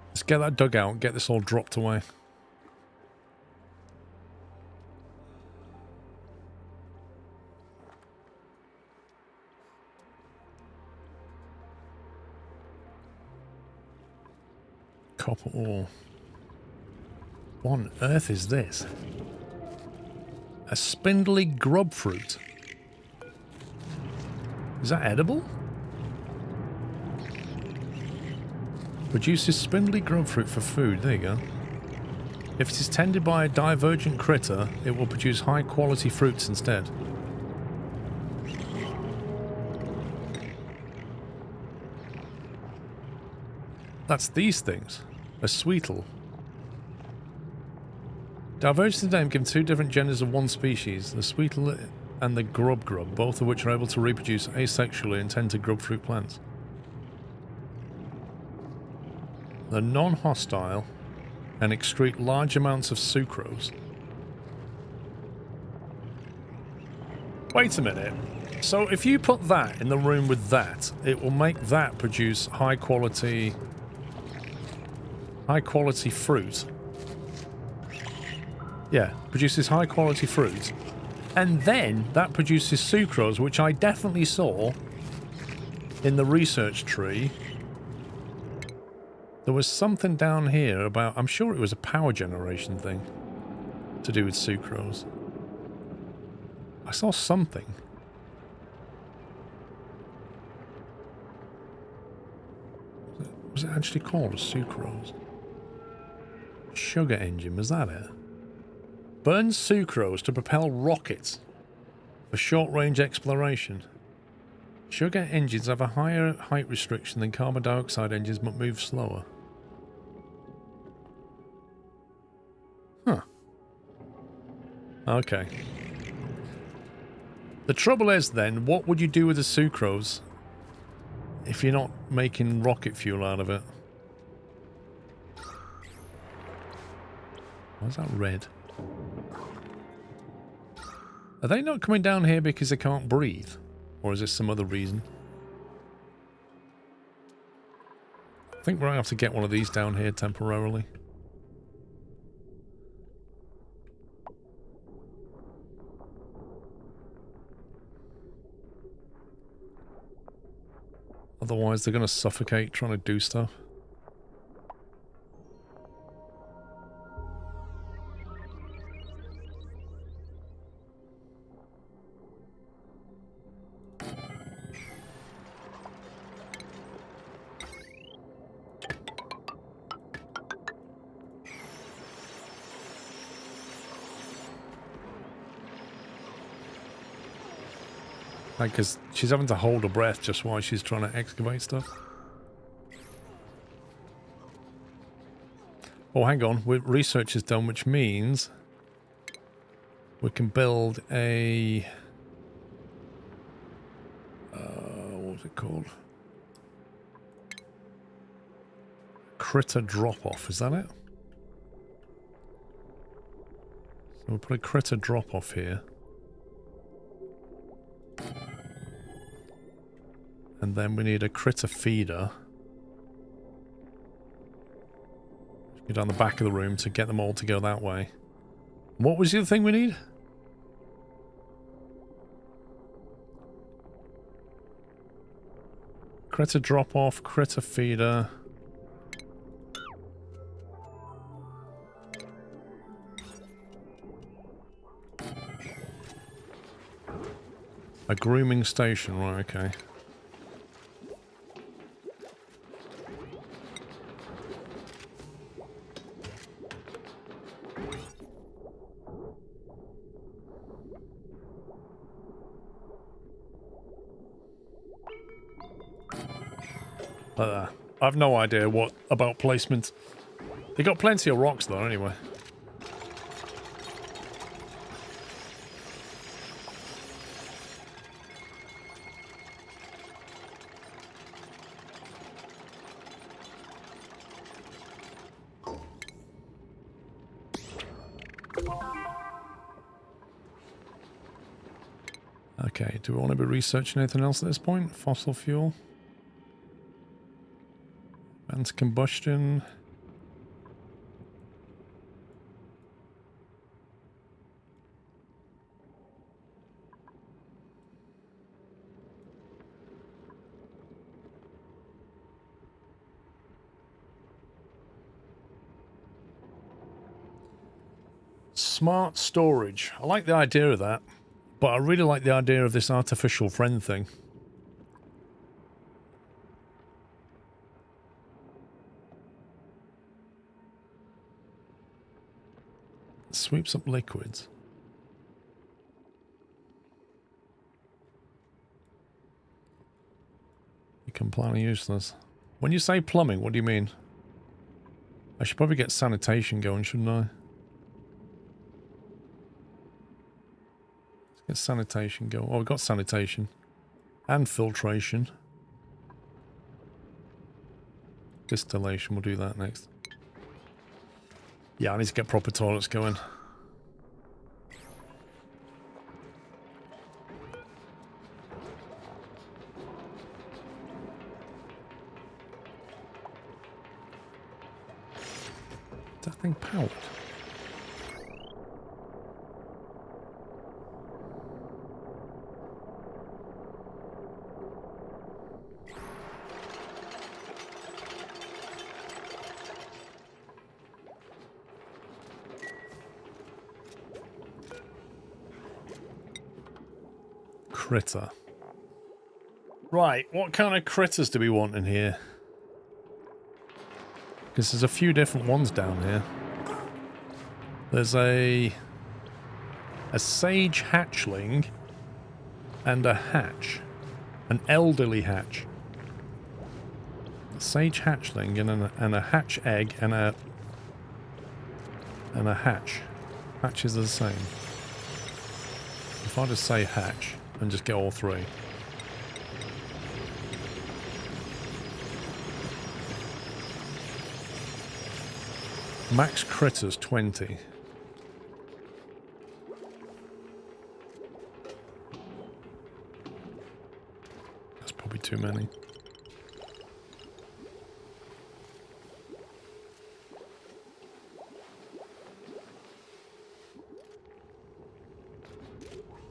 Speaker 1: Let's get that dug out and get this all dropped away. Copper ore. What on earth is this? A spindly grub fruit. Is that edible? Produces spindly grub fruit for food. There you go. If it is tended by a divergent critter, it will produce high quality fruits instead. That's these things. A sweetle. Divergent name given two different genders of one species, the sweetle and the grub, both of which are able to reproduce asexually and tend to grub fruit plants. They're non-hostile and excrete large amounts of sucrose. Wait a minute. So if you put that in the room with that, it will make that produce high quality fruit. Yeah, produces high quality fruit. And then that produces sucrose, which I definitely saw in the research tree. There was something down here about, I'm sure it was a power generation thing to do with sucrose. I saw something. Was it actually called a sucrose? Sugar engine, was that it? Burns sucrose to propel rockets for short-range exploration. Sugar engines have a higher height restriction than carbon dioxide engines but move slower. Huh. Okay. The trouble is then, what would you do with the sucrose if you're not making rocket fuel out of it? Why is that red? Are they not coming down here because they can't breathe? Or is this some other reason? I think we're going to have to get one of these down here temporarily. Otherwise they're going to suffocate trying to do stuff. Because she's having to hold her breath just while she's trying to excavate stuff. Oh, hang on. Research is done, which means we can build a... what was it called? Critter drop-off, is that it? So we'll put a critter drop-off here. And then we need a critter feeder. Go down the back of the room to get them all to go that way. What was the other thing we need? Critter drop-off, critter feeder. A grooming station, right, okay. Like that. I've no idea what about placement. They got plenty of rocks though, anyway. Okay, do we want to be researching anything else at this point? Fossil fuel? Advanced combustion? Smart storage. I like the idea of that. But I really like the idea of this artificial friend thing. It sweeps up liquids. You completely useless. When you say plumbing, what do you mean? I should probably get sanitation going, shouldn't I? Get sanitation go. Oh, we've got sanitation. And filtration. Distillation, we'll do that next. Yeah, I need to get proper toilets going. Is that thing powered? Critter. Right, what kind of critters do we want in here? Because there's a few different ones down here. There's a sage hatchling and a hatch. An elderly hatch. A sage hatchling and a hatch egg and a hatch. Hatches are the same. If I just say hatch and just get all three. Max critters 20. That's probably too many.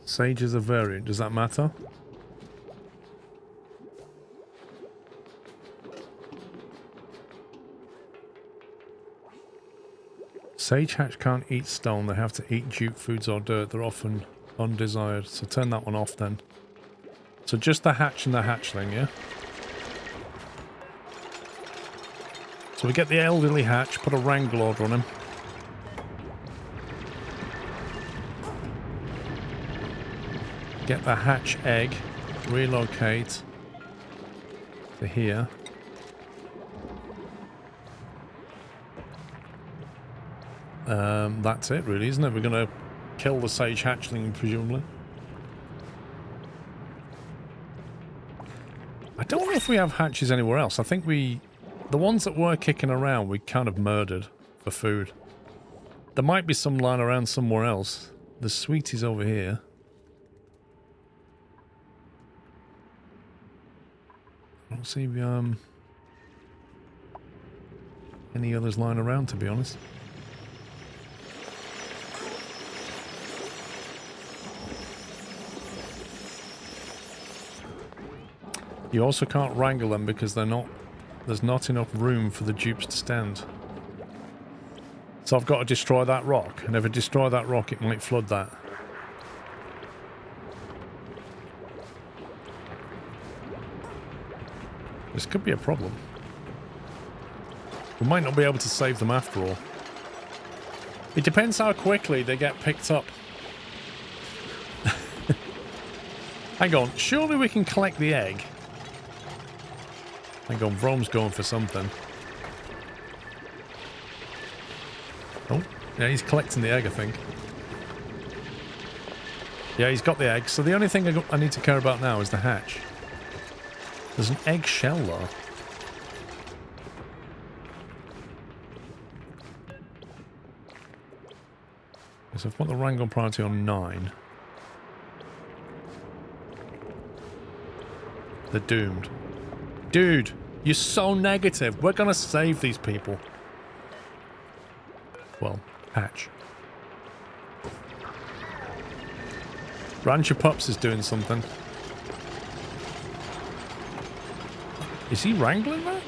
Speaker 1: Sage is a variant, does that matter? Sage hatch can't eat stone, they have to eat jute foods or dirt, they're often undesired. So turn that one off then. So just the hatch and the hatchling, yeah? So we get the elderly hatch, put a wrangle order on him. Get the hatch egg, relocate to here. That's it really, isn't it? We're going to kill the sage hatchling, presumably. I don't know if we have hatches anywhere else. I think the ones that were kicking around, we kind of murdered for food. There might be some lying around somewhere else. The sweetie's over here. I don't see any others lying around, to be honest. You also can't wrangle them because there's not enough room for the dupes to stand. So I've got to destroy that rock, and if I destroy that rock it might flood that. This could be a problem. We might not be able to save them after all. It depends how quickly they get picked up. Hang on, surely we can collect the egg. Hang on, Vrome's going for something. Oh, yeah, he's collecting the egg, I think. Yeah, he's got the egg. So the only thing I need to care about now is the hatch. There's an egg shell, though. So I've got the Wrangle priority on 9. They're doomed. Dude, you're so negative. We're gonna save these people. Well, hatch. Rancher Pups is doing something. Is he wrangling that?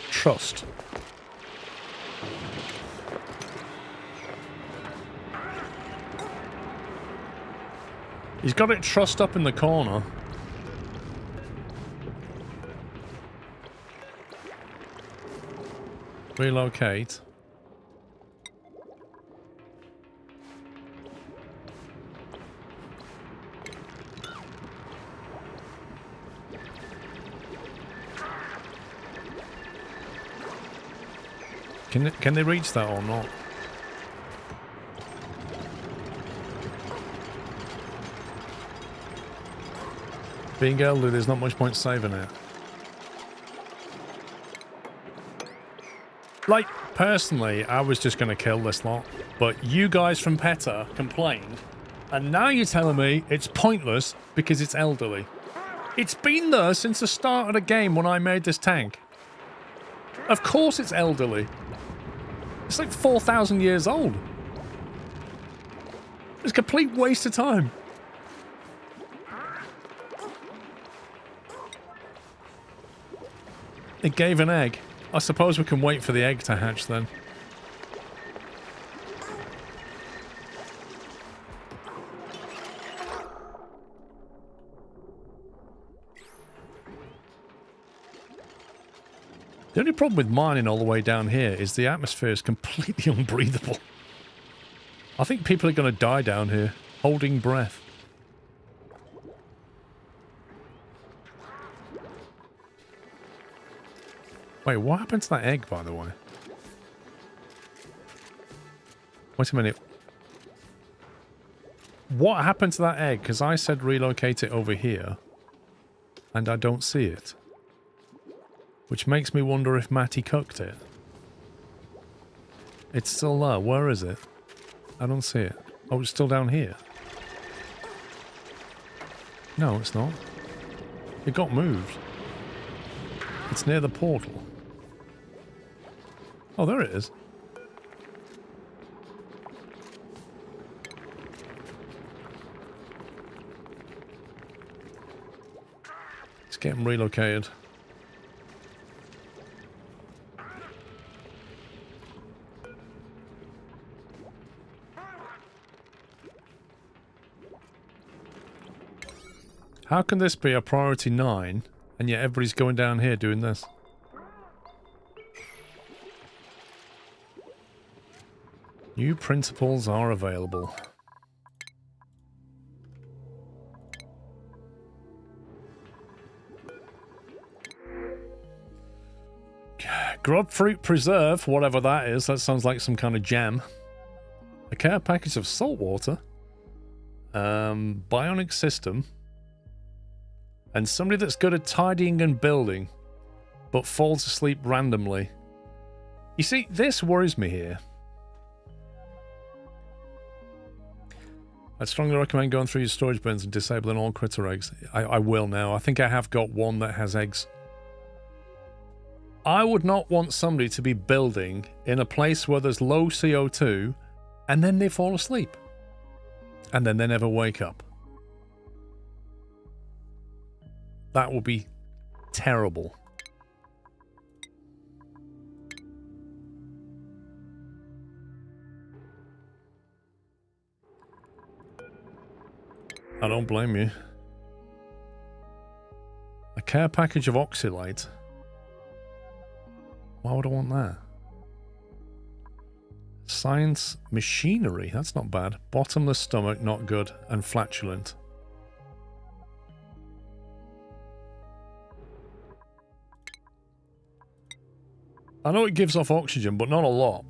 Speaker 1: Trust. He's got it trussed up in the corner. Relocate. Can they reach that or not? Being elderly, there's not much point saving it. Like, personally, I was just going to kill this lot, but you guys from PETA complained, and now you're telling me it's pointless because it's elderly. It's been there since the start of the game when I made this tank. Of course it's elderly. It's like 4,000 years old. It's a complete waste of time. It gave an egg. I suppose we can wait for the egg to hatch then. The only problem with mining all the way down here is the atmosphere is completely unbreathable. I think people are going to die down here, holding breath. Wait, what happened to that egg, by the way? Wait a minute. What happened to that egg? Because I said relocate it over here, and I don't see it. Which makes me wonder if Matty cooked it. It's still there. Where is it? I don't see it. Oh, it's still down here. No, it's not. It got moved. It's near the portal. Oh, there it is. Let's get him relocated. How can this be a priority 9 and yet everybody's going down here doing this? New principles are available. Grub fruit preserve, whatever that is. That sounds like some kind of jam. A care package of salt water. Bionic system. And somebody that's good at tidying and building, but falls asleep randomly. You see, this worries me here. I'd strongly recommend going through your storage bins and disabling all critter eggs. I will now. I think I have got one that has eggs. I would not want somebody to be building in a place where there's low CO2 and then they fall asleep. And then they never wake up. That would be terrible. I don't blame you. A care package of oxylite. Why would I want that? Science machinery, that's not bad. Bottomless stomach, not good. And flatulent. I know it gives off oxygen, but not a lot.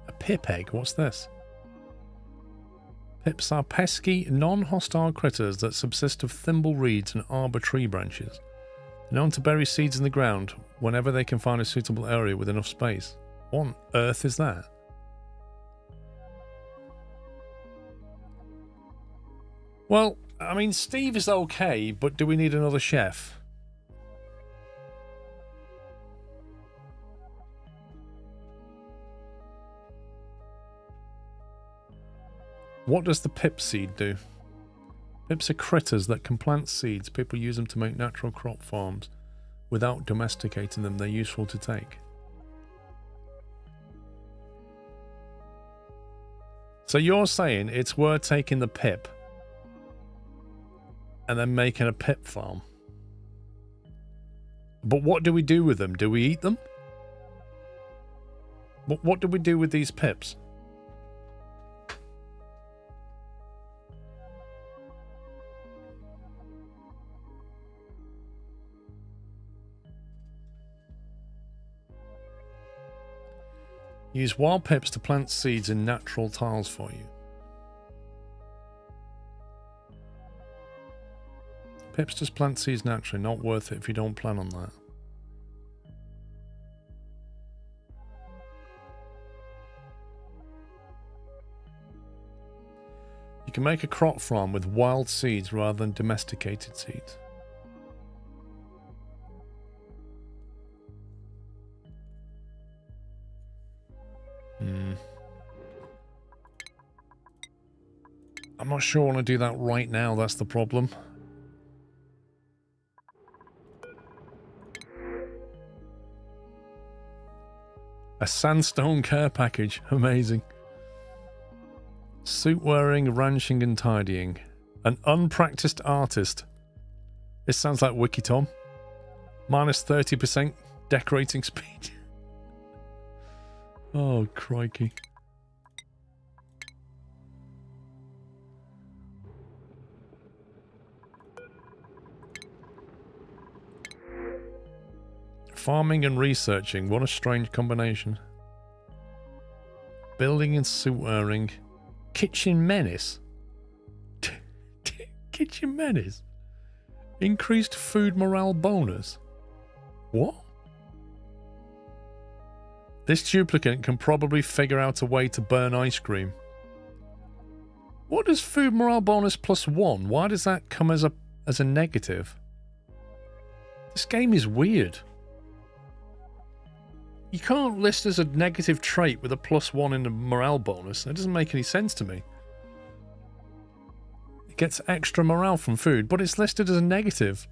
Speaker 1: A pip egg, what's this? Pips are pesky, non-hostile critters that subsist of thimble reeds and arbor tree branches. They're known to bury seeds in the ground whenever they can find a suitable area with enough space. What on earth is that? Well, I mean, Steve is okay, but do we need another chef? What does the pip seed do? Pips are critters that can plant seeds. People use them to make natural crop farms. Without domesticating them, they're useful to take. So you're saying it's worth taking the pip and then making a pip farm? But what do we do with them? Do we eat them? What do we do with these pips? Use wild pips to plant seeds in natural tiles for you. Pips just plant seeds naturally, not worth it if you don't plan on that. You can make a crop farm with wild seeds rather than domesticated seeds. I'm not sure I want to do that right now, that's the problem. A sandstone care package, amazing. Suit wearing, ranching and tidying. An unpracticed artist. This sounds like Wikitom. Minus 30% decorating speed. Oh, crikey. Farming and researching, what a strange combination. Building and suit wearing. Kitchen menace. Kitchen menace. Increased food morale bonus. What? This duplicate can probably figure out a way to burn ice cream. What does food morale bonus +1? Why does that come as a negative? This game is weird. You can't list as a negative trait with a +1 in the morale bonus. That doesn't make any sense to me. It gets extra morale from food, but it's listed as a negative.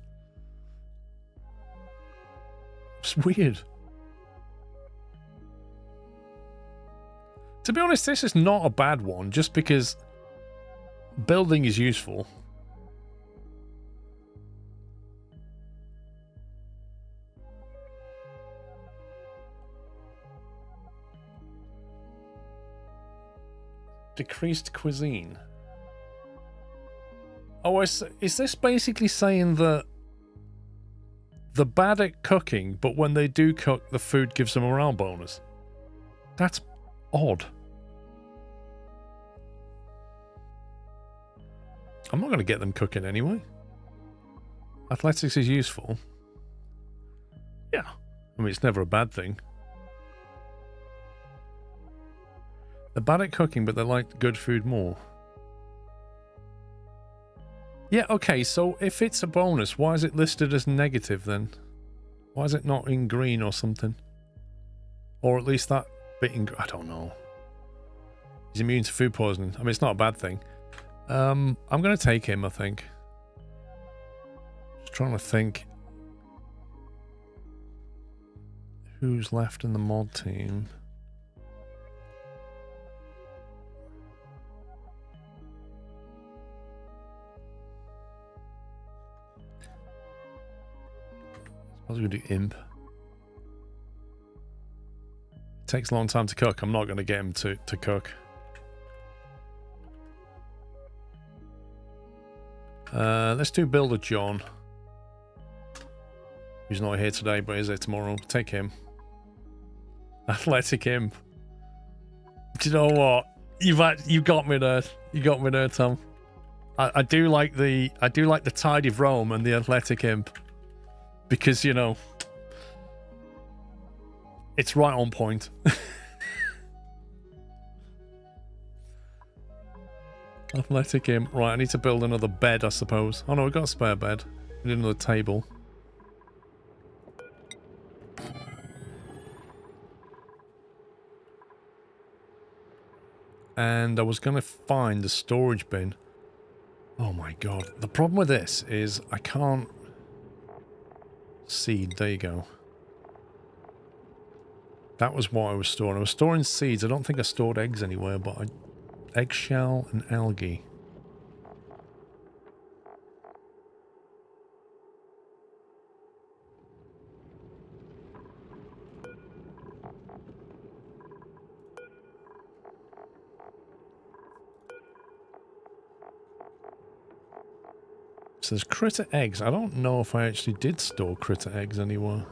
Speaker 1: It's weird. To be honest, this is not a bad one, just because building is useful. Decreased cuisine. Oh, is this basically saying that they're bad at cooking, but when they do cook, the food gives them a morale bonus? That's odd. I'm not going to get them cooking anyway. Athletics is useful. Yeah. I mean, it's never a bad thing. They're bad at cooking, but they like good food more. Yeah, okay, so if it's a bonus, why is it listed as negative then? Why is it not in green or something? Or at least that bit in... I don't know. He's immune to food poisoning. I mean, it's not a bad thing. I'm going to take him, I think. Just trying to think. Who's left in the mod team? I was going to do imp. Takes a long time to cook. I'm not going to get him to cook. Let's do Builder John. He's not here today, but is here tomorrow. Take him. Athletic imp. Do you know what? You got me there. You got me there, Tom. I do like the tidy Rome and the athletic imp, because you know it's right on point. Athletic imp. Right, I need to build another bed, I suppose. Oh no, we've got a spare bed. We need another table. And I was going to find the storage bin. Oh my god. The problem with this is I can't... Seed, there you go. That was what I was storing. I was storing seeds. I don't think I stored eggs anywhere, but eggshell and algae. So there's critter eggs. I don't know if I actually did store critter eggs anywhere.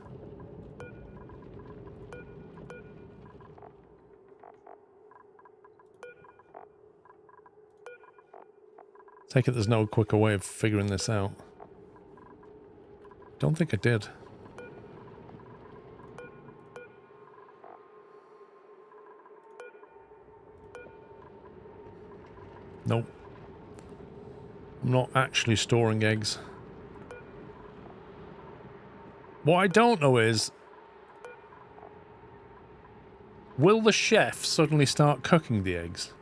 Speaker 1: Take it there's no quicker way of figuring this out. Don't think I did. Nope. I'm not actually storing eggs. What I don't know is, will the chef suddenly start cooking the eggs?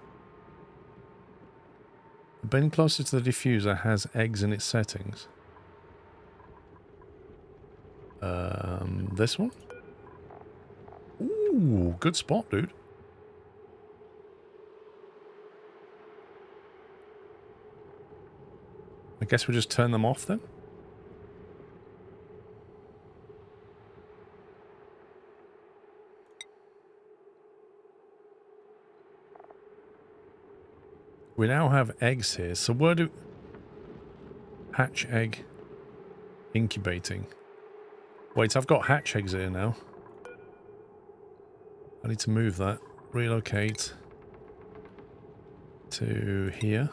Speaker 1: The bin closer to the diffuser has eggs in its settings. This one? Ooh, good spot, dude. I guess we just turn them off then? We now have eggs here, so where do... Hatch egg incubating. Wait, I've got hatch eggs here now. I need to move that. Relocate to here.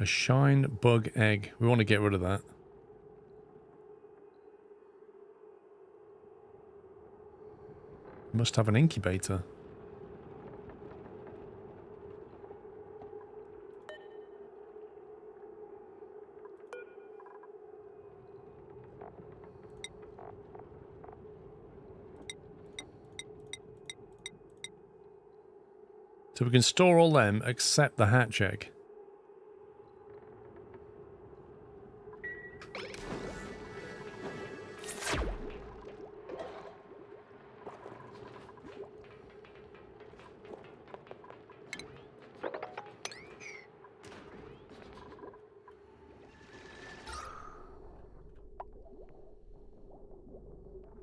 Speaker 1: A shine bug egg. We want to get rid of that. Must have an incubator. So we can store all them except the hatch egg.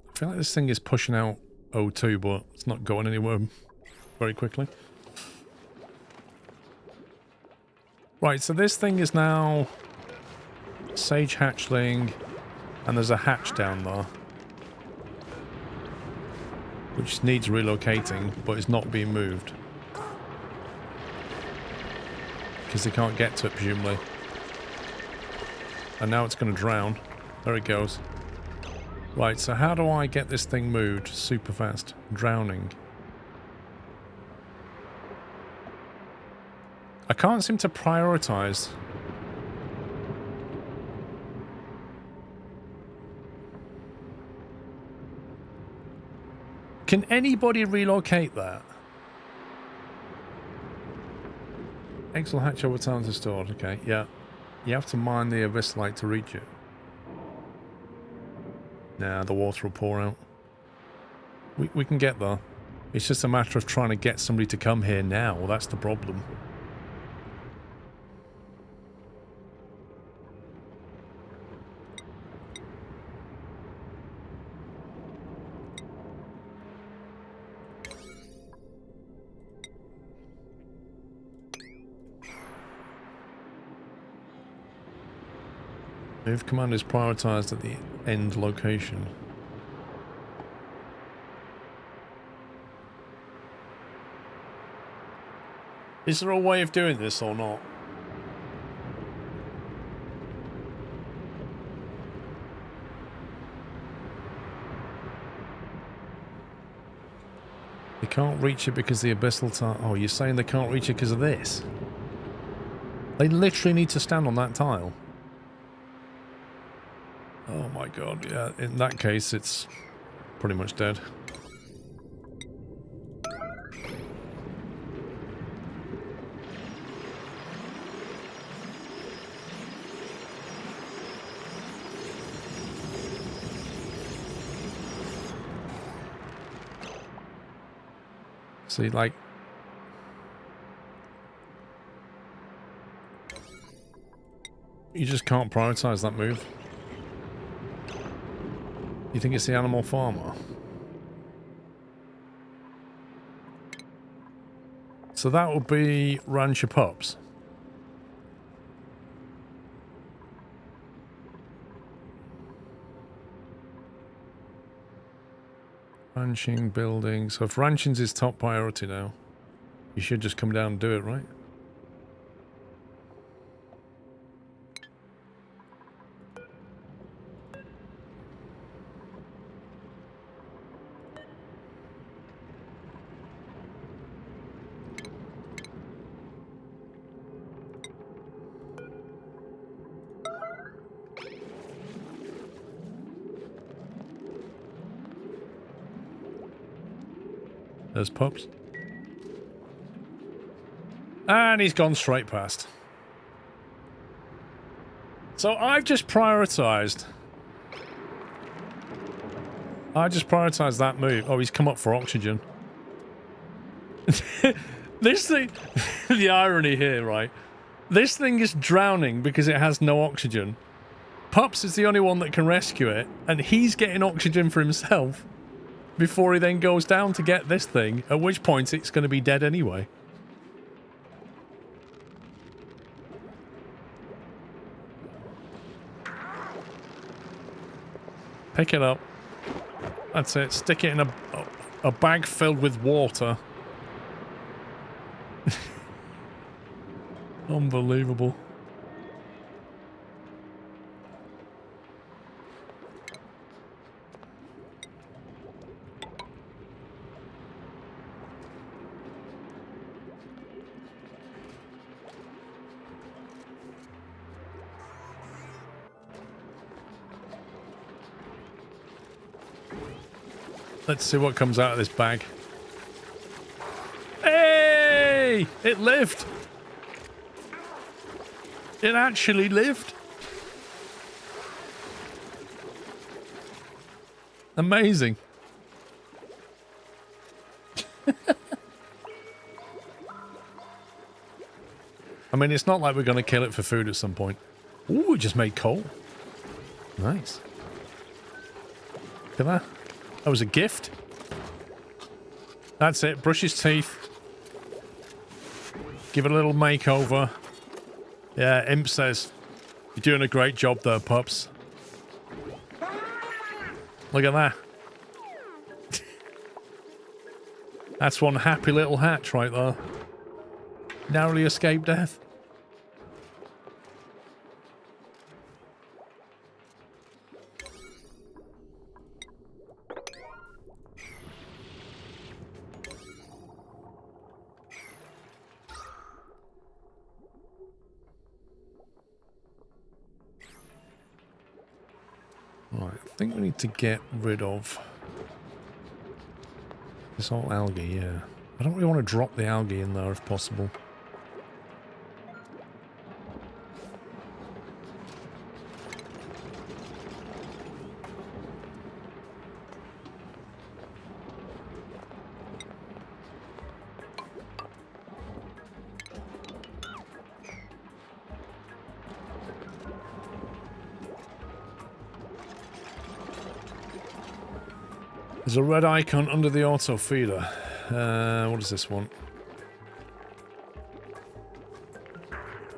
Speaker 1: I feel like this thing is pushing out O2, but it's not going anywhere very quickly. Right, so this thing is now Sage Hatchling, and there's a hatch down there, which needs relocating, but it's not being moved. Because they can't get to it, presumably. And now it's going to drown. There it goes. Right, so how do I get this thing moved super fast? Drowning. I can't seem to prioritize. Can anybody relocate that? Eggs will hatch over time to stored. Okay, yeah. You have to mine the abyssite to reach it. Nah, the water will pour out. We can get there. It's just a matter of trying to get somebody to come here now. Well, that's the problem. Move command is prioritized at the end location. Is there a way of doing this or not? They can't reach it because the abyssal tile... Oh, you're saying they can't reach it because of this? They literally need to stand on that tile. Oh my god, yeah. In that case, it's pretty much dead. See, like... You just can't prioritize that move. You think it's the animal farmer? So that would be ranch your pups. Ranching, building. So if ranching's is top priority now, you should just come down and do it, right? There's pups. And he's gone straight past. So I've just prioritized. I just prioritized that move. Oh, he's come up for oxygen. This thing... The irony here, right? This thing is drowning because it has no oxygen. Pups is the only one that can rescue it, and he's getting oxygen for himself before he then goes down to get this thing, at which point it's going to be dead anyway. Pick it up. That's it. Stick it in a bag filled with water. Unbelievable. Let's see what comes out of this bag. Hey! It lived! It actually lived! Amazing. I mean, it's not like we're going to kill it for food at some point. Ooh, it just made coal. Nice. Look at that. That was a gift. That's it. Brush his teeth. Give it a little makeover. Yeah, Imp says, you're doing a great job there, pups. Look at that. That's one happy little hatch right there. Narrowly escaped death. Right, I think we need to get rid of this whole algae, yeah. I don't really want to drop the algae in there if possible. There's a red icon under the auto feeder. What does this want?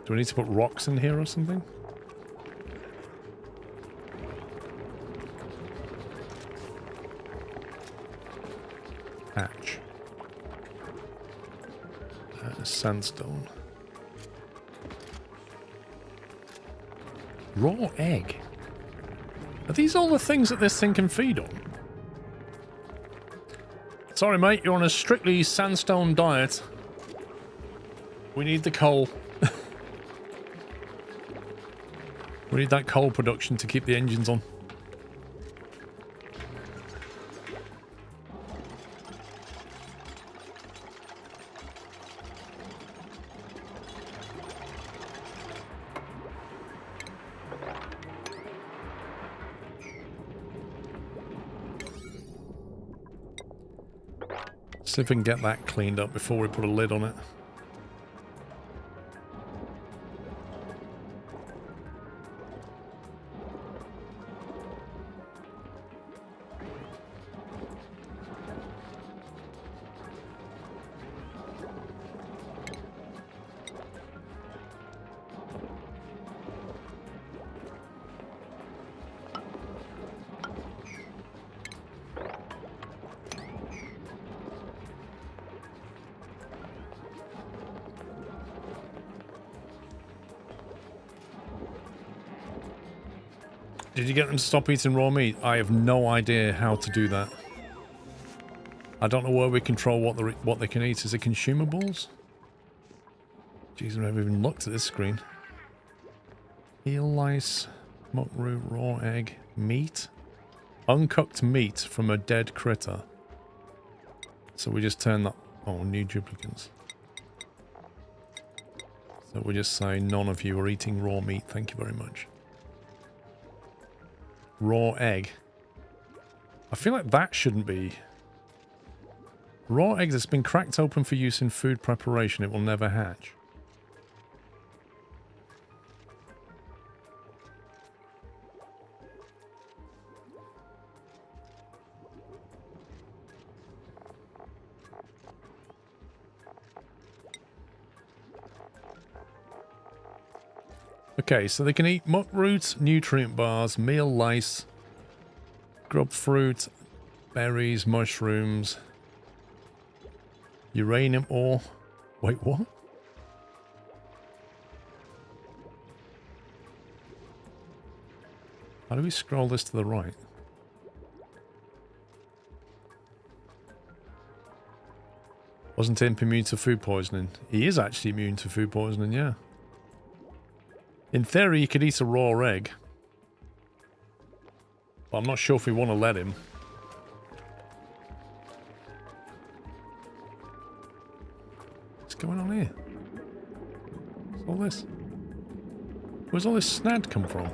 Speaker 1: Do we need to put rocks in here or something? Hatch. Sandstone. Raw egg. Are these all the things that this thing can feed on? Sorry, mate, you're on a strictly sandstone diet. We need the coal. We need that coal production to keep the engines on. See if we can get that cleaned up before we put a lid on it. Did you get them to stop eating raw meat? I have no idea how to do that. I don't know where we control what they can eat. Is it consumables? Jeez, I haven't even looked at this screen. Eel lice, muck root, raw egg, meat. Uncooked meat from a dead critter. So we just turn that... Oh, new duplicants. So we just say none of you are eating raw meat. Thank you very much. Raw egg. I feel like that shouldn't be. Raw egg that's been cracked open for use in food preparation. It will never hatch. Okay, so they can eat muck roots, nutrient bars, meal lice, grub fruit, berries, mushrooms, uranium ore. Wait, what? How do we scroll this to the right? Wasn't imp immune to food poisoning? He is actually immune to food poisoning, yeah. In theory, you could eat a raw egg. But I'm not sure if we want to let him. What's going on here? What's all this? Where's all this snad come from?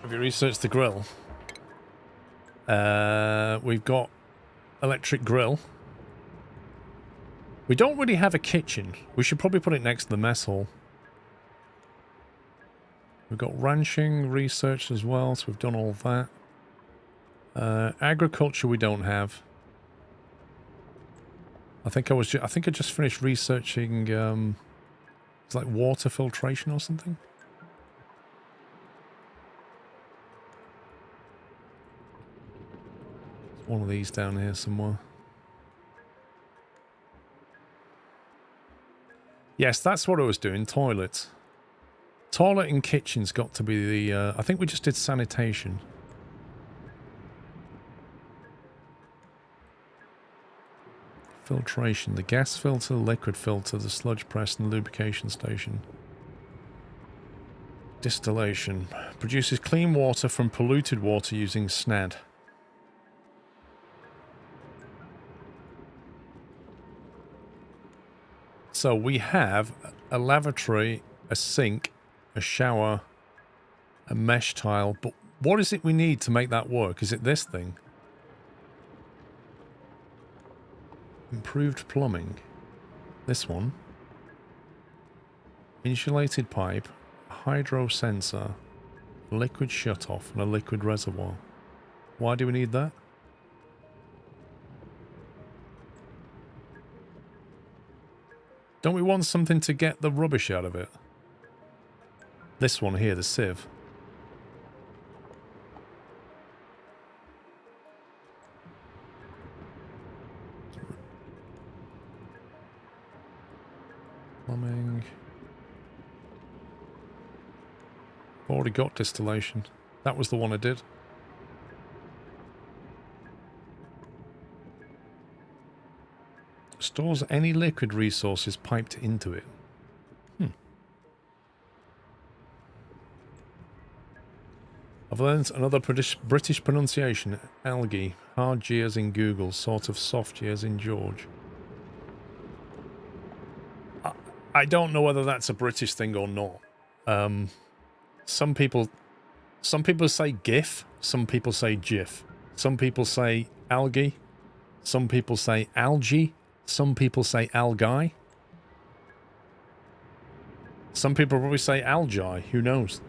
Speaker 1: Have you researched the grill? We've got electric grill. We don't really have a kitchen. We should probably put it next to the mess hall. We've got ranching research as well, so we've done all that. Agriculture we don't have. I think I just finished researching it's like water filtration or something. One of these down here somewhere. Yes, that's what I was doing. Toilets. Toilet and kitchen's got to be the... I think we just did sanitation. Filtration. The gas filter, the liquid filter, the sludge press, and the lubrication station. Distillation. Produces clean water from polluted water using SNAD. So we have a lavatory a sink, a shower, a mesh tile. But what is it we need to make that work? Is it this thing? Improved plumbing. This one. Insulated pipe, hydro sensor, liquid shutoff, and a liquid reservoir. Why do we need that? Don't we want something to get the rubbish out of it? This one here, the sieve. Plumbing. Already got distillation. That was the one I did. Stores any liquid resources piped into it. I've learned another British pronunciation. Algae. Hard G as in Google. Sort of soft G as in George. I don't know whether that's a British thing or not. Some people say GIF. Some people say GIF. Some people say algae. Some people say algae. Some people say algae. Some people probably say algae. Who knows?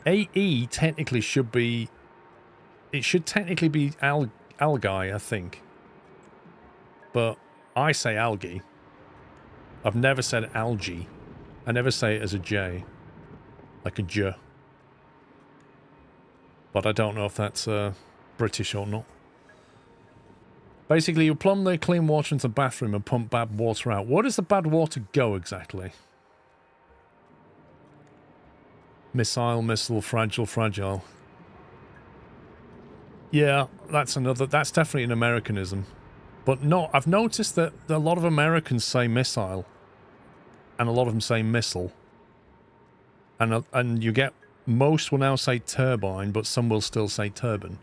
Speaker 1: AE technically should be... It should technically be algae, I think. But I say algae. I've never said algae. I never say it as a J. Like a J. But I don't know if that's British or not. Basically, you plumb the clean water into the bathroom and pump bad water out. Where does the bad water go exactly? Missile, missile, fragile, fragile. Yeah, that's definitely an Americanism. But no, I've noticed that a lot of Americans say missile. And a lot of them say missile. And you get... Most will now say turbine, but some will still say turbine.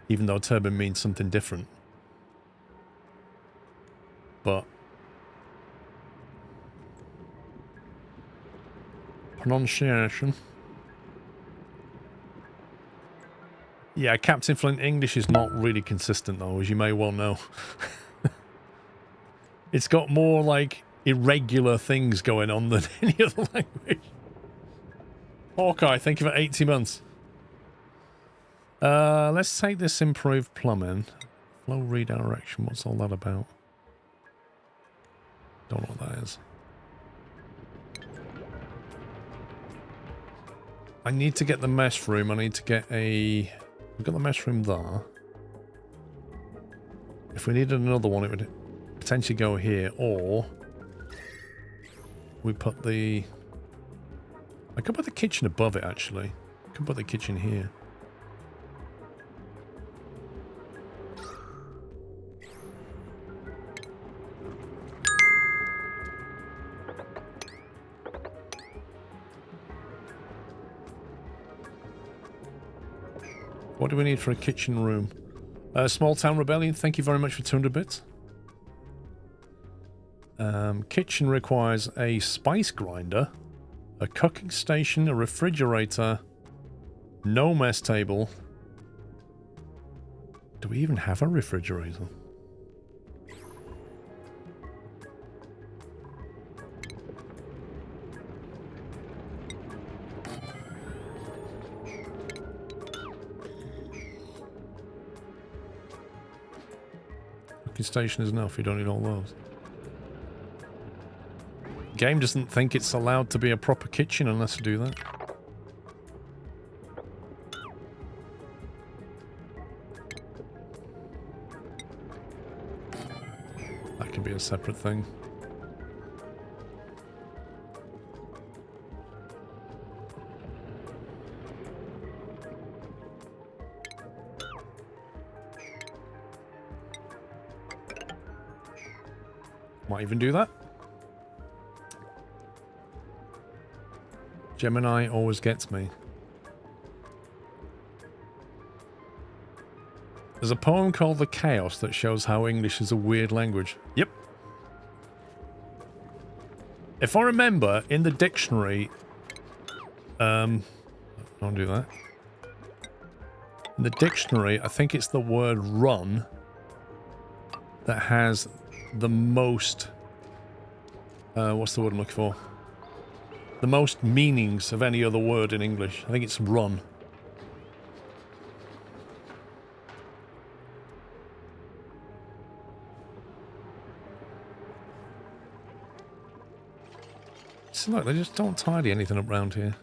Speaker 1: Even though turbine means something different. But... pronunciation. Yeah, Captain Flint English is not really consistent though, as you may well know. It's got more like irregular things going on than any other language. Hawkeye, thank you for 80 months. Let's take this improved plumbing. Flow redirection, what's all that about? Don't know what that is. I need to get the mesh room. I need to get a... We've got the mesh room there. If we needed another one, it would potentially go here, or... we put the... I could put the kitchen above it, actually. I could put the kitchen here. What do we need for a kitchen room? Small Town Rebellion, thank you very much for 200 bits. Kitchen requires a spice grinder, a cooking station, a refrigerator, no mess table. Do we even have a refrigerator? Cooking station is enough, you don't need all those. Game doesn't think it's allowed to be a proper kitchen unless you do that. That can be a separate thing. Might even do that. Gemini always gets me. There's a poem called The Chaos that shows how English is a weird language. Yep. If I remember, in the dictionary... don't do that. In the dictionary, I think it's the word run that has the most... what's the word I'm looking for? The most meanings of any other word in English. I think it's run. So look, they just don't tidy anything up around here.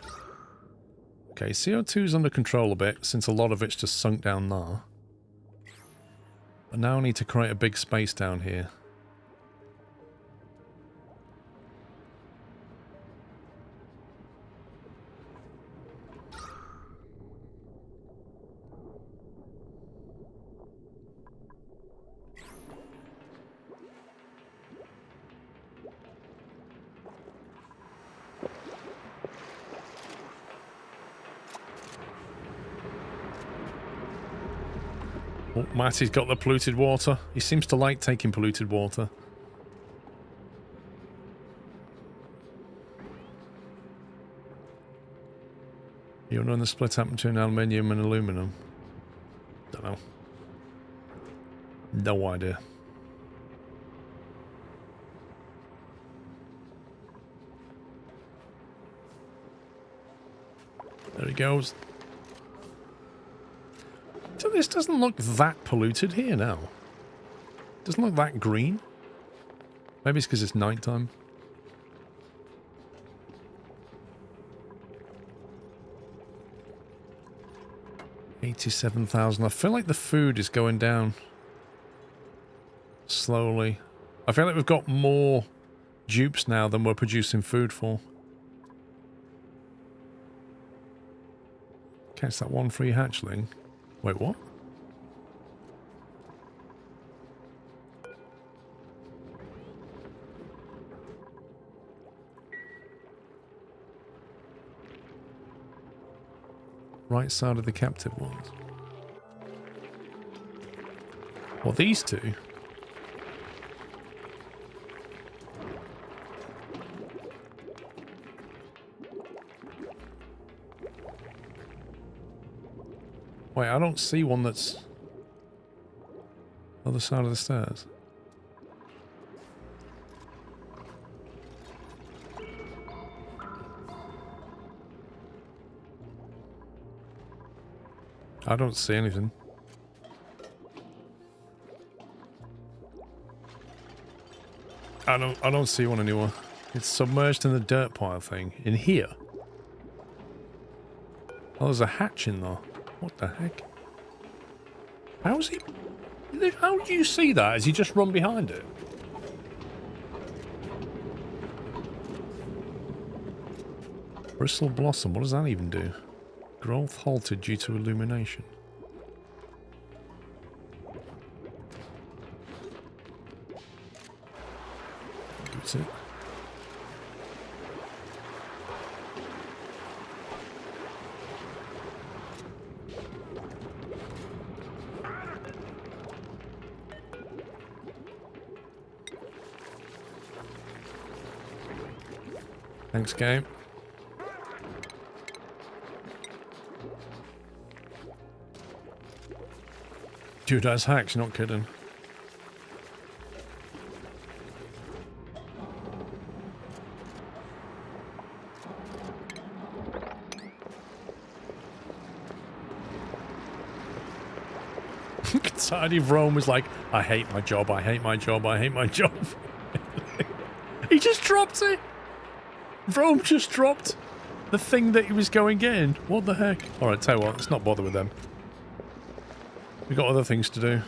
Speaker 1: Okay, CO2's under control a bit, since a lot of it's just sunk down there. But now I need to create a big space down here. Oh, Matty's got the polluted water. He seems to like taking polluted water. You know when the split happened between aluminium and aluminum? Don't know. No idea. There he goes. So this doesn't look that polluted here now. Doesn't look that green. Maybe it's because it's nighttime. $87,000. I feel like the food is going down slowly. I feel like we've got more dupes now than we're producing food for. Catch that one free hatchling. Wait, what? Right side of the captive ones. Well, these two. Wait, I don't see one that's other side of the stairs. I don't see anything. I don't see one anywhere. It's submerged in the dirt pile thing. In here. Oh, there's a hatch in there. What the heck? How is he... How do you see that? Has he just run behind it? Bristle Blossom, what does that even do? Growth halted due to illumination. That's it. Thanks, game. Dude has hacks, not kidding. Tidy Rome was like, I hate my job, I hate my job, I hate my job. He just dropped it. Rome just dropped the thing that he was going in. What the heck? Alright, tell you what, let's not bother with them. We've got other things to do.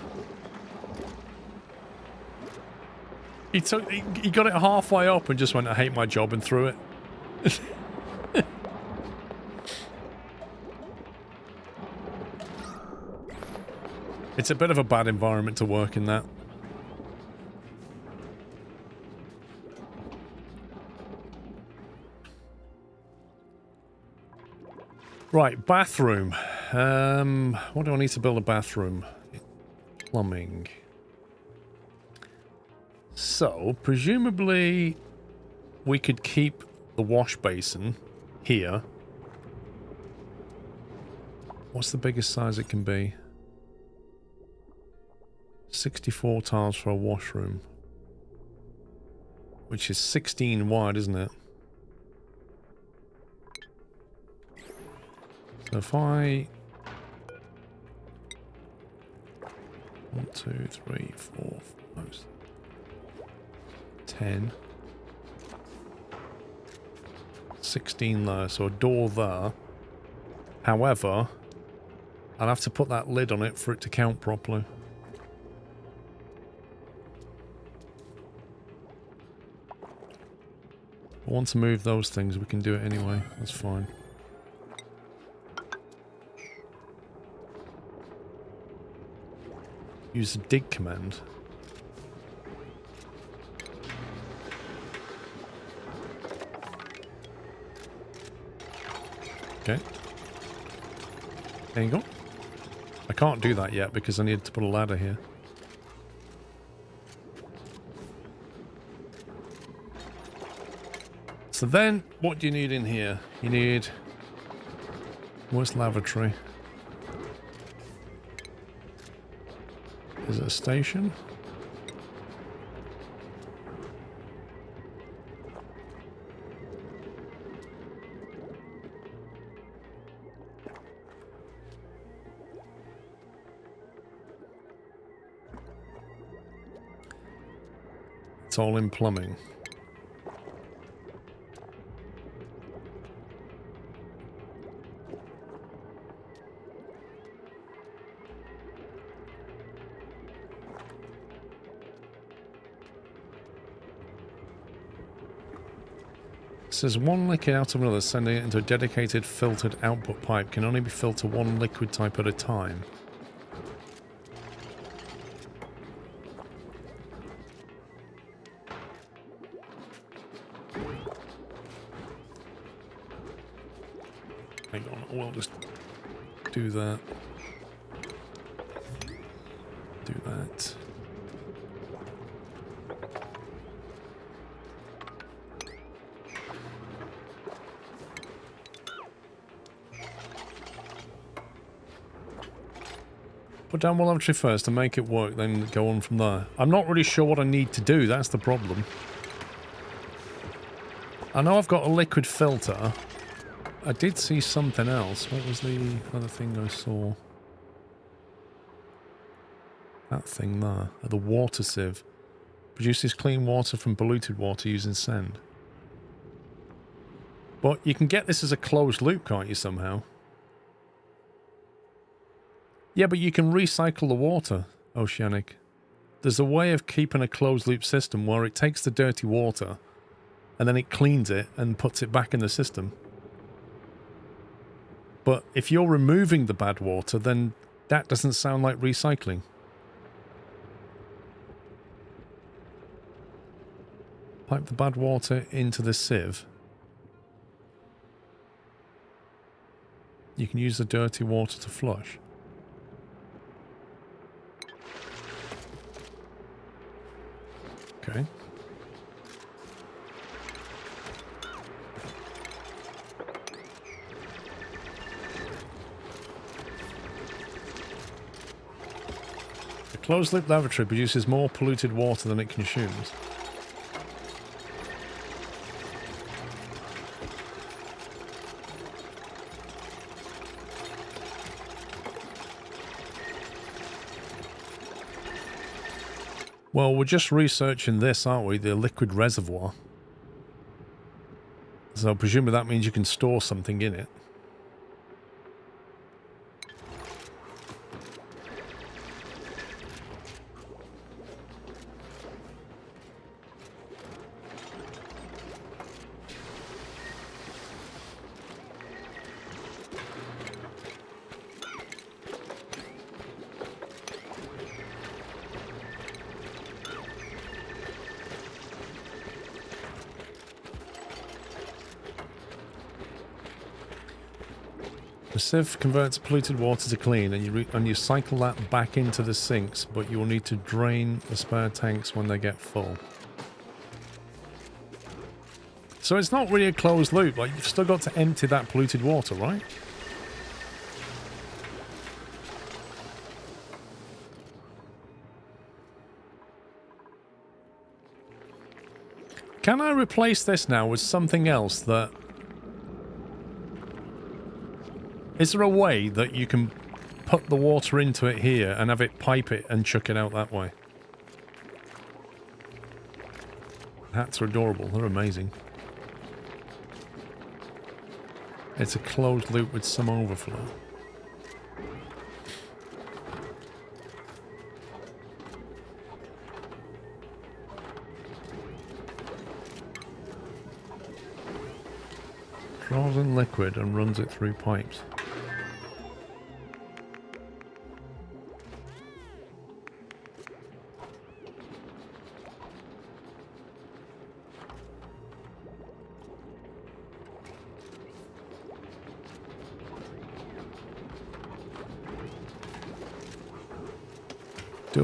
Speaker 1: He got it halfway up and just went, I hate my job, and threw it. It's a bit of a bad environment to work in, that. Right, bathroom. What do I need to build a bathroom? Plumbing. So, presumably... we could keep the wash basin here. What's the biggest size it can be? 64 tiles for a washroom. Which is 16 wide, isn't it? So if I... 1, 2, 3, 4, 5, 10. 16 there, so a door there. However, I'll have to put that lid on it for it to count properly. I want to move those things, we can do it anyway, that's fine. Use the dig command. Okay. There you go. I can't do that yet because I need to put a ladder here. So then, what do you need in here? You need... Where's lavatory? Is it a station? It's all in plumbing. It says one liquid out of another, sending it into a dedicated filtered output pipe. Can only be filled to one liquid type at a time. Hang on, we'll just do that. Do that. Put down one lavatory first to make it work, then go on from there. I'm not really sure what I need to do, that's the problem. I know I've got a liquid filter. I did see something else. What was the other thing I saw? That thing there. The water sieve. Produces clean water from polluted water using sand. But you can get this as a closed loop, can't you, somehow? Yeah, but you can recycle the water, Oceanic. There's a way of keeping a closed loop system where it takes the dirty water and then it cleans it and puts it back in the system. But if you're removing the bad water, then that doesn't sound like recycling. Pipe the bad water into the sieve. You can use the dirty water to flush. Okay. The closed-loop lavatory produces more polluted water than it consumes. Well, we're just researching this, aren't we? The liquid reservoir. So presumably that means you can store something in it. The sieve converts polluted water to clean, and you cycle that back into the sinks, but you will need to drain the spare tanks when they get full. So it's not really a closed loop. Like, you've still got to empty that polluted water, right? Can I replace this now with something else that... Is there a way that you can put the water into it here and have it pipe it and chuck it out that way? Hats are adorable. They're amazing. It's a closed loop with some overflow. Draws in liquid and runs it through pipes.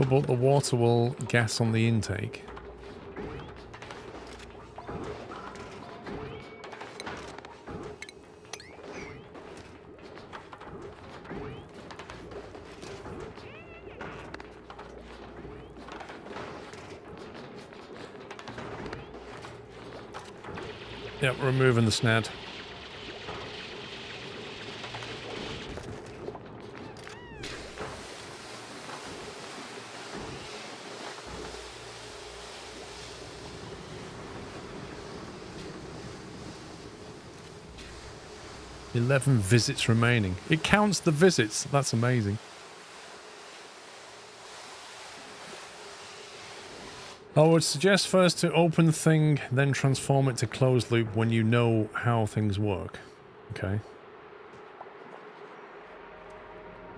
Speaker 1: But the water will gas on the intake. Yep, removing the snad. $11 visits remaining. It counts the visits. That's amazing. I would suggest first to open the thing, then transform it to closed loop when you know how things work. Okay.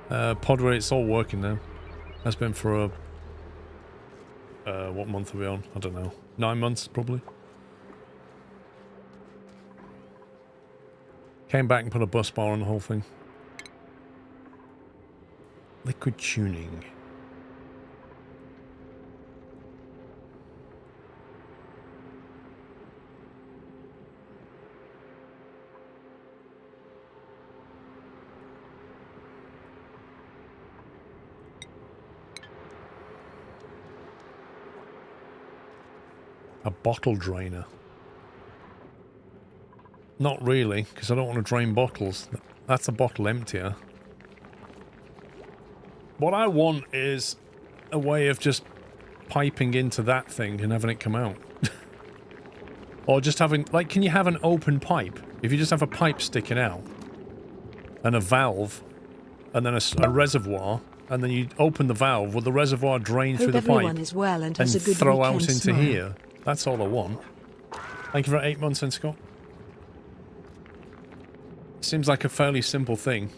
Speaker 1: Podway, it's all working now. Has been for a... what month are we on? I don't know. 9 months, probably. Came back and put a bus bar on the whole thing. Liquid tuning. A bottle drainer. Not really, because I don't want to drain bottles. That's a bottle emptier. What I want is a way of just piping into that thing and having it come out. Or just having... Like, can you have an open pipe? If you just have a pipe sticking out, and a valve, and then a reservoir, and then you open the valve, will the reservoir drain through the pipe
Speaker 4: is well and has a good
Speaker 1: throw out
Speaker 4: weekend
Speaker 1: into
Speaker 4: smile.
Speaker 1: here? That's all I want. Thank you for 8 months in, Scott. Seems like a fairly simple thing.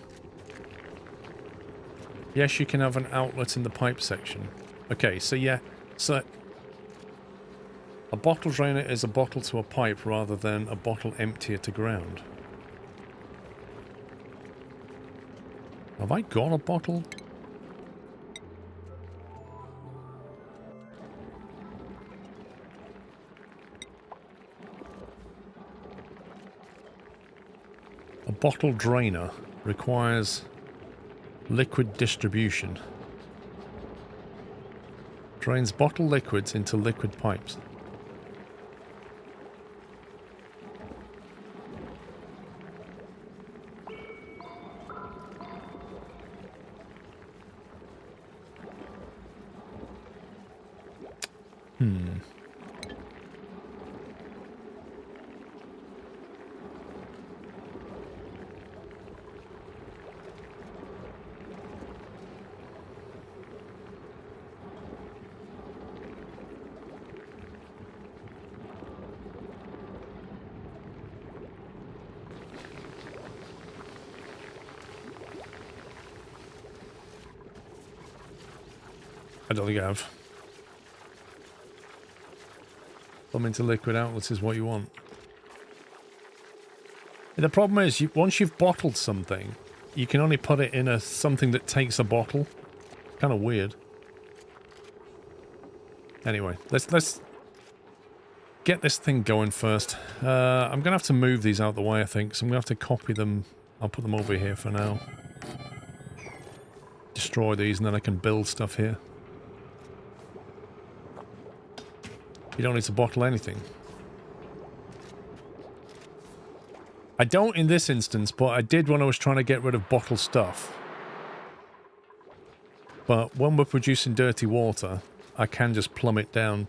Speaker 1: Yes, you can have an outlet in the pipe section. Okay, so yeah, so a bottle drainer is a bottle to a pipe rather than a bottle emptier to ground. Have I got a bottle? A bottle drainer requires liquid distribution. Drains bottle liquids into liquid pipes. I don't think I have. Plumb into liquid outlets is what you want. The problem is, once you've bottled something, you can only put it in something that takes a bottle. Kind of weird. Anyway, let's get this thing going first. I'm going to have to move these out the way, I think. So I'm going to have to copy them. I'll put them over here for now. Destroy these and then I can build stuff here. You don't need to bottle anything. I don't in this instance, but I did when I was trying to get rid of bottled stuff. But when we're producing dirty water, I can just plumb it down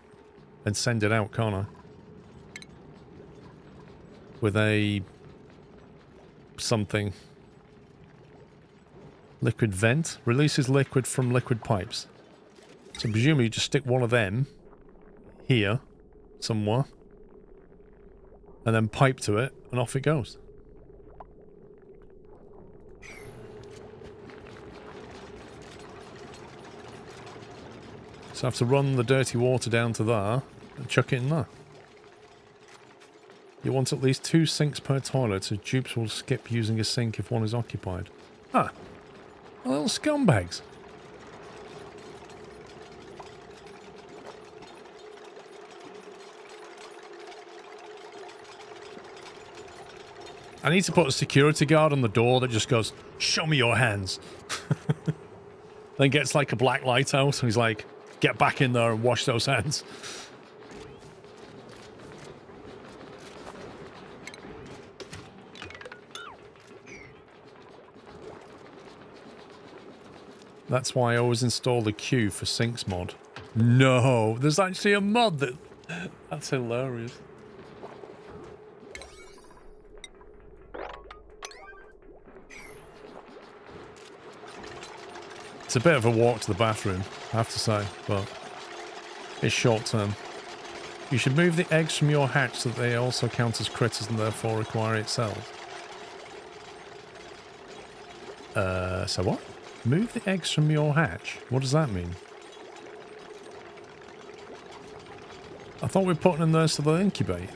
Speaker 1: and send it out, can't I? With a... something. Liquid vent. Releases liquid from liquid pipes. So presumably you just stick one of them here, somewhere. And then pipe to it, and off it goes. So I have to run the dirty water down to there and chuck it in there. You want at least 2 sinks per toilet, so dupes will skip using a sink if one is occupied. Ah, little scumbags. I need to put a security guard on the door that just goes, "Show me your hands." Then gets like a black light out and he's like, "Get back in there and wash those hands." That's why I always install the queue for sinks mod. No, there's actually a mod that... That's hilarious. It's a bit of a walk to the bathroom, I have to say, but it's short term. You should move the eggs from your hatch so that they also count as critters and therefore require its cells. So what? Move the eggs from your hatch? What does that mean? I thought we were putting them there so they'll incubate.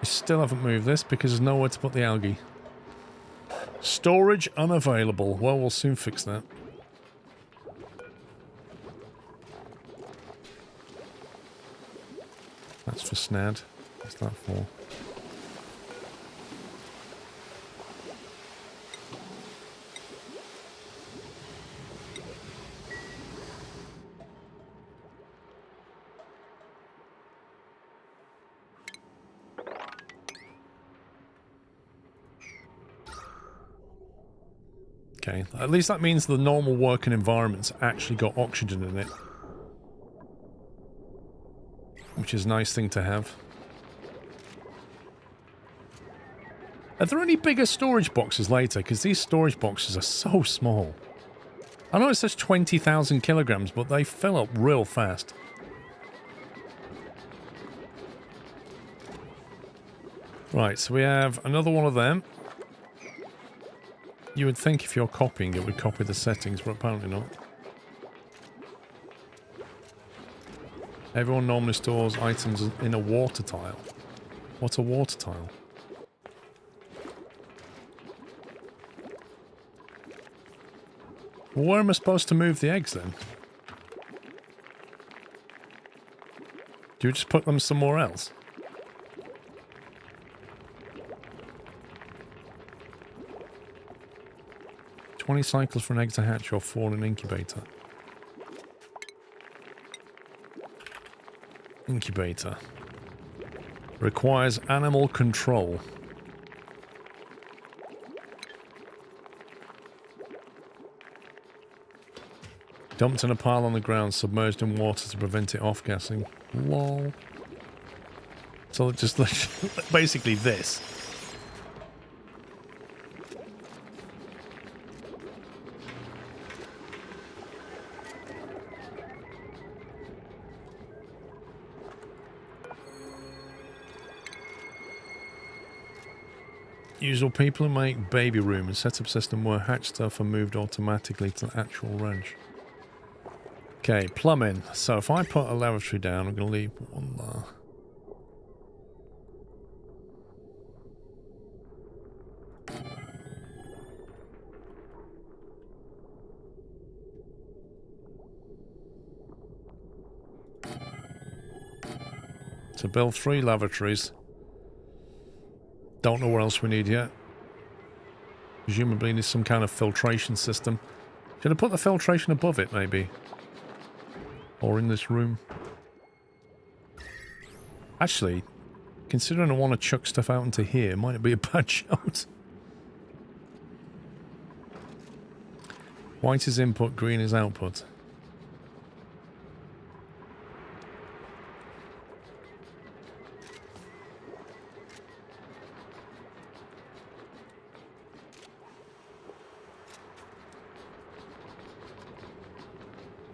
Speaker 1: We still haven't moved this because there's nowhere to put the algae. Storage unavailable. Well, we'll soon fix that. That's for Snad. What's that for? Okay, at least that means the normal working environment's actually got oxygen in it. Which is a nice thing to have. Are there any bigger storage boxes later? Because these storage boxes are so small. I know it says 20,000 kilograms, but they fill up real fast. Right, so we have another one of them. You would think if you're copying it would copy the settings, but apparently not. Everyone normally stores items in a water tile. What's a water tile? Well, where am I supposed to move the eggs then? Do you just put them somewhere else? $20 cycles for an egg to hatch or 4 in an incubator. Incubator. Requires animal control. Dumped in a pile on the ground, submerged in water to prevent it off-gassing. Lol. So just basically this. Usual people who make baby room and set up system where hatch stuff are moved automatically to the actual ranch. Okay, plumbing. So if I put a lavatory down, I'm going to leave one there. To build 3 lavatories. Don't know what else we need yet. Presumably need some kind of filtration system. Should I put the filtration above it, maybe? Or in this room? Actually, considering I want to chuck stuff out into here, might it be a bad shot? White is input, green is output.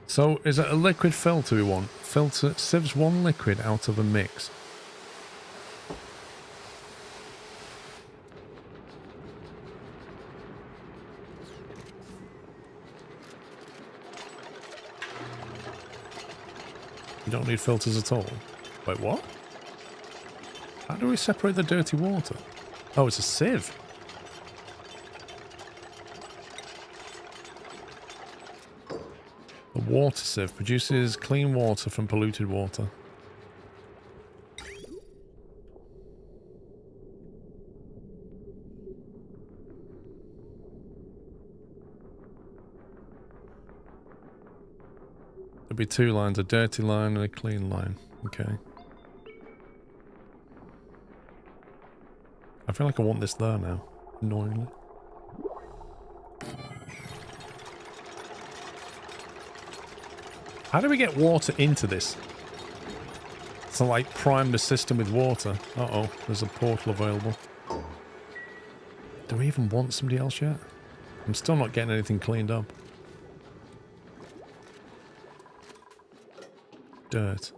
Speaker 1: So, is it a liquid filter we want? Filter sieves 1 liquid out of a mix. You don't need filters at all. Wait, what? How do we separate the dirty water? Oh, it's a sieve. A water sieve produces clean water from polluted water. There'll be 2 lines, a dirty line and a clean line. Okay. I feel like I want this there now, annoyingly. How do we get water into this? To like prime the system with water. Uh-oh, there's a portal available. Do we even want somebody else yet? I'm still not getting anything cleaned up. Dirt.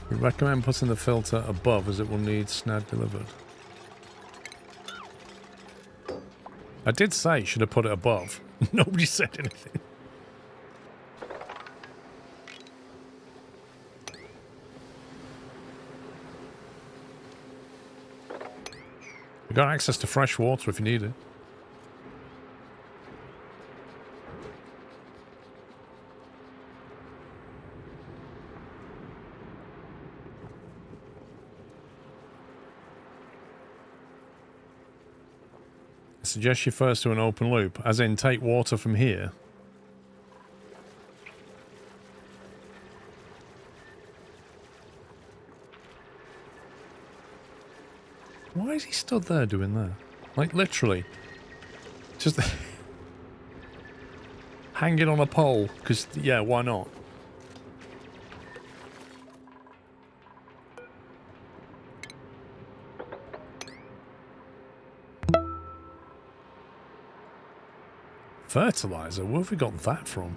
Speaker 1: We recommend putting the filter above as it will need snag delivered. I did say should have put it above. Nobody said anything. We got access to fresh water if you need it. I suggest you first do an open loop, as in take water from here. Why is he stood there doing that? Like literally. Just hang it on a pole, because yeah, why not? Fertilizer? Where have we got that from?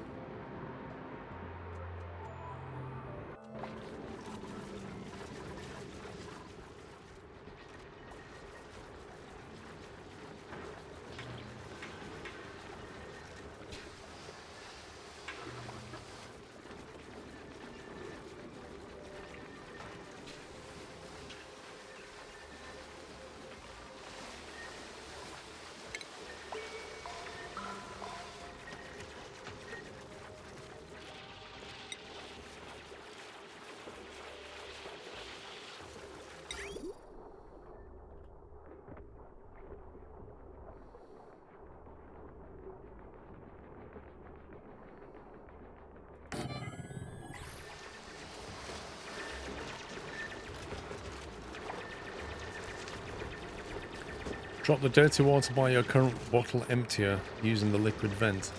Speaker 1: Drop the dirty water by your current bottle emptier using the liquid vent.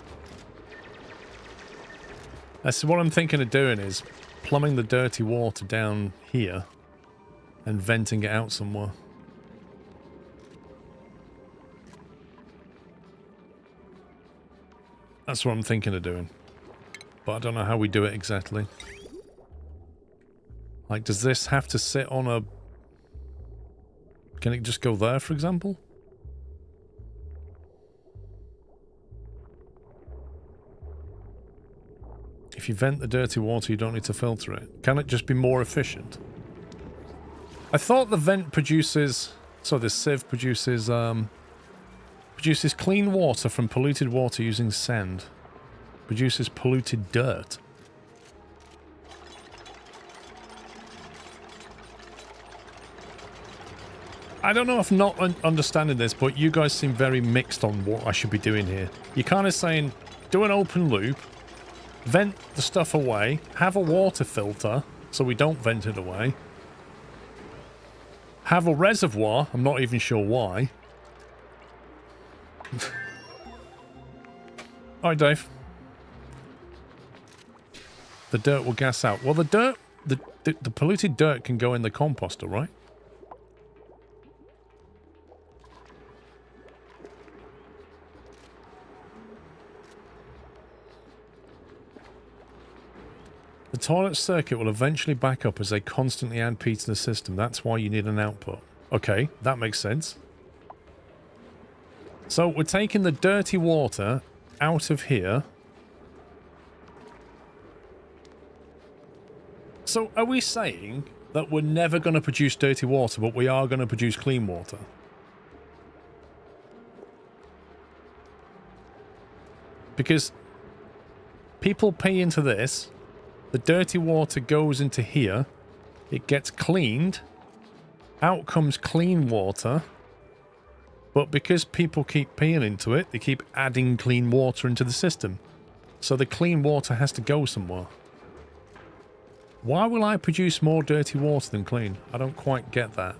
Speaker 1: That's what I'm thinking of doing, is plumbing the dirty water down here and venting it out somewhere. That's what I'm thinking of doing. But I don't know how we do it exactly. Like, does this have to sit on a... Can it just go there, for example? If you vent the dirty water, you don't need to filter it. Can it just be more efficient? I thought the vent produces... So the sieve produces clean water from polluted water using sand. Produces polluted dirt. I don't know if I'm not understanding this, but you guys seem very mixed on what I should be doing here. You're kind of saying, do an open loop, vent the stuff away, have a water filter so we don't vent it away, have a reservoir, I'm not even sure why. Alright, Dave. The dirt will gas out. Well, the polluted dirt can go in the composter, right? The toilet circuit will eventually back up as they constantly add P to the system. That's why you need an output. Okay, that makes sense. So we're taking the dirty water out of here. So are we saying that we're never going to produce dirty water, but we are going to produce clean water? Because people pay into this. The dirty water goes into here. It gets cleaned. Out comes clean water. But because people keep paying into it, they keep adding clean water into the system. So the clean water has to go somewhere. Why will I produce more dirty water than clean? I don't quite get that.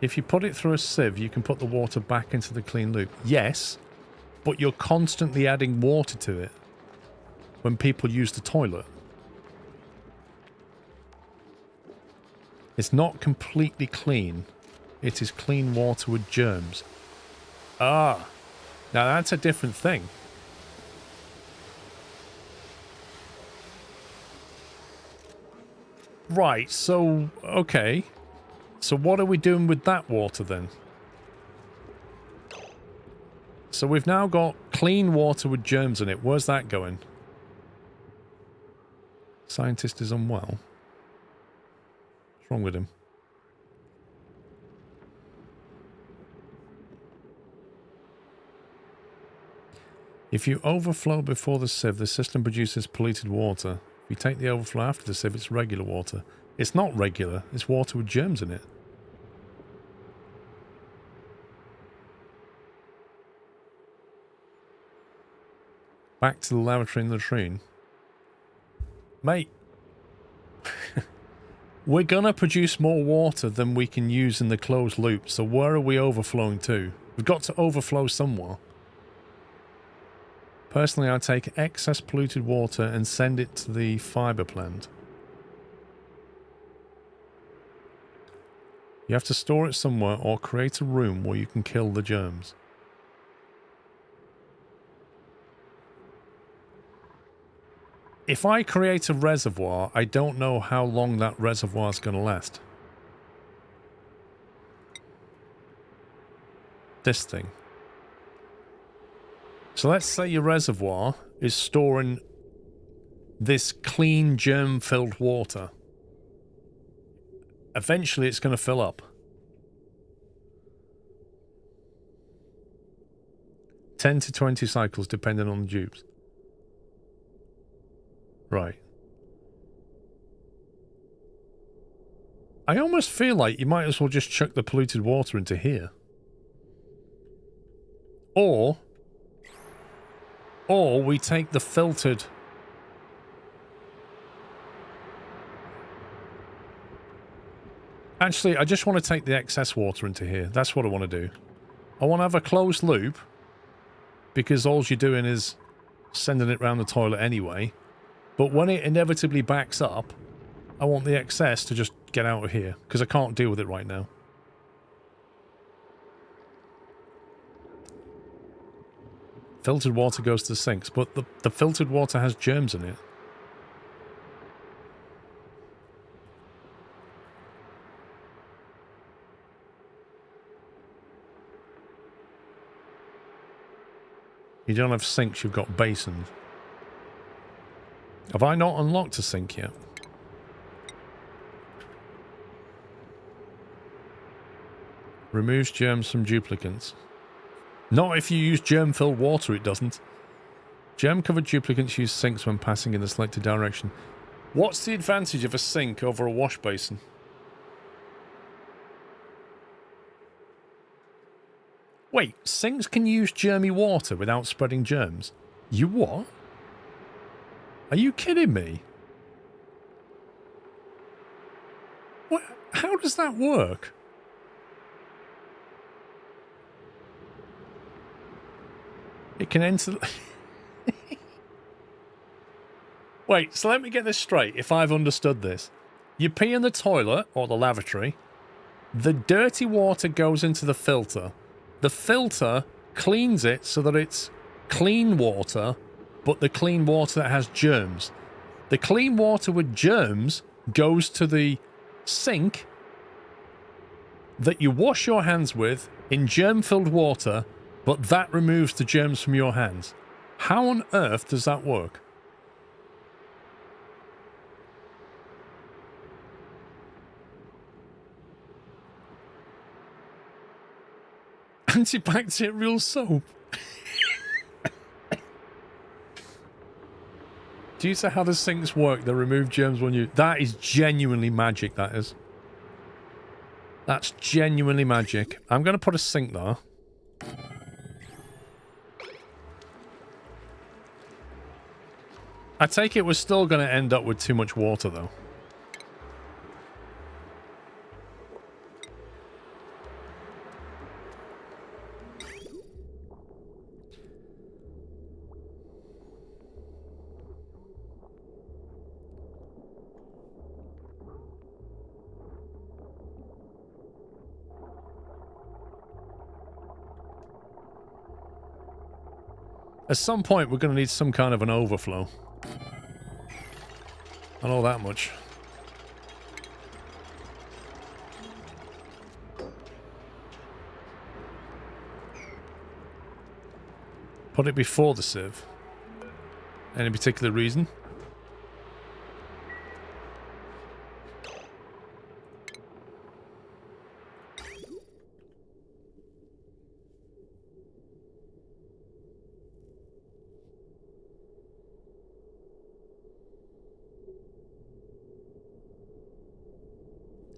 Speaker 1: If you put it through a sieve, you can put the water back into the clean loop. Yes, but you're constantly adding water to it when people use the toilet. It's not completely clean. It is clean water with germs. Ah, now that's a different thing. Right, so, okay. So what are we doing with that water then? So we've now got clean water with germs in it. Where's that going? Scientist is unwell. What's wrong with him? If you overflow before the sieve, the system produces polluted water. If you take the overflow after the sieve, it's regular water. It's not regular. It's water with germs in it. Back to the lavatory in the latrine. Mate, we're gonna produce more water than we can use in the closed loop, so where are we overflowing to? We've got to overflow somewhere. Personally, I take excess polluted water and send it to the fiber plant. You have to store it somewhere or create a room where you can kill the germs. If I create a reservoir, I don't know how long that reservoir is going to last. This thing. So let's say your reservoir is storing this clean germ-filled water. Eventually it's going to fill up. 10 to 20 cycles depending on the tubes. Right. I almost feel like you might as well just chuck the polluted water into here. Or we take the filtered... Actually, I just want to take the excess water into here. That's what I want to do. I want to have a closed loop, because all you're doing is sending it around the toilet anyway. But when it inevitably backs up, I want the excess to just get out of here, because I can't deal with it right now. Filtered water goes to the sinks, but the filtered water has germs in it. You don't have sinks, you've got basins. Have I not unlocked a sink yet? Removes germs from duplicants. Not if you use germ-filled water, it doesn't. Germ-covered duplicants use sinks when passing in the selected direction. What's the advantage of a sink over a wash basin? Wait, sinks can use germy water without spreading germs? You what? Are you kidding me? What? How does that work? It can enter... Wait, so let me get this straight, if I've understood this. You pee in the toilet, or the lavatory. The dirty water goes into the filter. The filter cleans it so that it's clean water, but the clean water that has germs. The clean water with germs goes to the sink that you wash your hands with in germ-filled water, but that removes the germs from your hands. How on earth does that work? Antibacterial soap. Due to how the sinks work, they remove germs when you... That is genuinely magic, that is. That's genuinely magic. I'm going to put a sink there. I take it we're still going to end up with too much water, though. At some point, we're going to need some kind of an overflow. I know that much. Put it before the sieve. Any particular reason?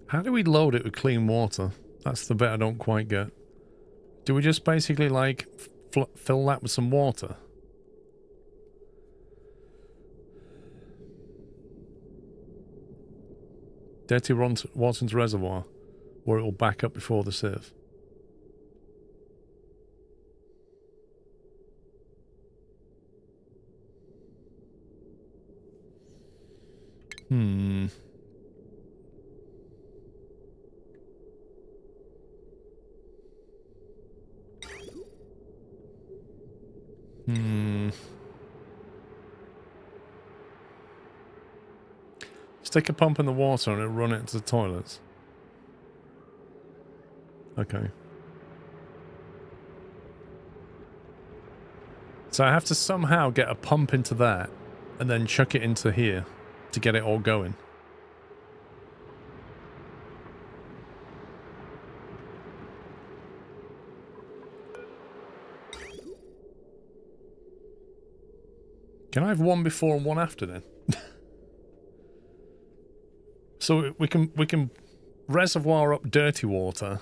Speaker 1: How do we load it with clean water? That's the bit I don't quite get. Do we just basically, like, fill that with some water? Dirty water into reservoir, where it will back up before the sieve. Stick a pump in the water and it'll run it into the toilets. Okay. So I have to somehow get a pump into that and then chuck it into here to get it all going. Can I have one before and one after then? So we can reservoir up dirty water.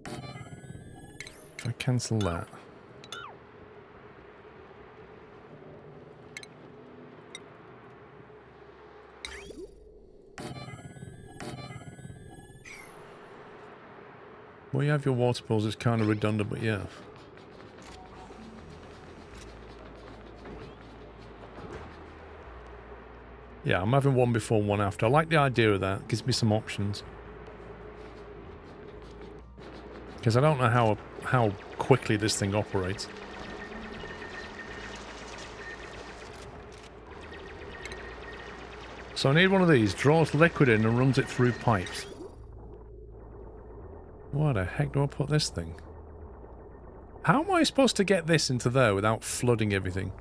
Speaker 1: If I cancel that. Well, you have your water pools, it's kind of redundant, but yeah. Yeah, I'm having one before and one after. I like the idea of that. It gives me some options. Because I don't know how quickly this thing operates. So I need one of these. Draws liquid in and runs it through pipes. Where the heck do I put this thing? How am I supposed to get this into there without flooding everything?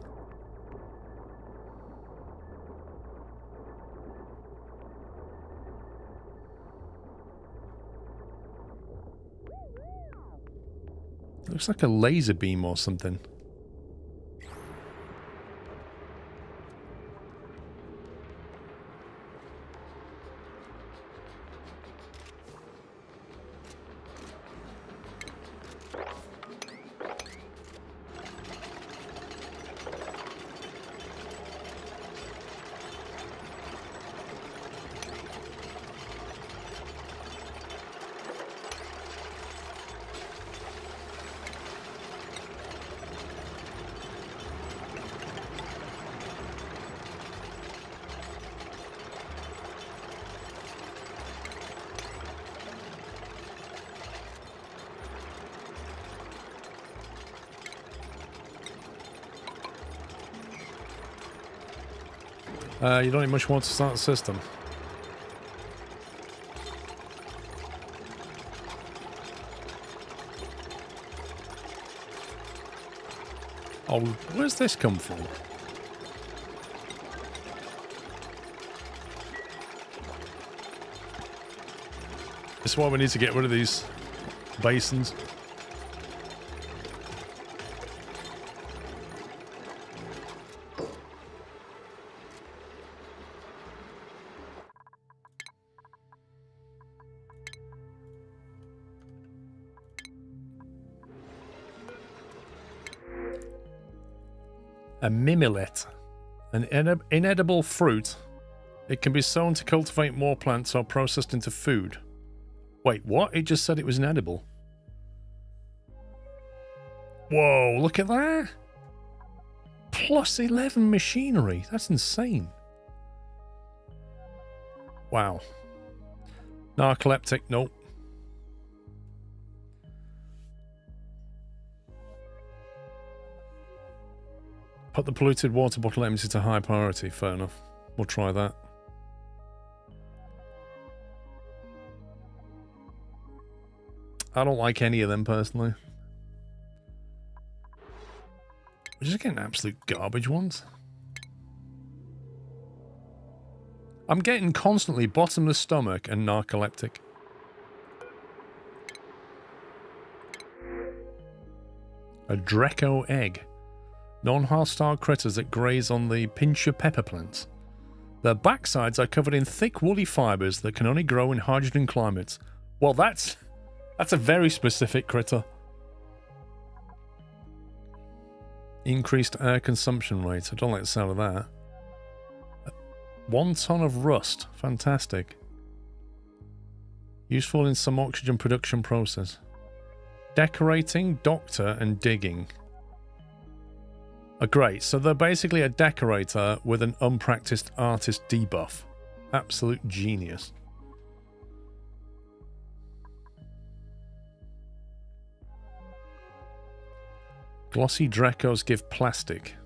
Speaker 1: Looks like a laser beam or something. You don't need much more to start the system. Oh, where's this come from? This is why we need to get rid of these basins. A mimillet, an inedible fruit. It can be sown to cultivate more plants or processed into food. Wait, what? It just said it was inedible. Whoa, look at that. Plus 11 machinery. That's insane. Wow. Narcoleptic, nope. Put the polluted water bottle empty to high priority. Fair enough. We'll try that. I don't like any of them personally. We're just getting absolute garbage ones. I'm getting constantly bottomless stomach and narcoleptic. A Draco egg. Non-hostile critters that graze on the pincher pepper plants. Their backsides are covered in thick woolly fibers that can only grow in hydrogen climates. Well, that's a very specific critter. Increased air consumption rate. I don't like the sound of that. 1 ton of rust. Fantastic. Useful in some oxygen production process. Decorating, doctor, and digging. Oh, great. So they're basically a decorator with an unpracticed artist debuff. Absolute genius. Glossy Dracos give plastic.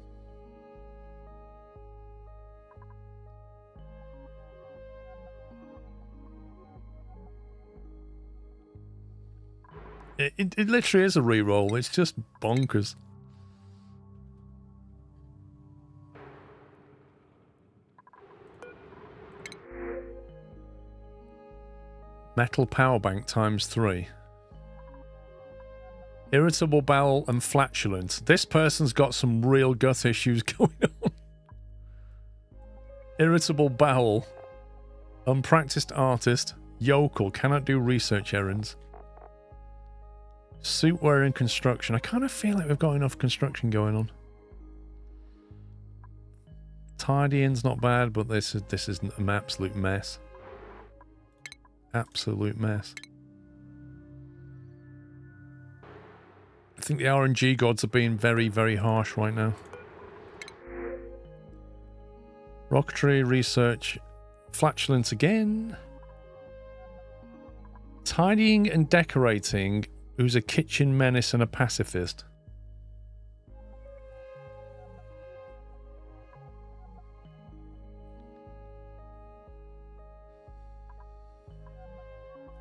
Speaker 1: It literally is a reroll. It's just bonkers. Metal power bank times 3. Irritable bowel and flatulence. This person's got some real gut issues going on. Irritable bowel. Unpracticed artist. Yokel. Cannot do research errands. Suit wearing construction. I kind of feel like we've got enough construction going on. Tidying's not bad, but this is an absolute mess. Absolute mess. I think the RNG gods are being very, very harsh right now. Rocketry, research, flatulence again. Tidying and decorating, who's a kitchen menace and a pacifist.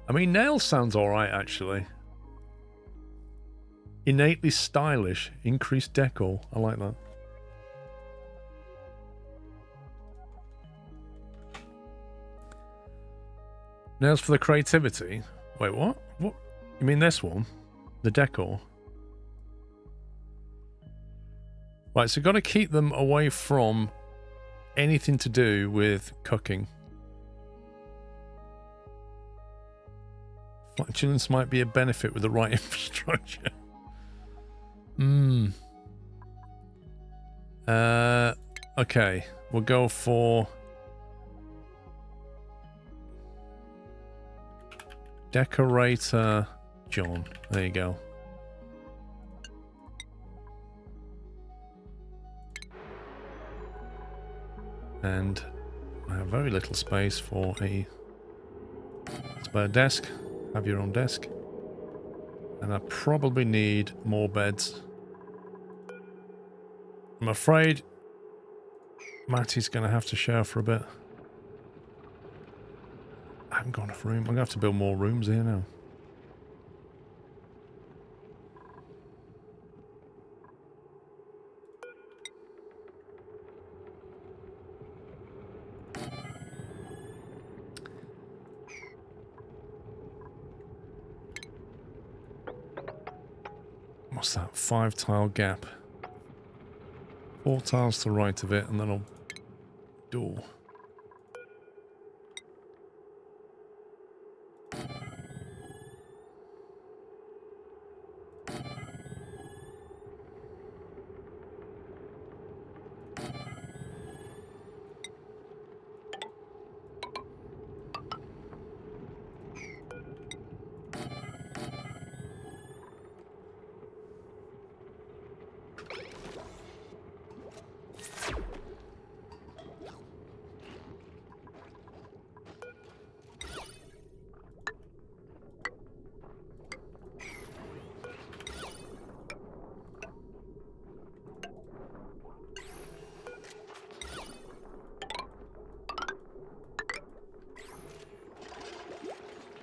Speaker 1: I mean, nails sounds alright, actually. Innately stylish. Increased decor. I like that. Now as for the creativity. Wait, what? What? You mean this one? The decor? Right, so got to keep them away from anything to do with cooking. Flatulence might be a benefit with the right infrastructure. Okay, we'll go for decorator John. There you go. And I have very little space for a spare desk. Have your own desk. And I probably need more beds. I'm afraid Matty's going to have to share for a bit. I haven't got enough room. I'm going to have to build more rooms here now. What's that? 5 tile gap. 4 tiles to the right of it, and then I'll door.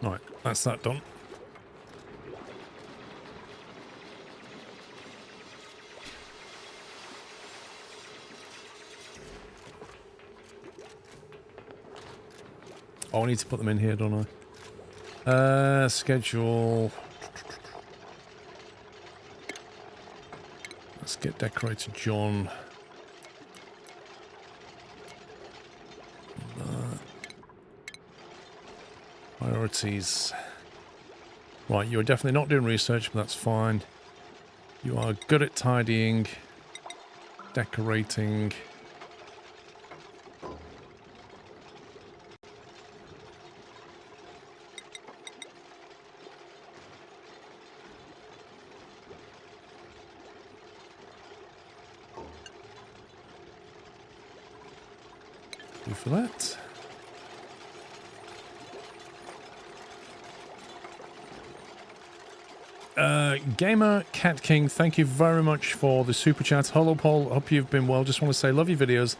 Speaker 1: Right, that's that done. Oh, I need to put them in here, don't I? Schedule. Let's get decorator John. Priorities. Right, you're definitely not doing research, but that's fine. You are good at tidying, decorating. Do for that. Gamer Cat King, thank you very much for the super chat. Hello, Paul. Hope you've been well. Just want to say, love your videos.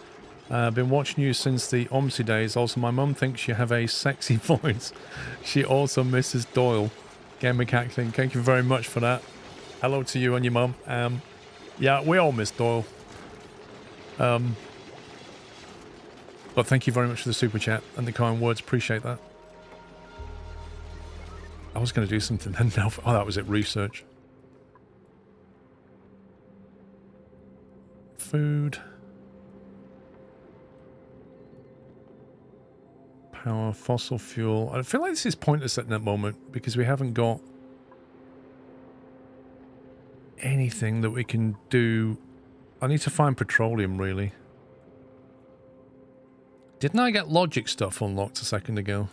Speaker 1: Been watching you since the OMSI days. Also, my mum thinks you have a sexy voice. She also misses Doyle. Gamer Cat King, thank you very much for that. Hello to you and your mum. Yeah, we all miss Doyle. But thank you very much for the super chat and the kind words. Appreciate that. I was going to do something then. Now, oh, that was it. Research. Food. Power, fossil fuel. I feel like this is pointless at that moment because we haven't got anything that we can do. I need to find petroleum, really. Didn't I get logic stuff unlocked a second ago?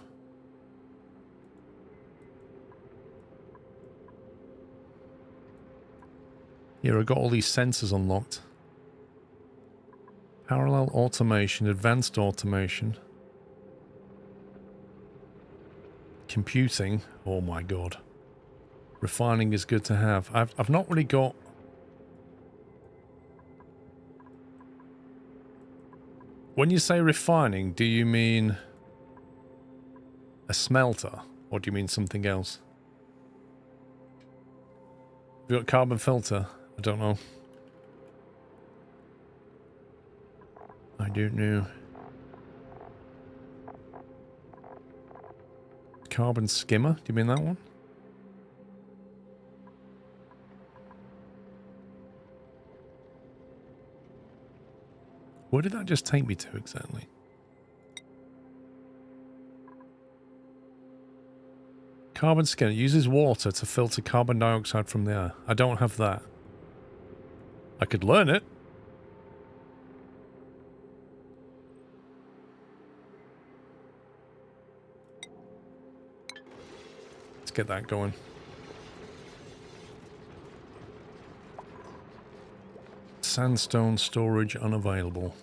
Speaker 1: Here, I've got all these sensors unlocked. Parallel automation, advanced automation. Computing. Oh my god. Refining is good to have. I've not really got... When you say refining, do you mean a smelter? Or do you mean something else? You got carbon filter? I don't know. I don't know. Carbon skimmer? Do you mean that one? Where did that just take me to exactly? Carbon skimmer uses water to filter carbon dioxide from the air. I don't have that. I could learn it. Let's get that going. Sandstone storage unavailable.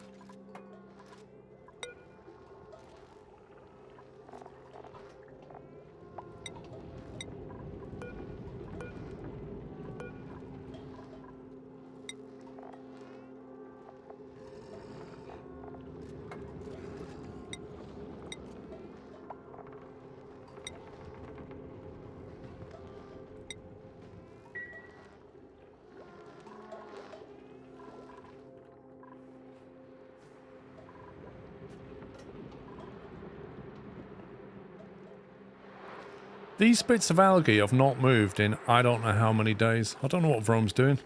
Speaker 1: These bits of algae have not moved in I don't know how many days. I don't know what Vrome's doing.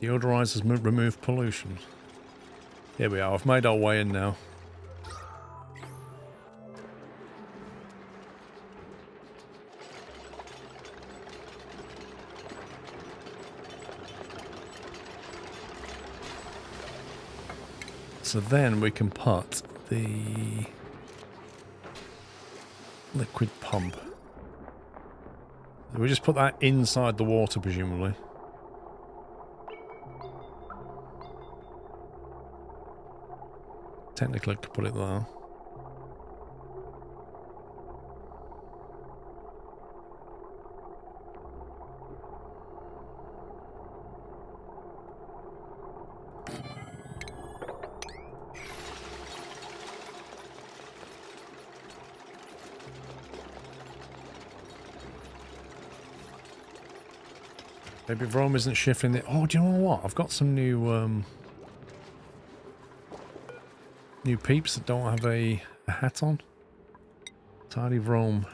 Speaker 1: Deodorizers remove pollution. Here we are. I've made our way in now. So then we can put the liquid pump. We just put that inside the water, presumably. Technically, I could put it there. Maybe Rome isn't shifting the... Oh, do you know what? I've got some new new peeps that don't have a hat on. Tidy Rome.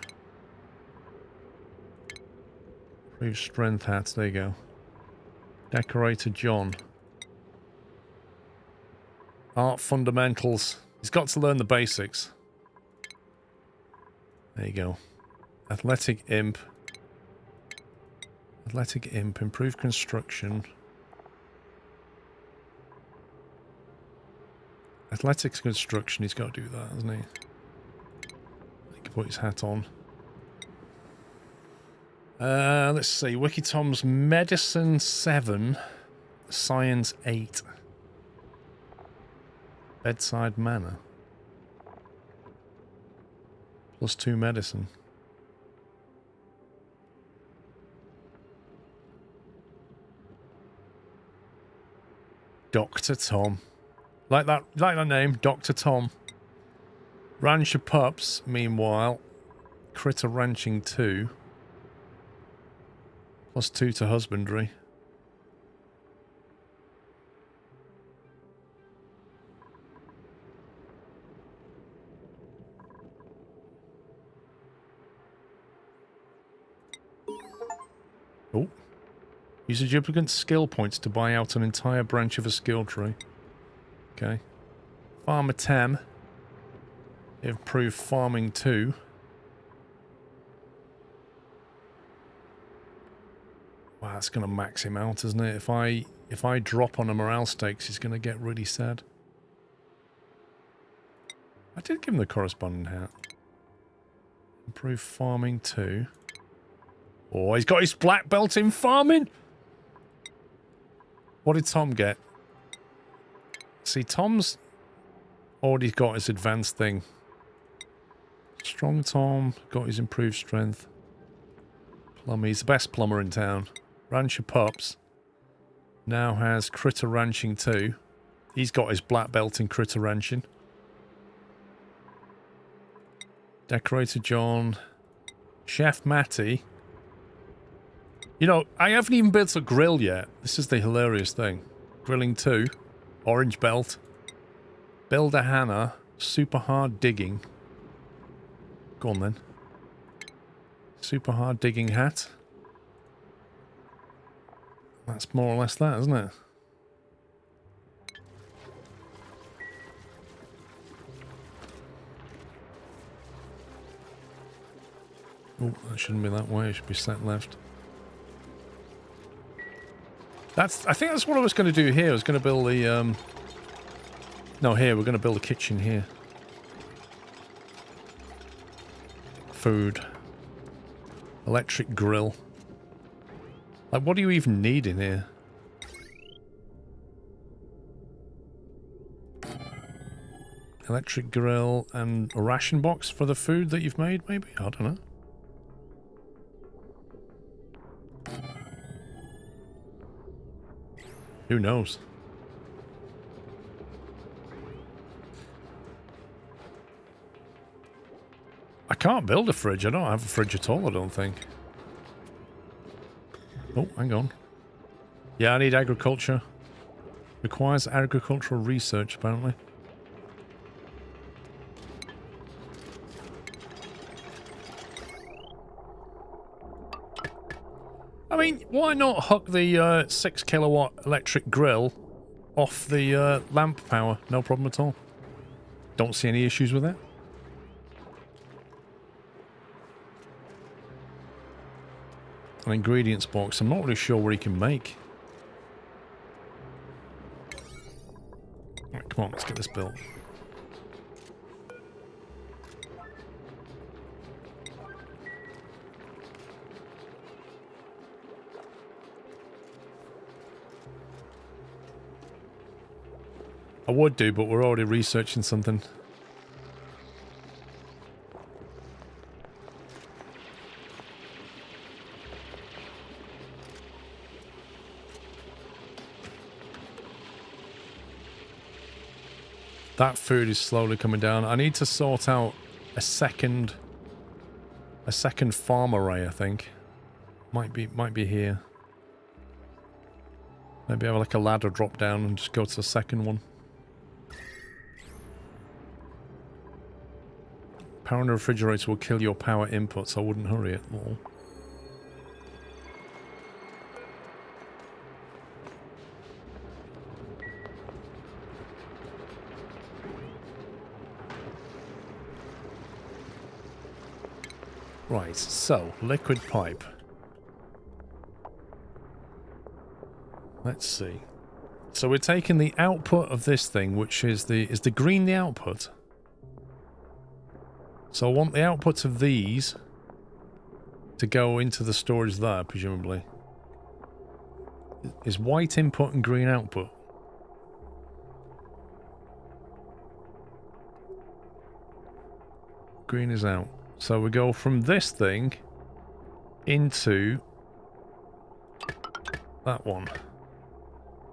Speaker 1: Improved strength hats. There you go. Decorator John. Art fundamentals. He's got to learn the basics. There you go. Athletic imp. Athletic imp. Improved construction. Athletics construction. He's got to do that, hasn't he? He can put his hat on. Let's see. Wikitom's Medicine 7. Science 8. Bedside manner. +2 medicine. Dr. Tom. Like that name, Dr. Tom. Rancher Pups, meanwhile. Critter Ranching 2. +2 to husbandry. Oh. Use a duplicate skill points to buy out an entire branch of a skill tree. Okay. Farmer 10. Improve farming 2. Wow, that's going to max him out, isn't it? If I drop on a morale stakes, he's going to get really sad. I did give him the corresponding hat. Improve farming 2. Oh, he's got his black belt in farming! What did Tom get? See, Tom's already got his advanced thing. Strong Tom got his improved strength. Plumber, he's the best plumber in town. Rancher Pups. Now has critter ranching too. He's got his black belt in critter ranching. Decorator John. Chef Matty. You know, I haven't even built a grill yet. This is the hilarious thing. Grilling 2. Orange belt. Builder Hannah. Super hard digging. Go on then. Super hard digging hat. That's more or less that, isn't it? Oh, that shouldn't be that way. It should be set left. I think that's what I was going to do here. I was going to build the, no, here. We're going to build a kitchen here. Food. Electric grill. Like, what do you even need in here? Electric grill and a ration box for the food that you've made, maybe? I don't know. Who knows? I can't build a fridge. I don't have a fridge at all, I don't think. Oh, hang on. Yeah, I need agriculture. Requires agricultural research, apparently. I mean, why not hook the 6 kilowatt electric grill off the lamp power? No problem at all. Don't see any issues with it. An ingredients box. I'm not really sure what he can make. Right, come on, let's get this built. I would do, but we're already researching something. That food is slowly coming down. I need to sort out a second farm array, I think. Might be here. Maybe have like a ladder drop down and just go to the second one. Power in the refrigerator will kill your power input, so I wouldn't hurry it. Lol. Right, so, liquid pipe. Let's see. So we're taking the output of this thing, which is the green the output? So I want the outputs of these to go into the storage there, presumably. Is white input and green output? Green is out. So we go from this thing into that one.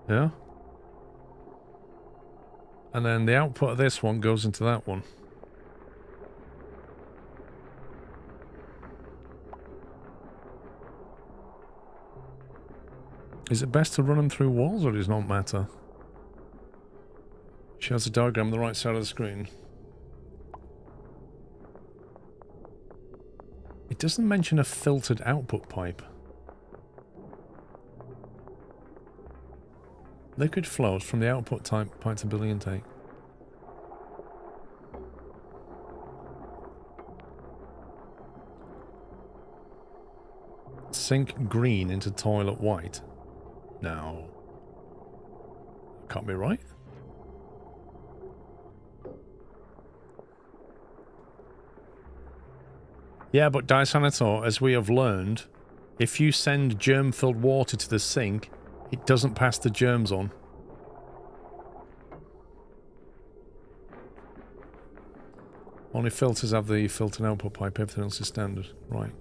Speaker 1: Yeah? And then the output of this one goes into that one. Is it best to run them through walls, or does it not matter? Shows a diagram on the right side of the screen. It doesn't mention a filtered output pipe. Liquid flows from the output type pipe to building intake. Sink green into toilet white. No. Can't be right. Yeah, but Disanator, as we have learned, if you send germ-filled water to the sink, it doesn't pass the germs on. Only filters have the filtered output pipe, everything else is standard. Right.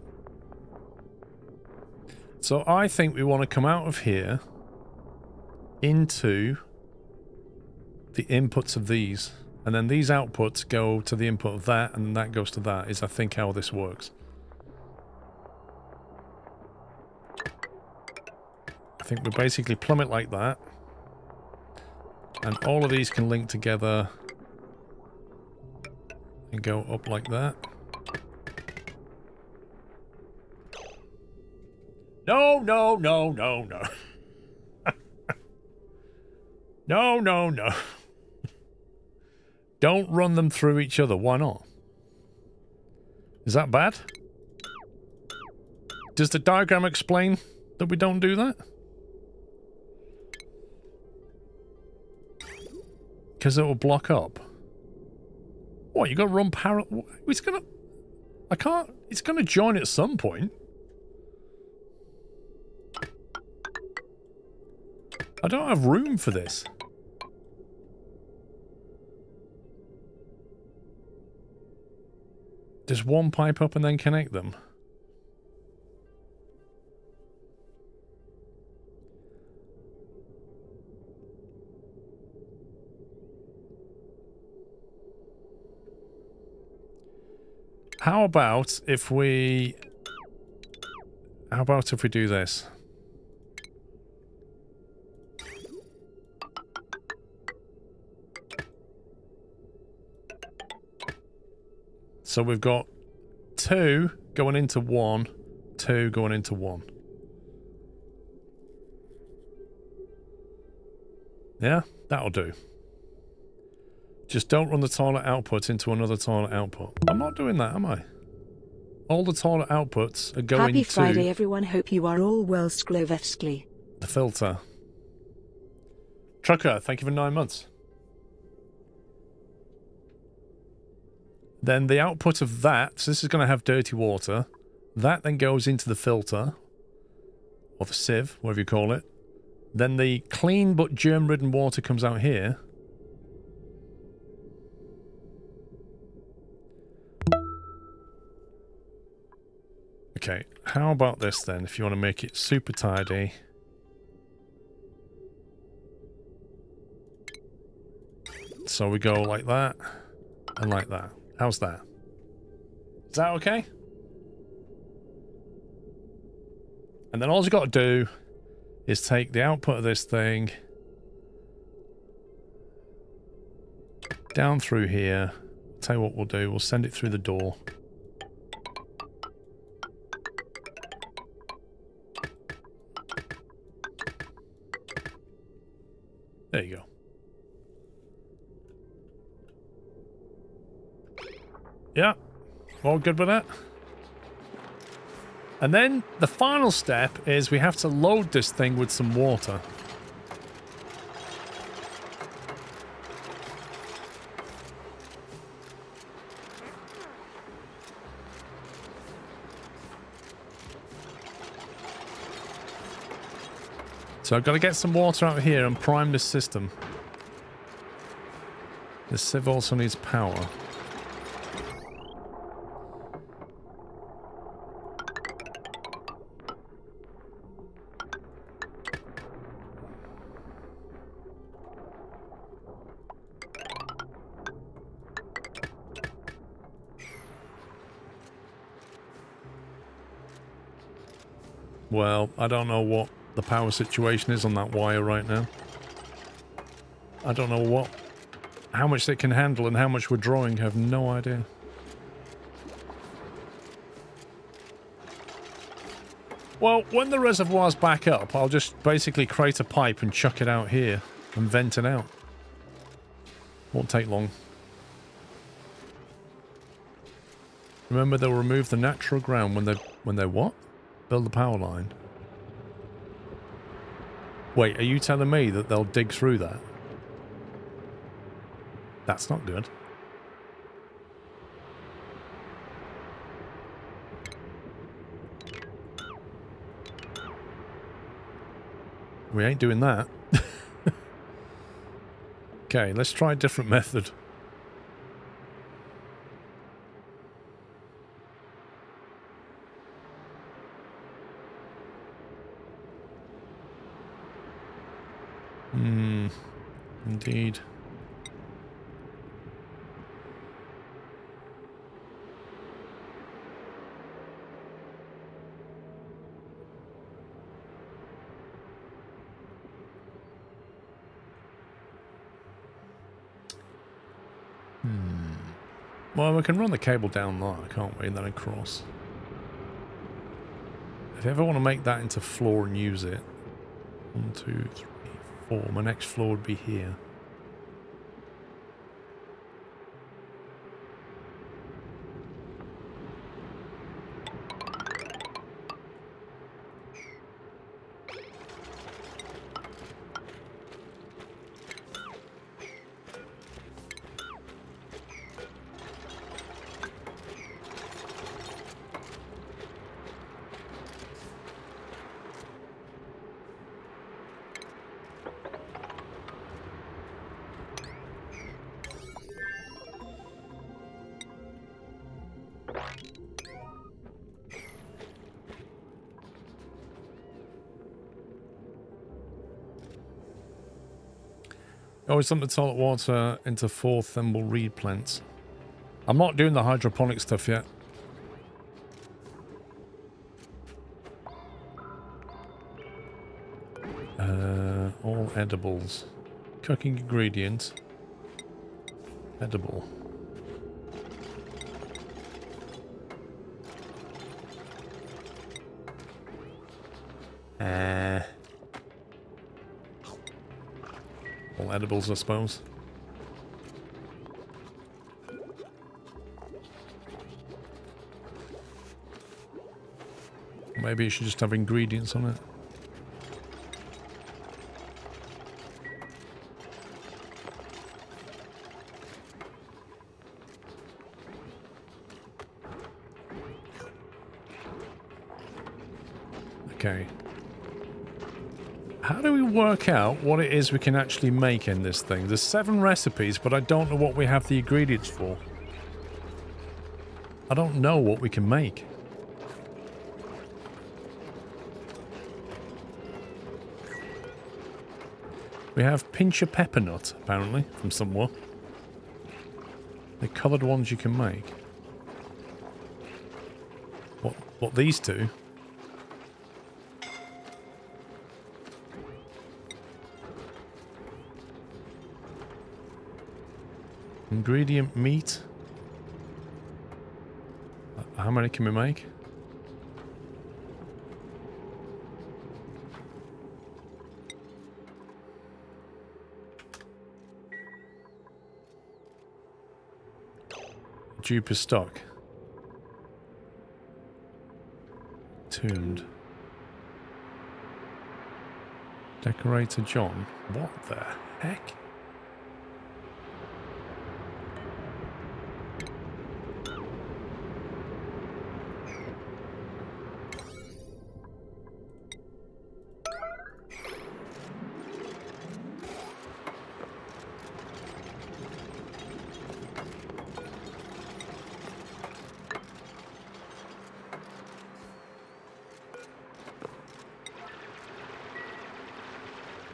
Speaker 1: So I think we want to come out of here into the inputs of these. And then these outputs go to the input of that, and that goes to that, is I think how this works. I think we basically plumb it like that. And all of these can link together and go up like that. No, no, no, no, no. No, no, no. Don't run them through each other. Why not? Is that bad? Does the diagram explain that we don't do that? Because it will block up. What, you got to run parallel? It's gonna... I can't... It's gonna join at some point. I don't have room for this. Just one pipe up and then connect them. How about if we do this? So we've got 2 going into 1, 2 going into 1. Yeah, that'll do. Just don't run the toilet output into another toilet output. I'm not doing that, am I? All the toilet outputs are going
Speaker 4: Happy
Speaker 1: to...
Speaker 4: Friday, everyone. Hope you are all well. Sklovevsky.
Speaker 1: The filter. Trucker, thank you for 9 months. Then the output of that, so this is going to have dirty water. That then goes into the filter, or the sieve, whatever you call it. Then the clean but germ-ridden water comes out here. Okay, how about this then, if you want to make it super tidy. So we go like that, and like that. How's that? Is that okay? And then all you've got to do is take the output of this thing down through here. Tell you what we'll do, we'll send it through the door. There you go. Yeah, all good with that. And then the final step is we have to load this thing with some water. So I've got to get some water out here and prime this system. This sieve also needs power. Well, I don't know what the power situation is on that wire right now. I don't know how much it can handle and how much we're drawing. I have no idea. Well, when the reservoir's back up, I'll just basically create a pipe and chuck it out here and vent it out. Won't take long. Remember, they'll remove the natural ground when they what? Build the power line. Wait, are you telling me that they'll dig through that? That's not good. We ain't doing that. Okay, let's try a different method. Indeed. Well, we can run the cable down there, can't we? And then across. If you ever want to make that into floor and use it. 1, 2, 3, 4. My next floor would be here. Always something to salt water into 4 thimble reed plants. I'm not doing the hydroponic stuff yet. All edibles. Cooking ingredients. Edible. All edibles, I suppose. Maybe you should just have ingredients on it. Okay. How do we work out what it is we can actually make in this thing? There's 7 recipes, but I don't know what we have the ingredients for. I don't know what we can make. We have pincher pepper nut, apparently, from somewhere. The coloured ones you can make. What these two? Ingredient meat. How many can we make? Duper stock. Tuned. Decorator John. What the heck?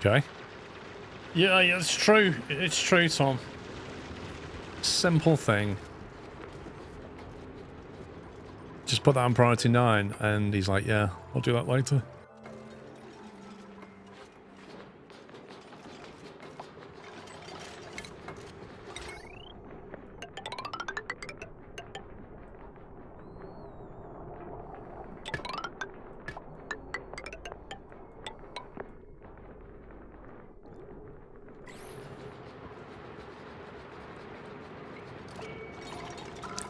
Speaker 1: Okay. Yeah, it's true. It's true, Tom. Simple thing. Just put that on priority 9, and he's like, yeah, I'll do that later.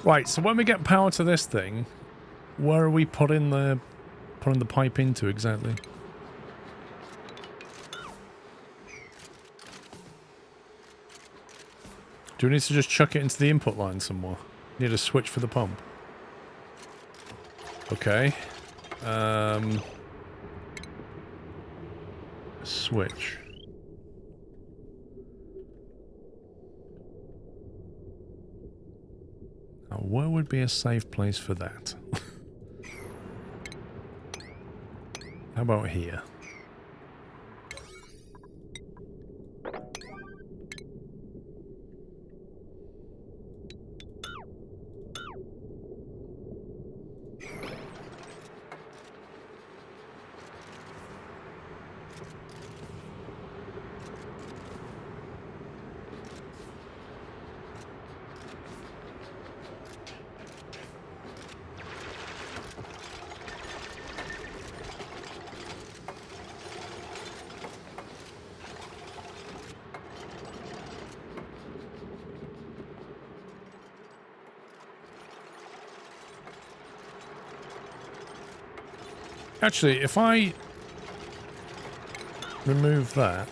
Speaker 1: Right, so when we get power to this thing, where are we putting the pipe into exactly? Do we need to just chuck it into the input line somewhere? Need a switch for the pump. Okay. Switch. Now, where would be a safe place for that? How about here? Actually, if I remove that.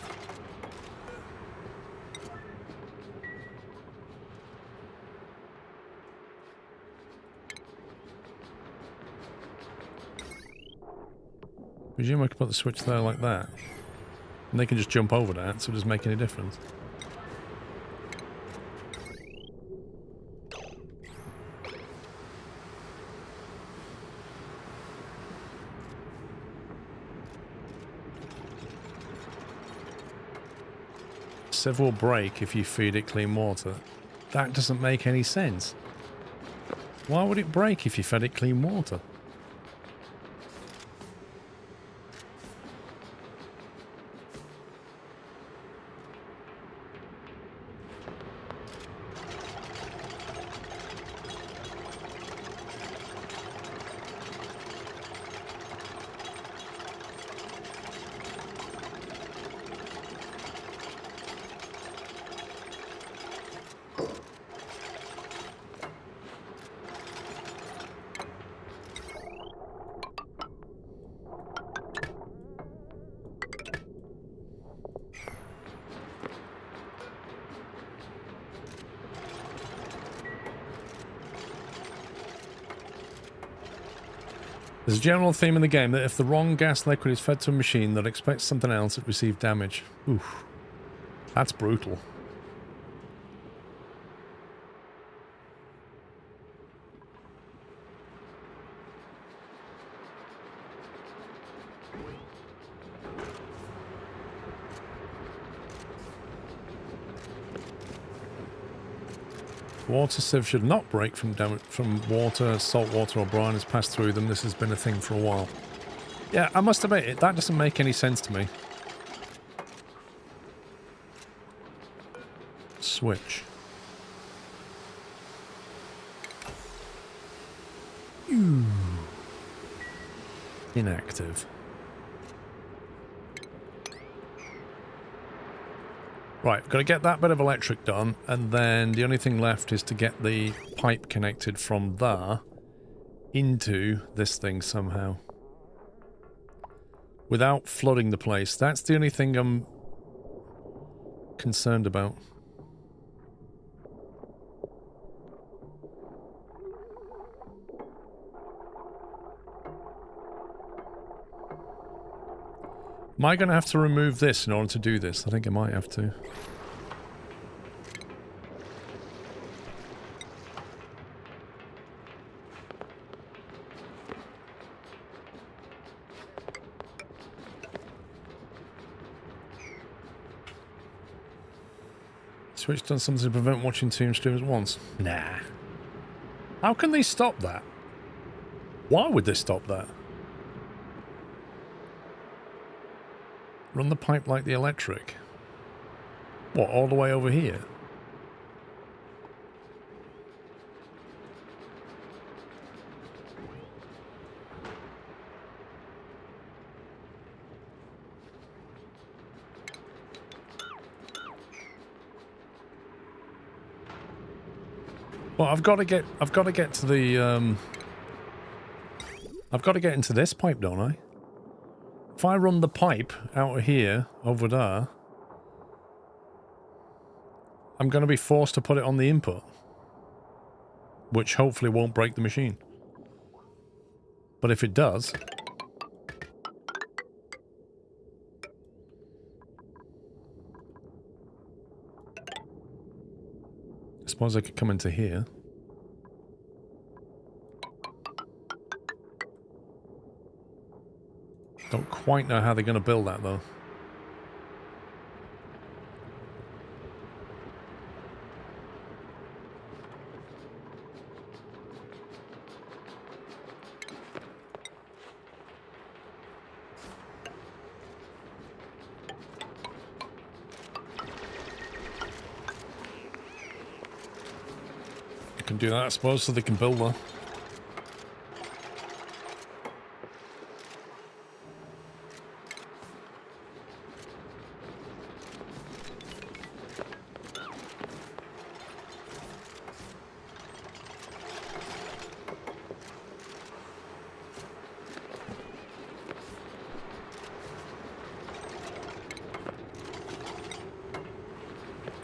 Speaker 1: Presume I could put the switch there like that. And they can just jump over that, so it doesn't make any difference. Sieve will break if you feed it clean water. That doesn't make any sense. Why would it break if you fed it clean water? There's a general theme in the game that if the wrong gas liquid is fed to a machine that expects something else, it receives damage. Oof. That's brutal. Water sieve should not break from water, salt water or brine has passed through them. This has been a thing for a while. Yeah, I must admit, that doesn't make any sense to me. Switch. Ooh. Inactive. Right, got to get that bit of electric done, and then the only thing left is to get the pipe connected from there into this thing somehow. Without flooding the place. That's the only thing I'm concerned about. Am I going to have to remove this in order to do this? I think I might have to. Switch done something to prevent watching two streams at once. Nah. How can they stop that? Why would they stop that? Run the pipe like the electric. What, all the way over here? Well, I've got to get to the I've got to get into this pipe, don't I? If I run the pipe out of here, over there, I'm going to be forced to put it on the input. Which hopefully won't break the machine. But if it does... I suppose I could come into here. Don't quite know how they're going to build that, though. I can do that, I suppose, so they can build that.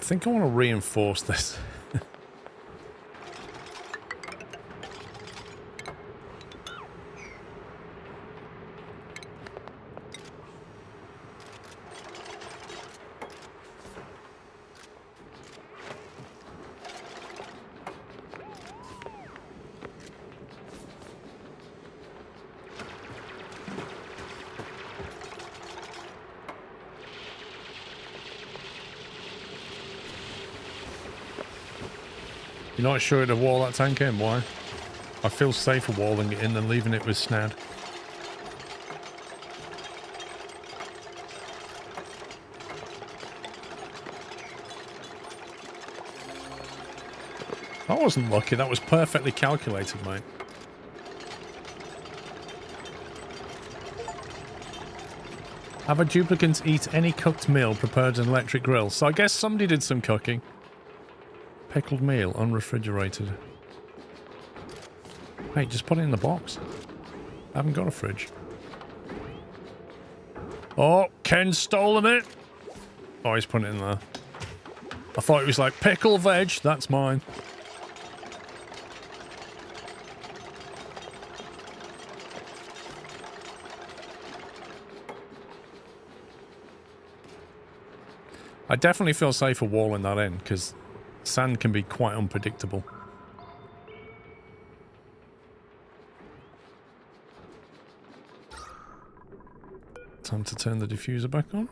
Speaker 1: think I want to reinforce this. You're not sure to wall that tank in? Why? I feel safer walling it in than leaving it with Snad. That wasn't lucky. That was perfectly calculated, mate. Have a duplicant eat any cooked meal prepared in an electric grill. So I guess somebody did some cooking. Pickled meal, unrefrigerated. Hey, just put it in the box. I haven't got a fridge. Oh, Ken's stolen it. Oh, he's putting it in there. I thought it was like pickle veg. That's mine. I definitely feel safer walling that in because sand can be quite unpredictable. Time to turn the diffuser back on.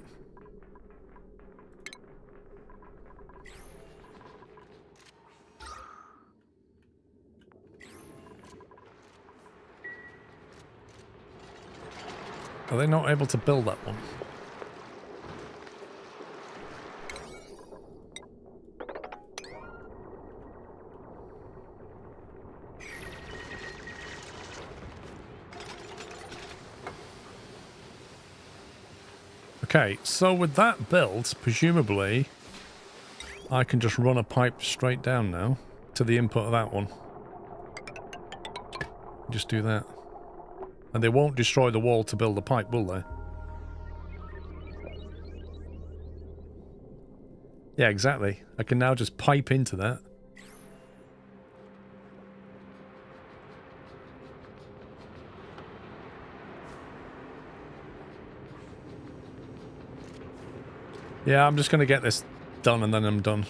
Speaker 1: Are they not able to build that one? Okay, so with that built, presumably, I can just run a pipe straight down now to the input of that one. Just do that. And they won't destroy the wall to build the pipe, will they? Yeah, exactly. I can now just pipe into that. Yeah, I'm just going to get this done and then I'm done.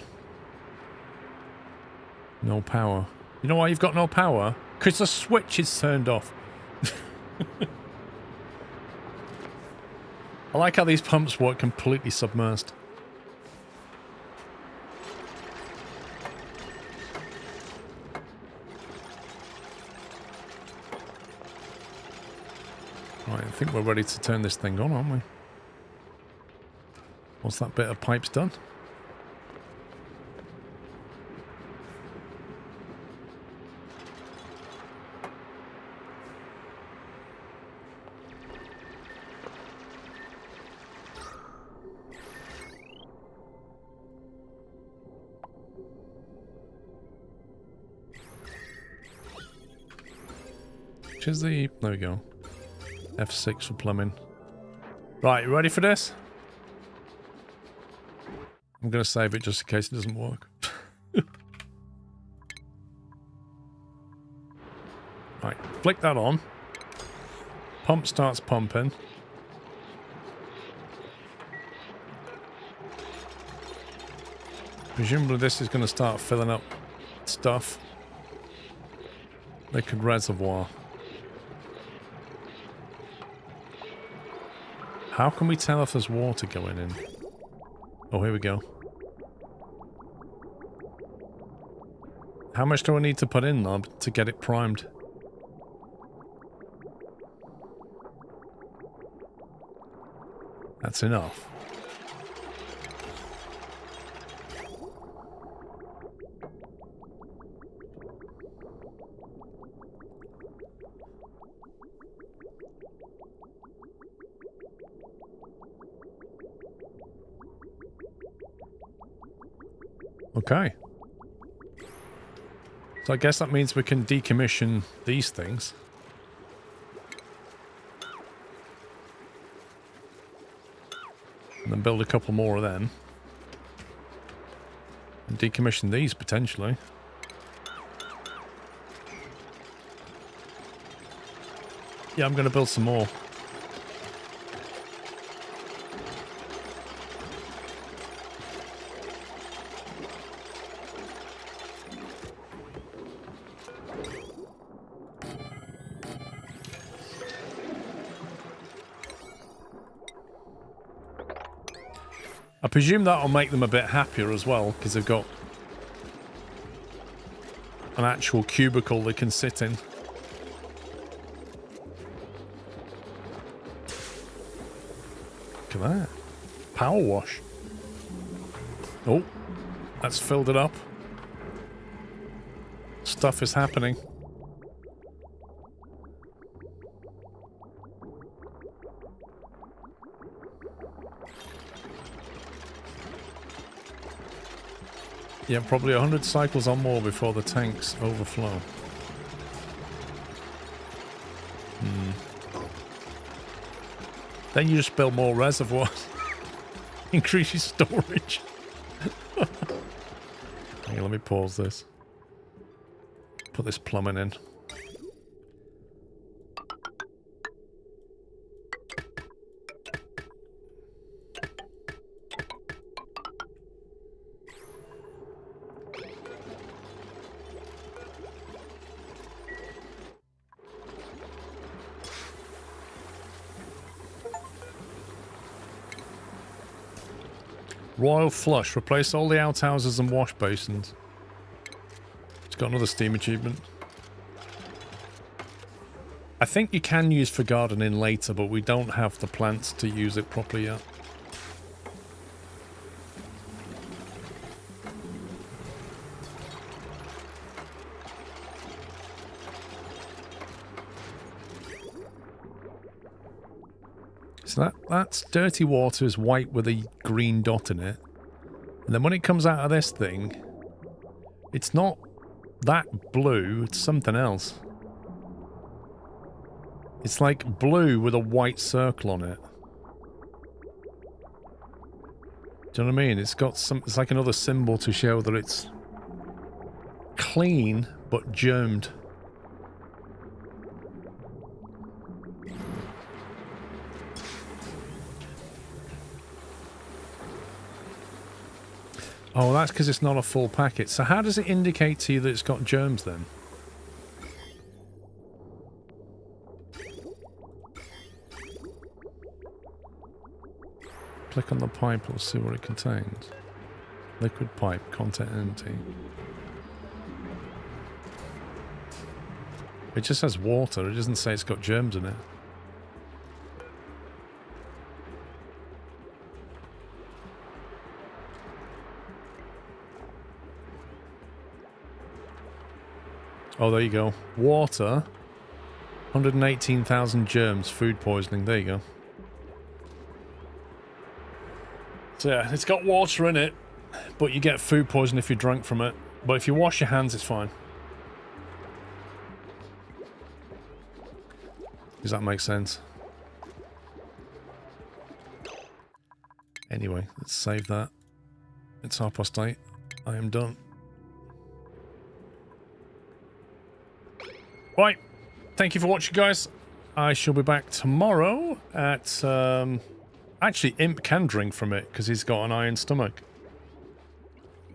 Speaker 1: No power. You know why you've got no power? Because the switch is turned off. I like how these pumps work completely submersed. Right, I think we're ready to turn this thing on, aren't we? Once that bit of pipe's done. Which is the... there we go. F6 for plumbing. Right, you ready for this? I'm going to save it just in case it doesn't work. Right, flick that on. Pump starts pumping. Presumably this is going to start filling up stuff. Liquid reservoir. How can we tell if there's water going in? Oh, here we go. How much do I need to put in, Noob, to get it primed? That's enough. Okay. So I guess that means we can decommission these things. And then build a couple more of them. Decommission these, potentially. Yeah, I'm going to build some more. I presume that'll make them a bit happier as well, because they've got an actual cubicle they can sit in. Look at that. Power wash. Oh, that's filled it up. Stuff is happening. Yeah, probably 100 cycles or more before the tanks overflow. Then you just build more reservoirs. Increase your storage. Hang on, let me pause this. Put this plumbing in. Royal Flush. Replace all the outhouses and wash basins. It's got another Steam achievement. I think you can use for gardening later, but we don't have the plants to use it properly yet. So that's dirty water is white with a green dot in it. And then when it comes out of this thing, it's not that blue, it's something else. It's like blue with a white circle on it. Do you know what I mean? It's got some, it's like another symbol to show that it's clean but germed. Oh, that's because it's not a full packet. So how does it indicate to you that it's got germs then? Click on the pipe, let's see what it contains. Liquid pipe, content empty. It just says water, it doesn't say it's got germs in it. Oh, there you go. Water. 118,000 germs. Food poisoning. There you go. So yeah, it's got water in it, but you get food poisoning if you drink from it. But if you wash your hands, it's fine. Does that make sense? Anyway, let's save that. It's 8:30. I am done. Right, thank you for watching, guys. I shall be back tomorrow at... actually, Imp can drink from it, because he's got an iron stomach.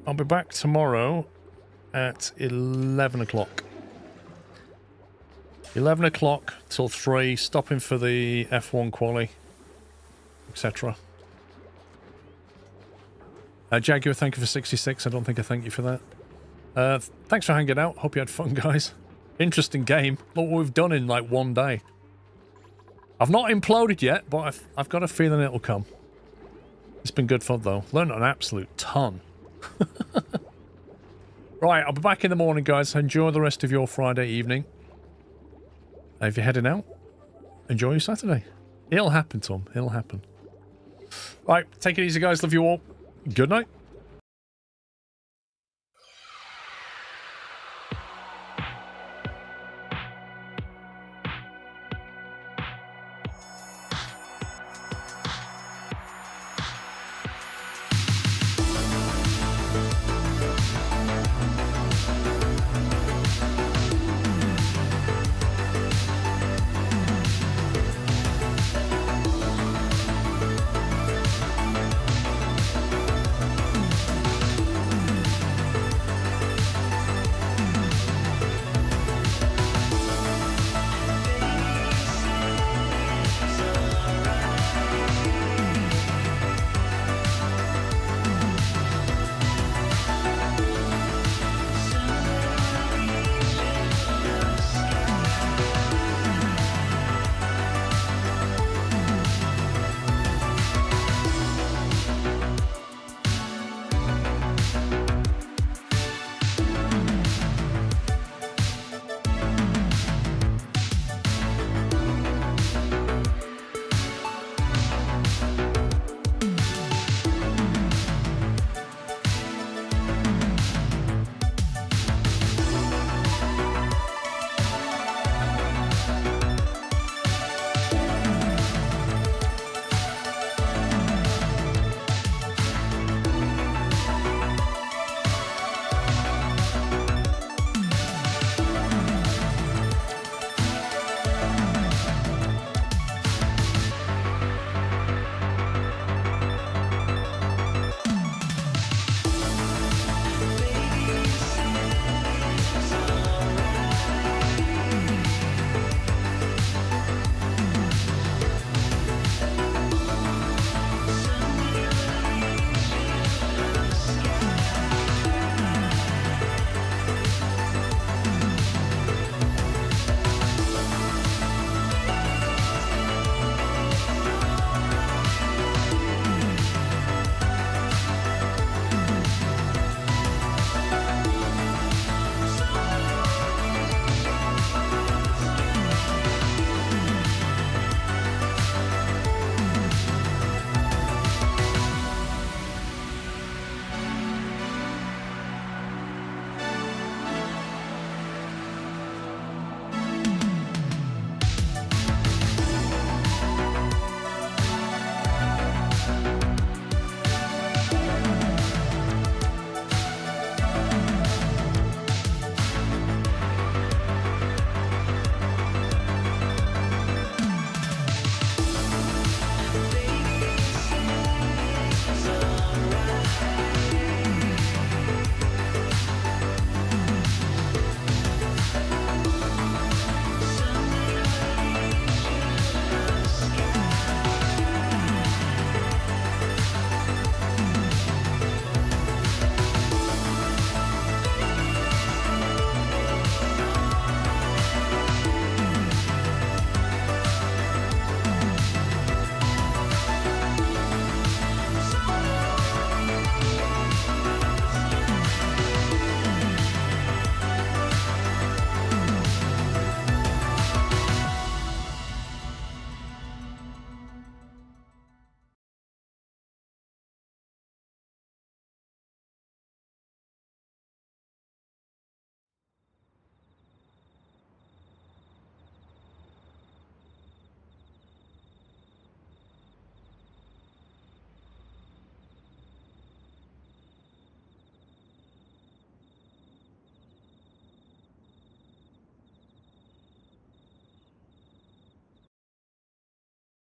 Speaker 1: I'll be back tomorrow at 11 o'clock. 11 o'clock till 3, stopping for the F1 quali, etc. Jaguar, thank you for 66. I don't think I thank you for that. Thanks for hanging out. Hope you had fun, guys. Interesting game. Look what we've done in like one day. I've not imploded yet, but I've got a feeling it'll come. It's been good fun though. Learned an absolute ton. Right, I'll be back in the morning, guys. Enjoy the rest of your Friday evening. If you're heading out, enjoy your Saturday. It'll happen, Tom. It'll happen. Right, take it easy, guys. Love you all. Good night.